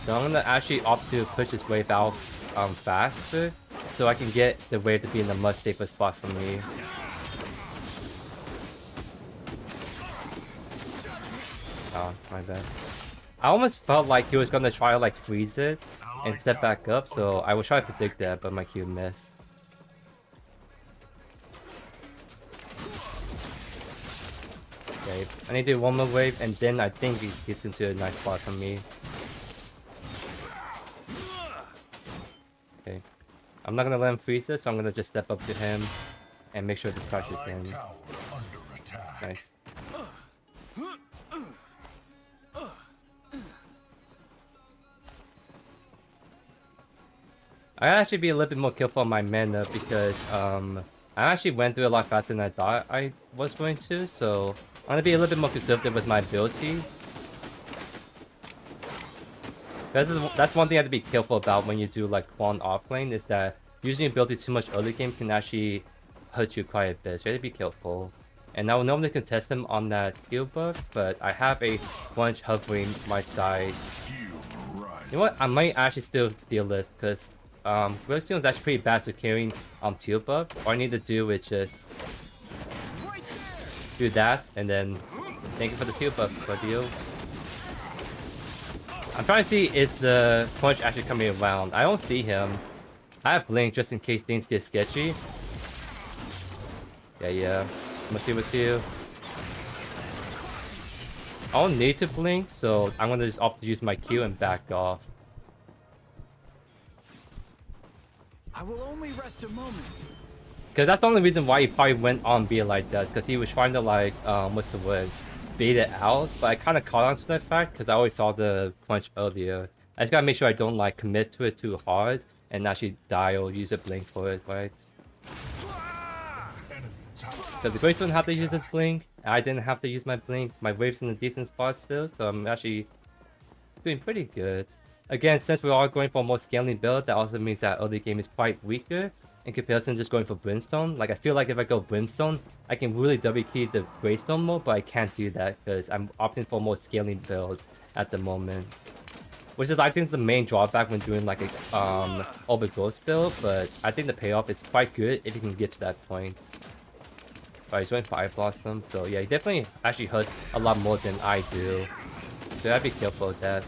Speaker 1: So I'm gonna actually opt to push this wave out faster, so I can get the wave to be in a much safer spot for me. Oh, my bad. I almost felt like he was gonna try to like freeze it and step back up, so I was trying to predict that, but my Q missed. Okay, I need to do one more wave, and then I think he gets into a nice spot for me. Okay, I'm not gonna let him freeze this, so I'm gonna just step up to him and make sure this crushes him. Nice. I actually be a little bit more careful on my mana because I actually went through a lot faster than I thought I was going to, so I'm gonna be a little bit more conservative with my abilities. That's one thing I have to be careful about when you do like Quan offlane, is that using abilities too much early game can actually hurt you quite a bit, so you have to be careful. And I will normally contest them on that heal buff, but I have a bunch hovering my side. You know what? I might actually still steal it, because Glowstone is actually pretty bad for carrying teal buff. All I need to do is just do that, and then thank you for the teal buff, buddy. I'm trying to see if the punch actually coming around. I don't see him. I have blink just in case things get sketchy. Yeah. Let's see what's here. I don't need to blink, so I'm gonna just opt to use my Q and back off.
Speaker 2: I will only rest a moment.
Speaker 1: Because that's the only reason why he probably went on being like that, because he was trying to like, what's the word? Bait it out, but I kind of caught on to that fact because I always saw the punch earlier. I just gotta make sure I don't like commit to it too hard and actually die or use a blink for it, right? Because the Greystone had to use its blink, I didn't have to use my blink. My wave's in a decent spot still, so I'm actually doing pretty good. Again, since we are going for a more scaling build, that also means that early game is quite weaker in comparison to just going for Brimstone. Like, I feel like if I go Brimstone, I can really double key the Greystone mode, but I can't do that because I'm opting for a more scaling build at the moment. which is I think the main drawback when doing like a Orbit Ghost build, but I think the payoff is quite good if you can get to that point. Alright, he's doing Fire Blossom, so yeah, he definitely actually hurts a lot more than I do. So I gotta be careful with that.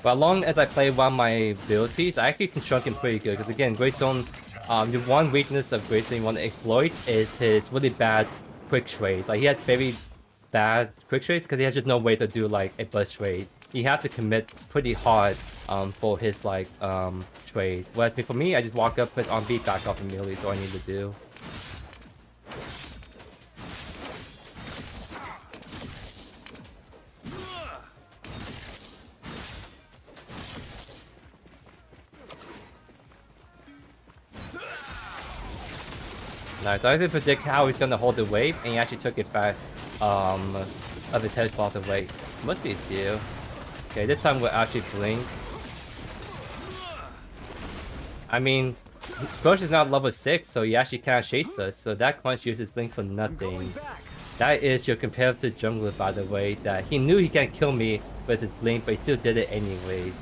Speaker 1: But as long as I play one of my abilities, I actually can chunk him pretty good. Because again, Greystone, the one weakness of Greystone you want to exploit is his really bad quick trades. Like he has very bad quick trades because he has just no way to do like a burst trade. You have to commit pretty hard for his like trade. Whereas for me, I just walk up, put on beat, back off immediately. That's all I need to do. Nice. I can predict how he's gonna hold the wave, and he actually took it back of his head off the way. Must be you. Okay, this time we'll actually blink. I mean, Crush is not level 6, so he actually can't chase us, so that punch uses blink for nothing. That is your comparative jungler, by the way, that he knew he can't kill me with his blink, but he still did it anyways.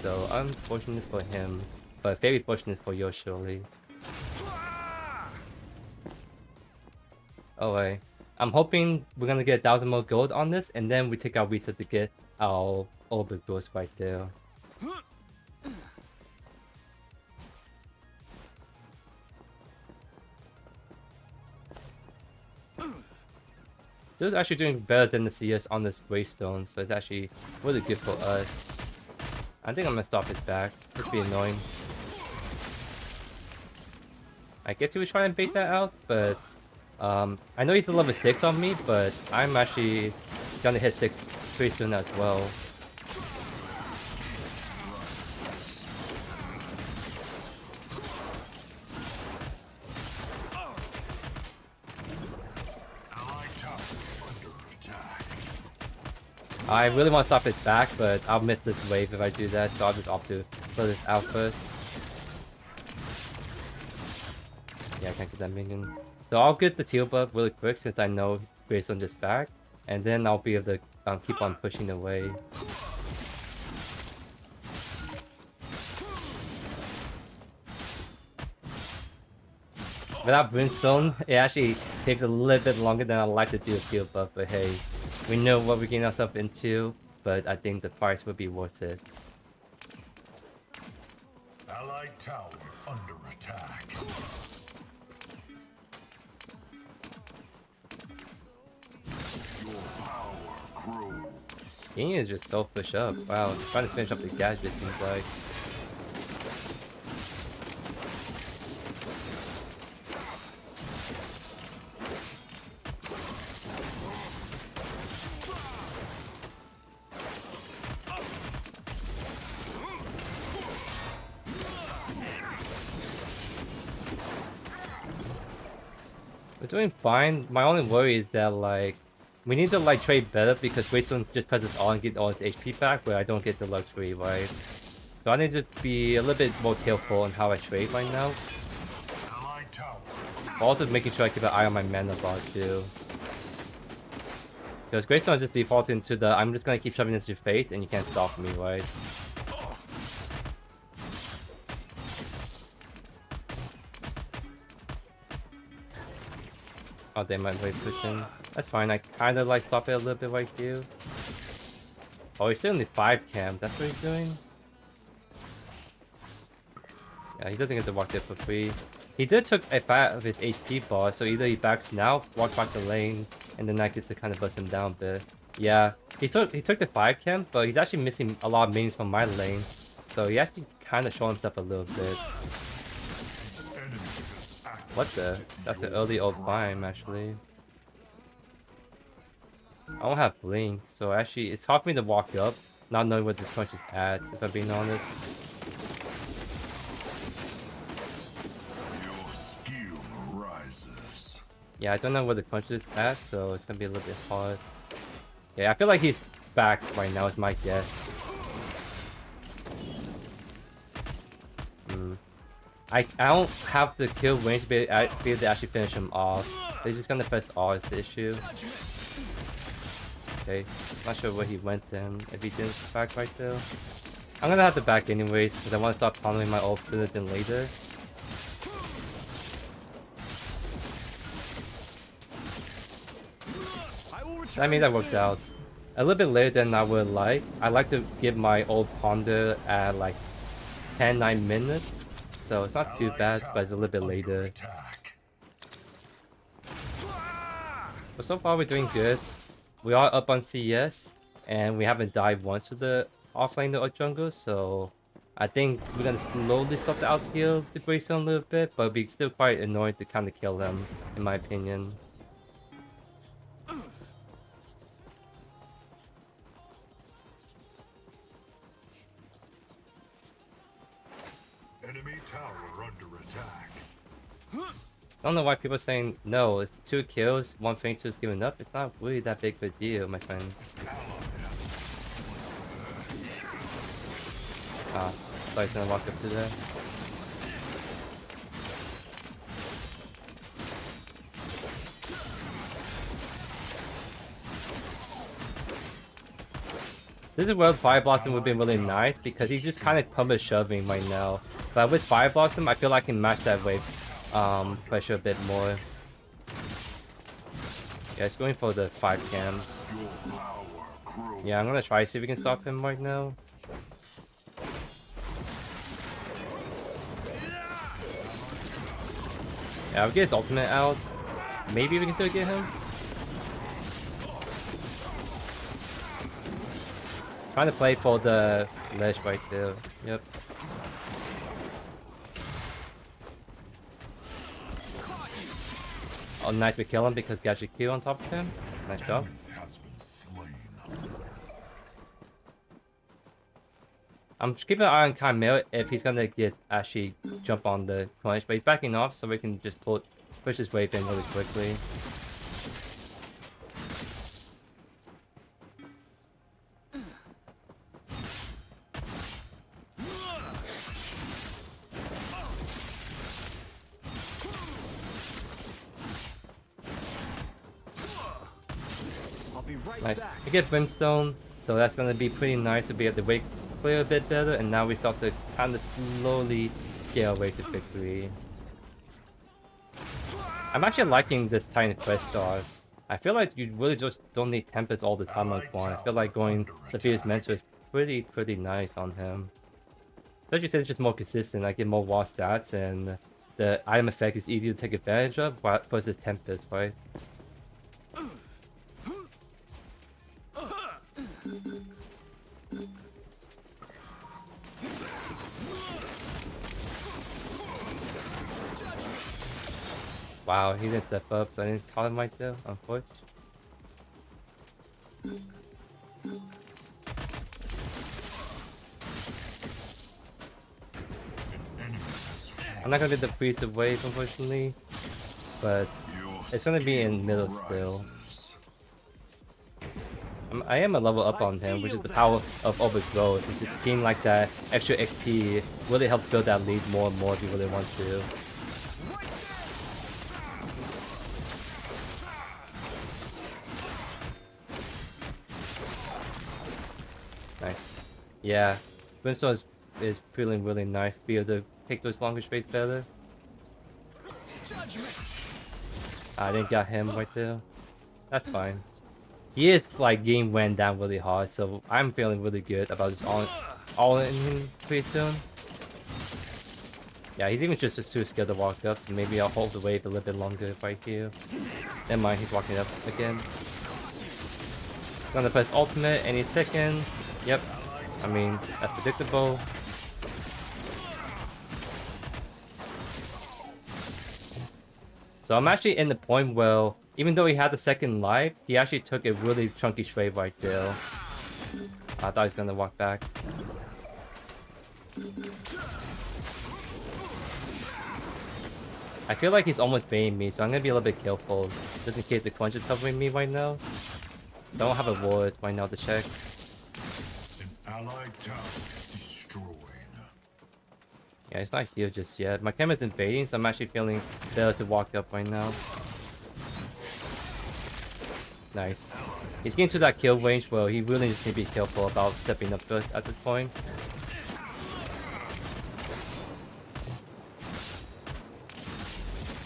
Speaker 1: So unfortunate for him, but very fortunate for JoeYoursTruly. Oh wait, I'm hoping we're gonna get 1,000 more gold on this, and then we take our research to get our Orbit Ghost right there. Still actually doing better than the CS on this Greystone, so it's actually really good for us. I think I'm gonna stop his back. It'd be annoying. I guess he was trying to bait that out, but I know he's a level 6 on me, but I'm actually gonna hit 6 pretty soon as well. I really want to stop his back, but I'll miss this wave if I do that, so I'll just opt to put this out first. Yeah, I can't get that minion. So I'll get the teal buff really quick since I know Greystone just back, and then I'll be able to keep on pushing away. Without Brimstone, it actually takes a little bit longer than I'd like to do a teal buff, but hey, we know what we're getting ourselves into, but I think the price would be worth it.
Speaker 3: Allied tower under attack. Your power grows.
Speaker 1: He is just so push up. Wow, trying to finish up the gadget seems like. We're doing fine. My only worry is that like we need to like trade better because Greystone just presses all and get all his HP back, but I don't get the luxury, right? So I need to be a little bit more careful on how I trade right now. Also making sure I keep an eye on my mana bar too. Because Greystone is just defaulting to the I'm just gonna keep shoving this in your face and you can't stop me, right? Oh, they might be pushing. That's fine. I kind of like stop it a little bit right here. Oh, he's still in the 5 camp. That's what he's doing. Yeah, he doesn't get to walk there for free. He did took a fat of his HP bar, so either he backs now, walks back the lane, and then I get to kind of bust him down a bit. Yeah, he took the 5 camp, but he's actually missing a lot of minions from my lane, so he actually kind of showed himself a little bit. What the? That's an early old climb, actually. I don't have blink, so actually it's hard for me to walk up, not knowing what this punch is at, if I'm being honest.
Speaker 3: Your skill rises.
Speaker 1: Yeah, I don't know where the punch is at, so it's gonna be a little bit hard. Yeah, I feel like he's back right now is my guess. I don't have the kill range to be able to actually finish him off. He's just gonna press R is the issue. Okay, not sure where he went then, if he didn't back right though. I'm gonna have to back anyways, because I want to stop following my ult sooner than later. I mean, that works out. A little bit later than I would like. I like to give my ult ponder at like 10-9 minutes. So it's not too bad, but it's a little bit later. But so far we're doing good. We are up on CS, and we haven't died once with the offlane or jungle, so I think we're gonna slowly start to outscale the Greystone a little bit, but we're still quite annoyed to kind of kill them, in my opinion.
Speaker 3: Enemy tower under attack.
Speaker 1: I don't know why people are saying, no, it's 2 kills, 1 feint is given up. It's not really that big of a deal, my friend. Ah, so he's gonna walk up to there. This is where Fire Blossom would have been really nice, because he's just kind of pummel shoving right now. But with Fire Blossom, I feel like I can match that wave pressure a bit more. Yeah, it's going for the 5 cam. Yeah, I'm gonna try to see if we can stop him right now. Yeah, I'll get his ultimate out. Maybe we can still get him. Trying to play for the ledge right there. Yep. Oh, nice, we kill him because he actually Q on top of him. Nice job. I'm just keeping an eye on Chimera if he's gonna get actually jump on the crunch, but he's backing off, so we can just push his wave in really quickly. Nice. We get Brimstone, so that's gonna be pretty nice to be able to wait clear a bit better, and now we start to kind of slowly get our way to victory. I'm actually liking this Titan quest stars. I feel like you really just don't need Tempest all the time on Quan. I feel like going the Fierce Mentor is pretty nice on him. Especially since it's just more consistent, I get more wall stats, and the item effect is easy to take advantage of versus Tempest, right? Wow, he didn't step up, so I didn't call him right there, unfortunately. I'm not gonna get the priest of wave, unfortunately, but it's gonna be in middle still. I am a level up on him, which is the power of overgrowth. It's just being like that extra XP really helps build that lead more and more if you really want to. Nice. Yeah, Brimstone is feeling really nice to be able to take those longer trades better. I didn't get him right there. That's fine. He is like game went down really hard, so I'm feeling really good about just all in him pretty soon. Yeah, he's even just too scared to walk up, so maybe I'll hold the wave a little bit longer right here. Never mind, he's walking up again. Gonna press ultimate and he's ticking. Yep. I mean, that's predictable. So I'm actually in the point where, even though he had the second life, he actually took a really chunky trade right there. I thought he was gonna walk back. I feel like he's almost baiting me, so I'm gonna be a little bit careful, just in case the crunch is covering me right now. don't have a ward right now to check.
Speaker 3: An allied tower destroyed.
Speaker 1: Yeah, it's not healed just yet. My camera's invading, so I'm actually feeling better to walk up right now. Nice. He's getting to that kill range where he really just needs to be careful about stepping up first at this point.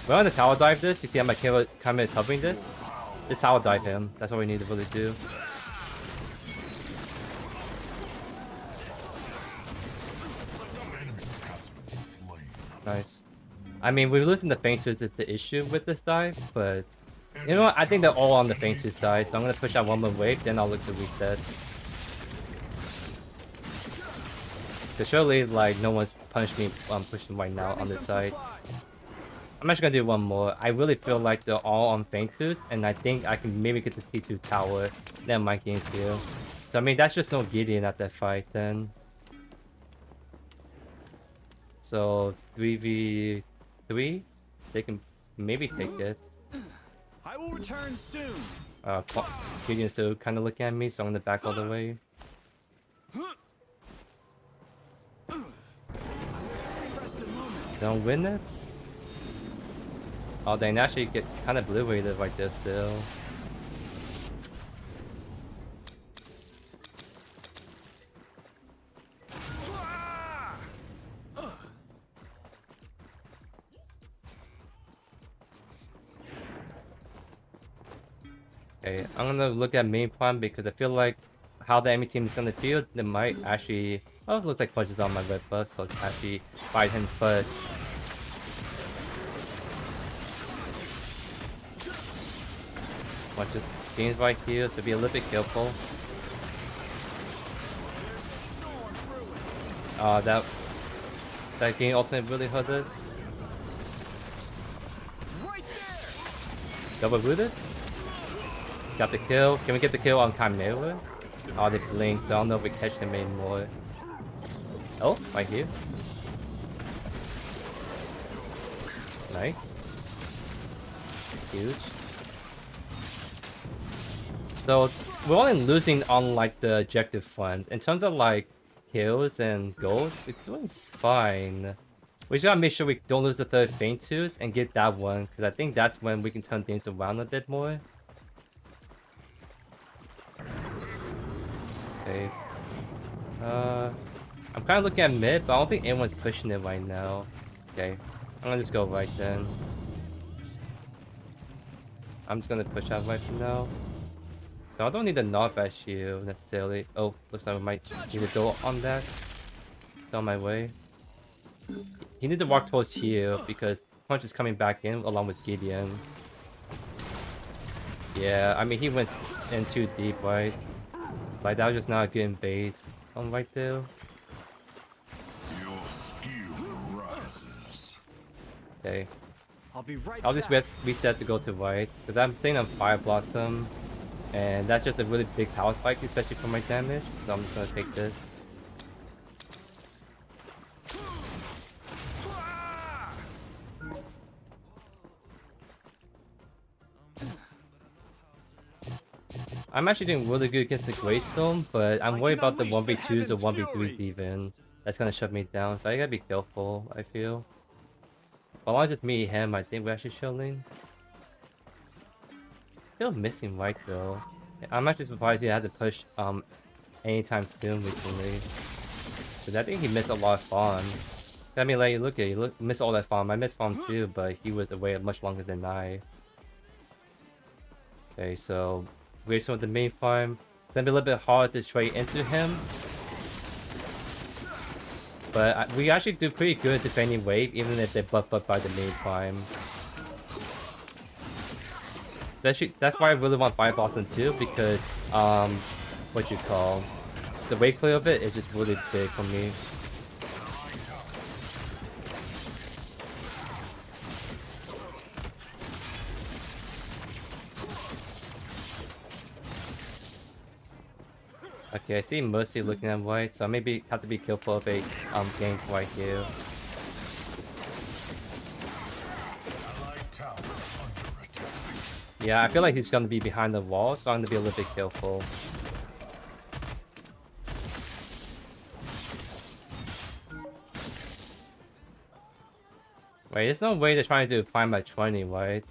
Speaker 1: We're on the tower dive this. You see how my camera is hovering this? This tower dive him. That's what we need to really do. Nice. I mean, we're losing the Fainters is the issue with this dive, but you know what? I think they're all on the Fainter side, so I'm gonna push out one more wave, then I'll look to reset. So surely, like, no one's punished me pushing right now on this side. I'm actually gonna do one more. I really feel like they're all on Fainters, and I think I can maybe get the T2 tower, then my game's here. So I mean, that's just no Gideon at that fight then. So 3v3, they can maybe take it.
Speaker 2: I will return soon.
Speaker 1: Gideon's still kind of looking at me, so I'm gonna back all the way. Don't win it. Oh, they actually get kind of blue-weighted right there still. Okay, I'm gonna look at main plan because I feel like how the enemy team is gonna feel, they might actually... Oh, it looks like Punch is on my red buff, so let's actually fight him first. Bunch of games right here, so be a little bit careful. That game ultimate really hurt us. Double booted. Got the kill. Can we get the kill on Chimera? Oh, they blink, so I don't know if we catch him anymore. Oh, right here. Nice. Huge. So we're only losing on like the objective fronts. In terms of like kills and goals, we're doing fine. We just gotta make sure we don't lose the third Feint Tooth and get that one, because I think that's when we can turn things around a bit more. Okay. I'm kind of looking at mid, but I don't think anyone's pushing it right now. Okay. I'm gonna just go right then. I'm just gonna push out right for now. So I don't need the knockback shield necessarily. Oh, looks like we might need to go on that. It's on my way. He needs to walk towards here because Punch is coming back in along with Gideon. Yeah, I mean he went in too deep, right? Like that was just not a good invade. I'm right there.
Speaker 3: Your skill rises.
Speaker 1: Okay.
Speaker 2: I'll
Speaker 1: just reset to go to right because I'm playing on Fire Blossom, and that's just a really big power spike, especially for my damage. So I'm just gonna take this. I'm actually doing really good against the Greystone, but I'm worried about the 1v2s or 1v3s even. That's gonna shut me down, so I gotta be careful, I feel. But I just me and him, I think we're actually chilling. Still missing white though. I'm actually surprised he had to push anytime soon recently. Because I think he missed a lot of farms. I mean, like, look at you, missed all that farm. I missed farm too, but he was away much longer than I. Okay, so Greystone with the main farm. It's gonna be a little bit hard to trade into him. But we actually do pretty good defending wave, even if they buff up by the main farm. That's why I really want Fire Blossom too, because what you call the wave clear of it is just really big for me. Okay, I see Mercy looking at white, so I maybe have to be careful of a gank right here. Yeah, I feel like he's gonna be behind the wall, so I'm gonna be a little bit careful. Wait, there's no way they're trying to do 5 by 20, right?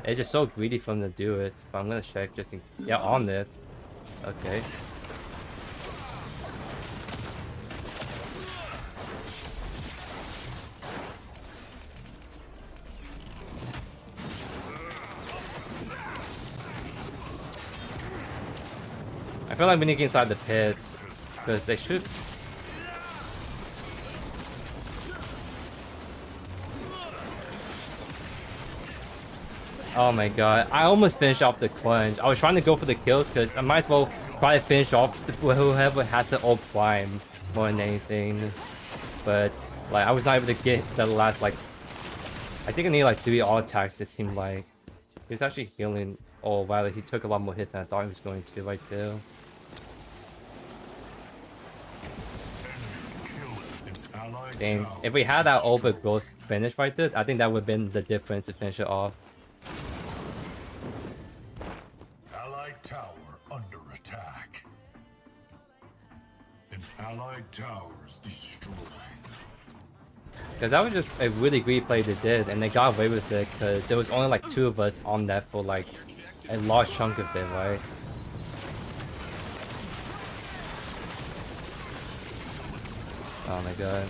Speaker 1: It's just so greedy for them to do it. But I'm gonna check just in... Yeah, on it. Okay. I feel like we need to get inside the pits. Because they should... Oh my god, I almost finished off the cleanse. I was trying to go for the kill because I might as well try to finish off whoever has the old prime more than anything. But like I was not able to get the last like I think I need like 3 all attacks it seemed like. He was actually healing. Oh wow, he took a lot more hits than I thought he was going to right there. Dang, if we had that overgrowth finish right there, I think that would have been the difference to finish it off.
Speaker 3: Allied tower under attack. An allied tower is destroyed.
Speaker 1: Because that was just a really great play they did, and they got away with it because there was only like 2 of us on that for like a large chunk of it, right? Oh my god.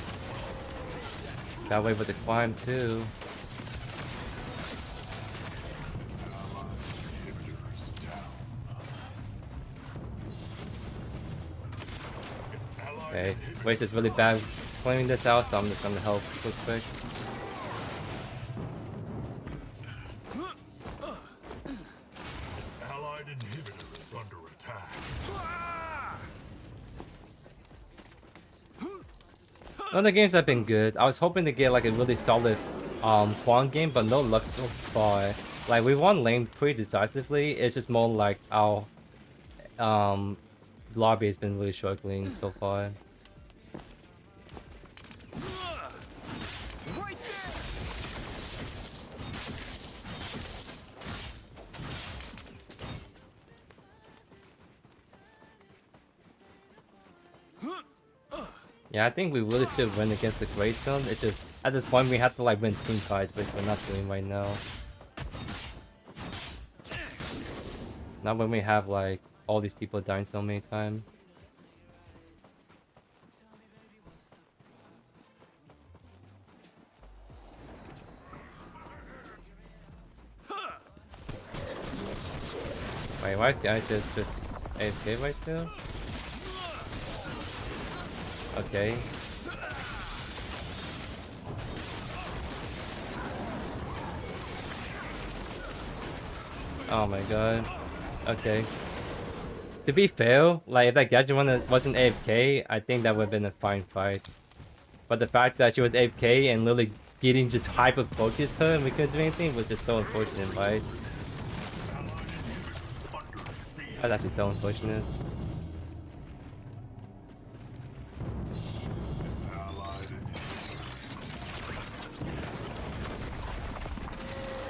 Speaker 1: Got away with the climb too. Okay, Waste is really bad claiming this out, so I'm just gonna help real quick.
Speaker 3: Allied inhibitor is under attack.
Speaker 1: None of the games have been good. I was hoping to get like a really solid Quan game, but no luck so far. Like we won lane pretty decisively. It's just more like our lobby has been really struggling so far. Yeah, I think we really still win against the Great Zone. It's just at this point we have to like win team fights, which we're not doing right now. Not when we have like all these people dying so many times. Wait, why is guy just AFK right there? Okay. Oh my god. Okay. To be fair, like if that gadget wasn't AFK, I think that would have been a fine fight. But the fact that she was AFK and literally getting just hyper focused her and we couldn't do anything was just so unfortunate, right? That's actually so unfortunate.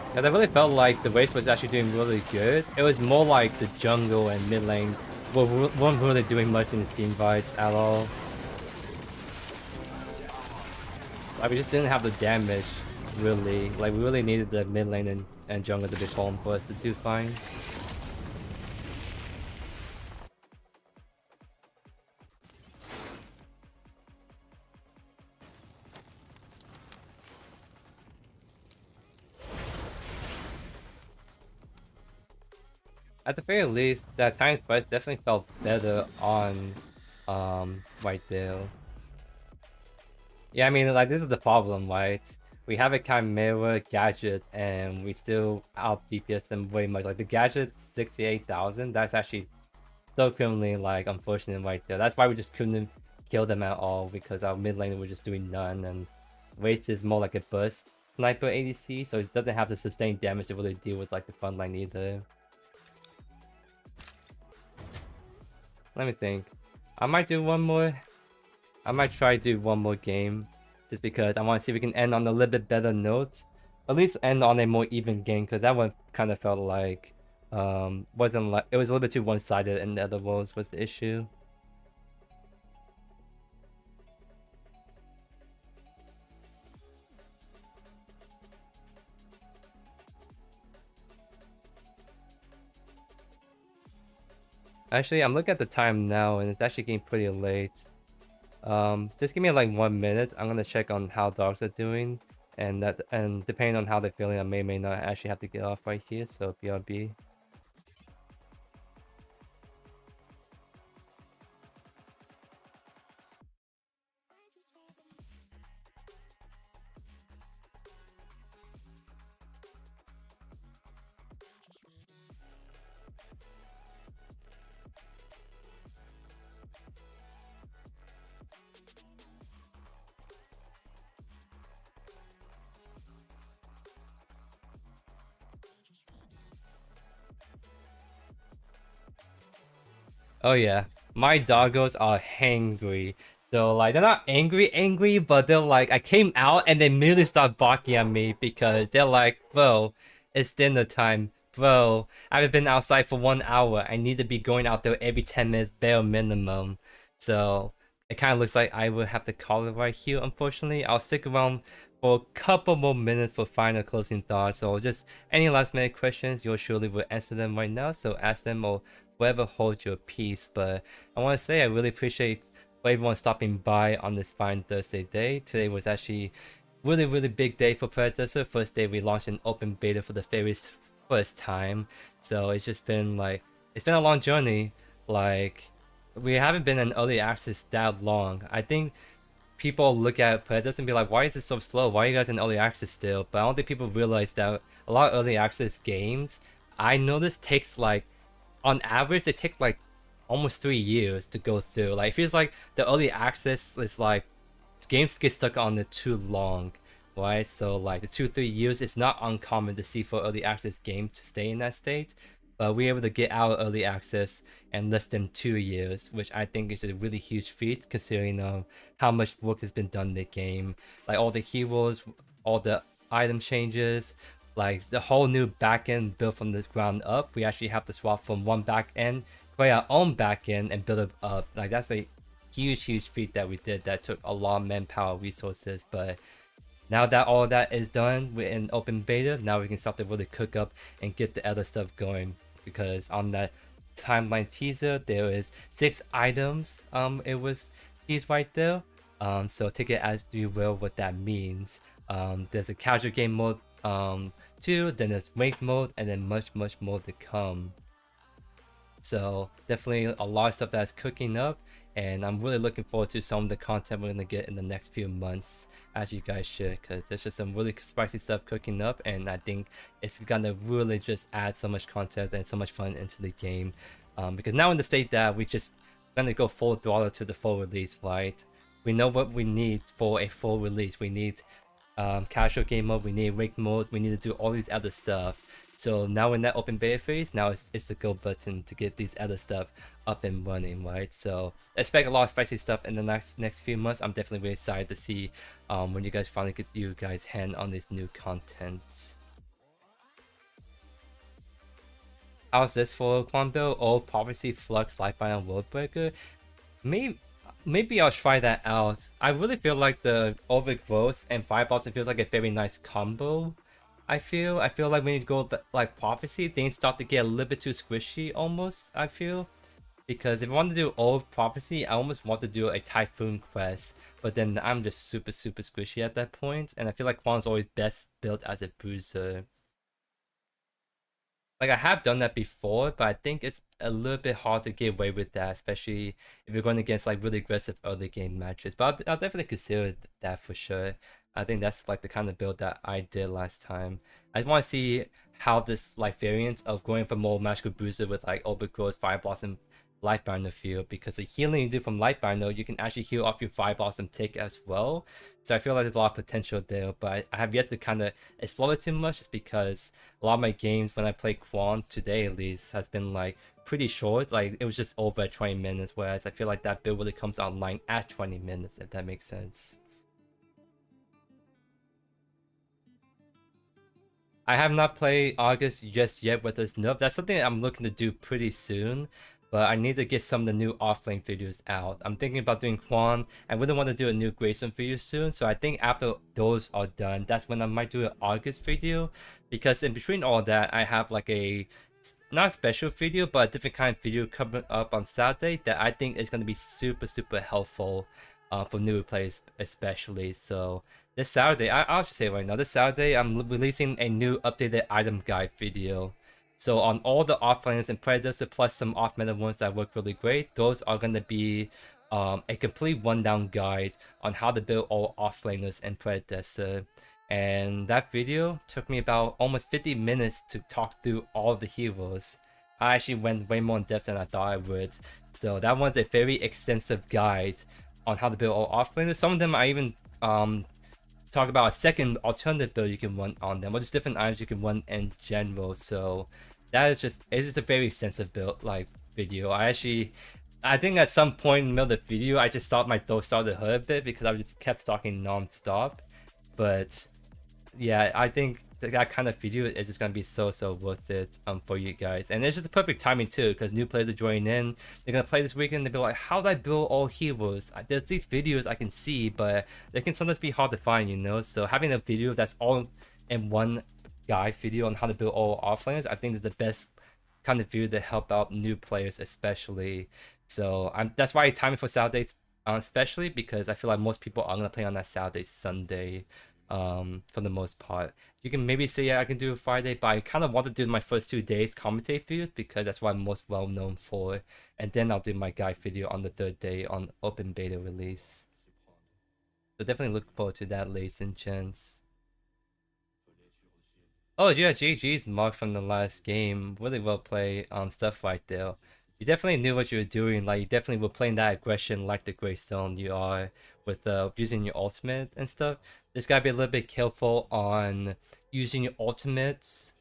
Speaker 1: Because I really felt like the Waste was actually doing really good. It was more like the jungle and mid lane weren't really doing much in his team fights at all. Like we just didn't have the damage, really. Like we really needed the mid lane and jungle to be home for us to do fine. At the very least, that Titan Quest definitely felt better on Whitetail. Yeah, I mean, like, this is the problem, right? We have a Chimera gadget, and we still out DPS them way much. Like, the gadget 68,000, that's actually so criminally, like, unfortunate right there. That's why we just couldn't kill them at all, because our mid lane were just doing none, and Waste is more like a burst sniper ADC, so it doesn't have the sustained damage to really deal with, like, the front line either. Let me think. I might do one more. I might try to do one more game. Just because I want to see if we can end on a little bit better note. At least end on a more even game. Because that one kind of felt like wasn't like it was a little bit too one-sided, and the other worlds was the issue. Actually, I'm looking at the time now, and it's actually getting pretty late. Just give me like 1 minute. I'm gonna check on how dogs are doing, and depending on how they're feeling, I may not actually have to get off right here. So BRB. Oh yeah, my doggos are hangry. So like they're not angry, but they're like I came out and they immediately start barking at me because they're like, bro, it's dinner time. Bro, I haven't been outside for 1 hour. I need to be going out there every 10 minutes bare minimum. So it kind of looks like I will have to call it right here, unfortunately. I'll stick around for a couple more minutes for final closing thoughts. So just any last minute questions, yours truly will answer them right now. So ask them or whoever holds your peace. But I want to say I really appreciate for everyone stopping by on this fine Thursday day. Today was actually really big day for Predecessor. First day we launched an open beta for the very first time. So it's just been like, it's been a long journey. Like we haven't been in early access that long. I think people look at Predecessor and be like, why is it so slow? Why are you guys in early access still? But I don't think people realize that a lot of early access games, I noticed takes like, on average, it takes like almost 3 years to go through. Like it feels like the early access is like, games get stuck on it too long, right? So like the 2-3 years is not uncommon to see for early access games to stay in that state. But we're able to get out of early access in less than 2 years, which I think is a really huge feat considering how much work has been done in the game. Like all the heroes, all the item changes, like the whole new backend built from the ground up. We actually have to swap from one backend, create our own backend, and build it up. Like that's a huge feat that we did that took a lot of manpower resources. But now that all of that is done, we're in open beta. Now we can start to really cook up and get the other stuff going, because on that timeline teaser there is 6 items it was teased right there. So take it as you will what that means. There's a casual game mode 2, then there's ranked mode, and then much more to come. So definitely a lot of stuff that's cooking up, and I'm really looking forward to some of the content we're gonna get in the next few months, as you guys should, because there's just some really spicy stuff cooking up, and I think it's gonna really just add so much content and so much fun into the game. Because now in the state that we just gonna go full throttle to the full release, right? We know what we need for a full release. We need casual game mode, we need ranked mode, we need to do all these other stuff. So now in that open beta phase, now it's the go button to get these other stuff up and running, right? So expect a lot of spicy stuff in the next few months. I'm definitely really excited to see when you guys finally get you guys hand on this new content. How's this for Quanbill? Oh, Prophecy, Flux, Lifebound, and Worldbreaker? Maybe I'll try that out. I really feel like the Overgrowth and Fireballs, it feels like a very nice combo. I feel like when you go like Prophecy, things start to get a little bit too squishy almost, I feel. Because if I want to do old Prophecy, I almost want to do a Typhoon quest. But then I'm just super squishy at that point. And I feel like Quan's always best built as a bruiser. Like I have done that before, but I think it's a little bit hard to get away with that, especially if you're going against like really aggressive early game matches. But I'll definitely consider that for sure. I think that's like the kind of build that I did last time. I just want to see how this like variant of going for more magical booster with like Overgrowth, Fire Blossom, Light Binder feel, because the healing you do from Light Binder, you can actually heal off your Fire Blossom tick as well. So I feel like there's a lot of potential there, but I have yet to kind of explore it too much, just because a lot of my games when I play Quan today at least has been like pretty short. Like it was just over at 20 minutes, whereas I feel like that build really comes online at 20 minutes, if that makes sense. I have not played August just yet with this nerf. That's something I'm looking to do pretty soon. But I need to get some of the new offlane videos out. I'm thinking about doing Quan. I really want to do a new Grayson video soon. So I think after those are done, that's when I might do an August video. Because in between all that, I have like a, not a special video, but a different kind of video coming up on Saturday that I think is going to be super helpful for new players especially. So this Saturday, I'll just say right now, this Saturday, I'm releasing a new updated item guide video. So on all the offlanes and Predecessor plus some off-meta ones that work really great, those are going to be a complete rundown guide on how to build all offlaners and Predecessor. And that video took me about almost 50 minutes to talk through all the heroes. I actually went way more in depth than I thought I would. So that one's a very extensive guide on how to build all offlaners. Some of them I even talk about a second alternative build you can run on them, or just different items you can run in general. So that is just, it's just a very extensive build like video. I think at some point in the middle of the video I just thought my throat started to hurt a bit because I just kept talking non-stop. But yeah, I think that kind of video is just gonna be so worth it for you guys. And it's just the perfect timing too, because new players are joining in. They're gonna play this weekend. They'll be like, how do I build all heroes? There's these videos I can see, but they can sometimes be hard to find, you know. So having a video that's all in one guide video on how to build all offlaners, I think is the best kind of video to help out new players especially. So that's why I time it for Saturdays, especially because I feel like most people are gonna play on that Saturday, Sunday. For the most part, you can maybe say, yeah, I can do Friday, but I kind of want to do my first 2 days commentate videos because that's what I'm most well known for, and then I'll do my guide video on the 3rd day on open beta release. So definitely look forward to that, ladies and gents. Oh yeah, GG's Mark from the last game, really well played stuff right there. You definitely knew what you were doing. Like, you definitely were playing that aggression like the Grey Zone you are with using your ultimate and stuff. Just gotta be a little bit careful on using your ultimates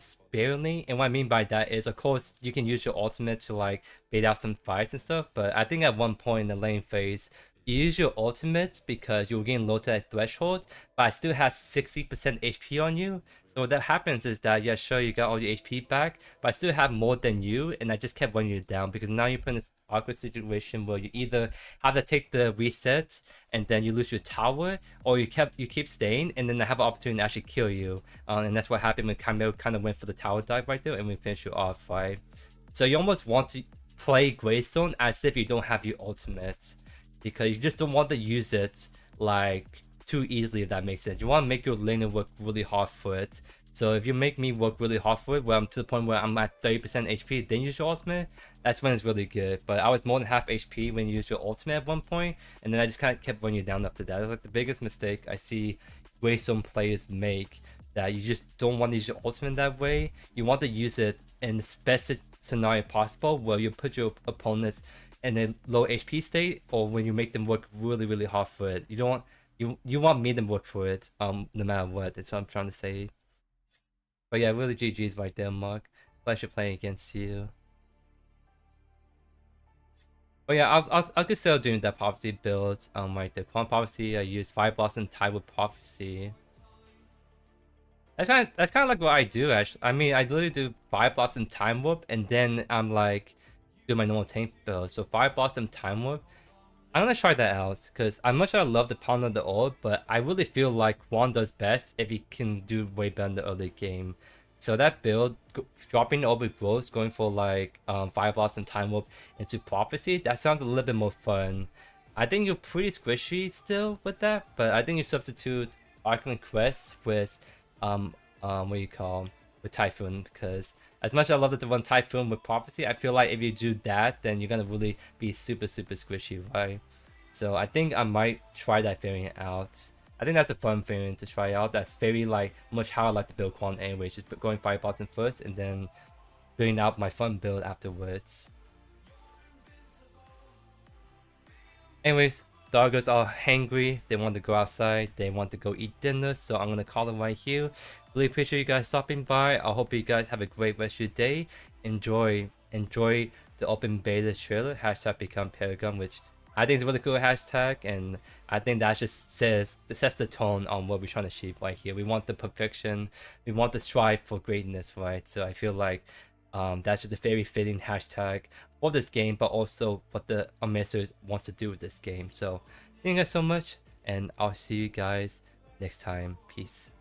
Speaker 1: sparingly. And what I mean by that is, of course, you can use your ultimate to like bait out some fights and stuff. But I think at one point in the lane phase, you use your ultimate because you were getting low to that threshold, but I still have 60% HP on you. So what that happens is that, yeah, sure, you got all your HP back, but I still have more than you, and I just kept running you down because now you're put in this awkward situation where you either have to take the reset and then you lose your tower, or you keep staying and then I have an opportunity to actually kill you. And that's what happened when Camille kind of went for the tower dive right there and we finished you off, right? So you almost want to play Grey Zone as if you don't have your ultimate, because you just don't want to use it like too easily, if that makes sense. You want to make your laner work really hard for it. So if you make me work really hard for it, where I'm to the point where I'm at 30% HP, then use your ultimate, that's when it's really good. But I was more than half HP when you used your ultimate at one point, and then I just kind of kept running you down after that. It's like the biggest mistake I see Grey Zone players make, that you just don't want to use your ultimate that way. You want to use it in the best scenario possible, where you put your opponents in a low HP state, or when you make them work really hard for it. You don't want, you want me to work for it, no matter what. That's what I'm trying to say. But yeah, really GG's right there, Mark. Pleasure playing against you. But yeah, I'll consider doing that prophecy build. Right, the Quant Prophecy, I use Fire Blossom tied with Prophecy. That's kind of like what I do actually. I mean, I literally do Fire Blossom Time Warp, and then I'm like do my normal tank build. So Fire Blossom Time Warp, I'm gonna try that out because I'm much I love the Pound of the Orb, but I really feel like Quan does best if he can do way better in the early game. So that build, dropping the Orb with Growth, going for like Fire Blossom Time Warp into Prophecy, that sounds a little bit more fun. I think you're pretty squishy still with that, but I think you substitute Arcane Quest with what do you call, with Typhoon, because as much as I love the one Typhoon with Prophecy, I feel like if you do that, then you're gonna really be super squishy, right? So I think I might try that variant out. I think that's a fun variant to try out. That's very like much how I like to build Quan anyway, just going Fire Blossom first and then building out my fun build afterwards. Anyways, doggers are hangry, they want to go outside, they want to go eat dinner, so I'm gonna call it right here. Really appreciate you guys stopping by. I hope you guys have a great rest of your day. Enjoy the open beta trailer, #become Paragon, which I think it's a really cool hashtag, and I think that just sets the tone on what we're trying to achieve right here. We want the perfection, we want the strive for greatness, right? So I feel like that's just a very fitting hashtag for this game, but also what the Amateur wants to do with this game. So thank you guys so much, and I'll see you guys next time. Peace.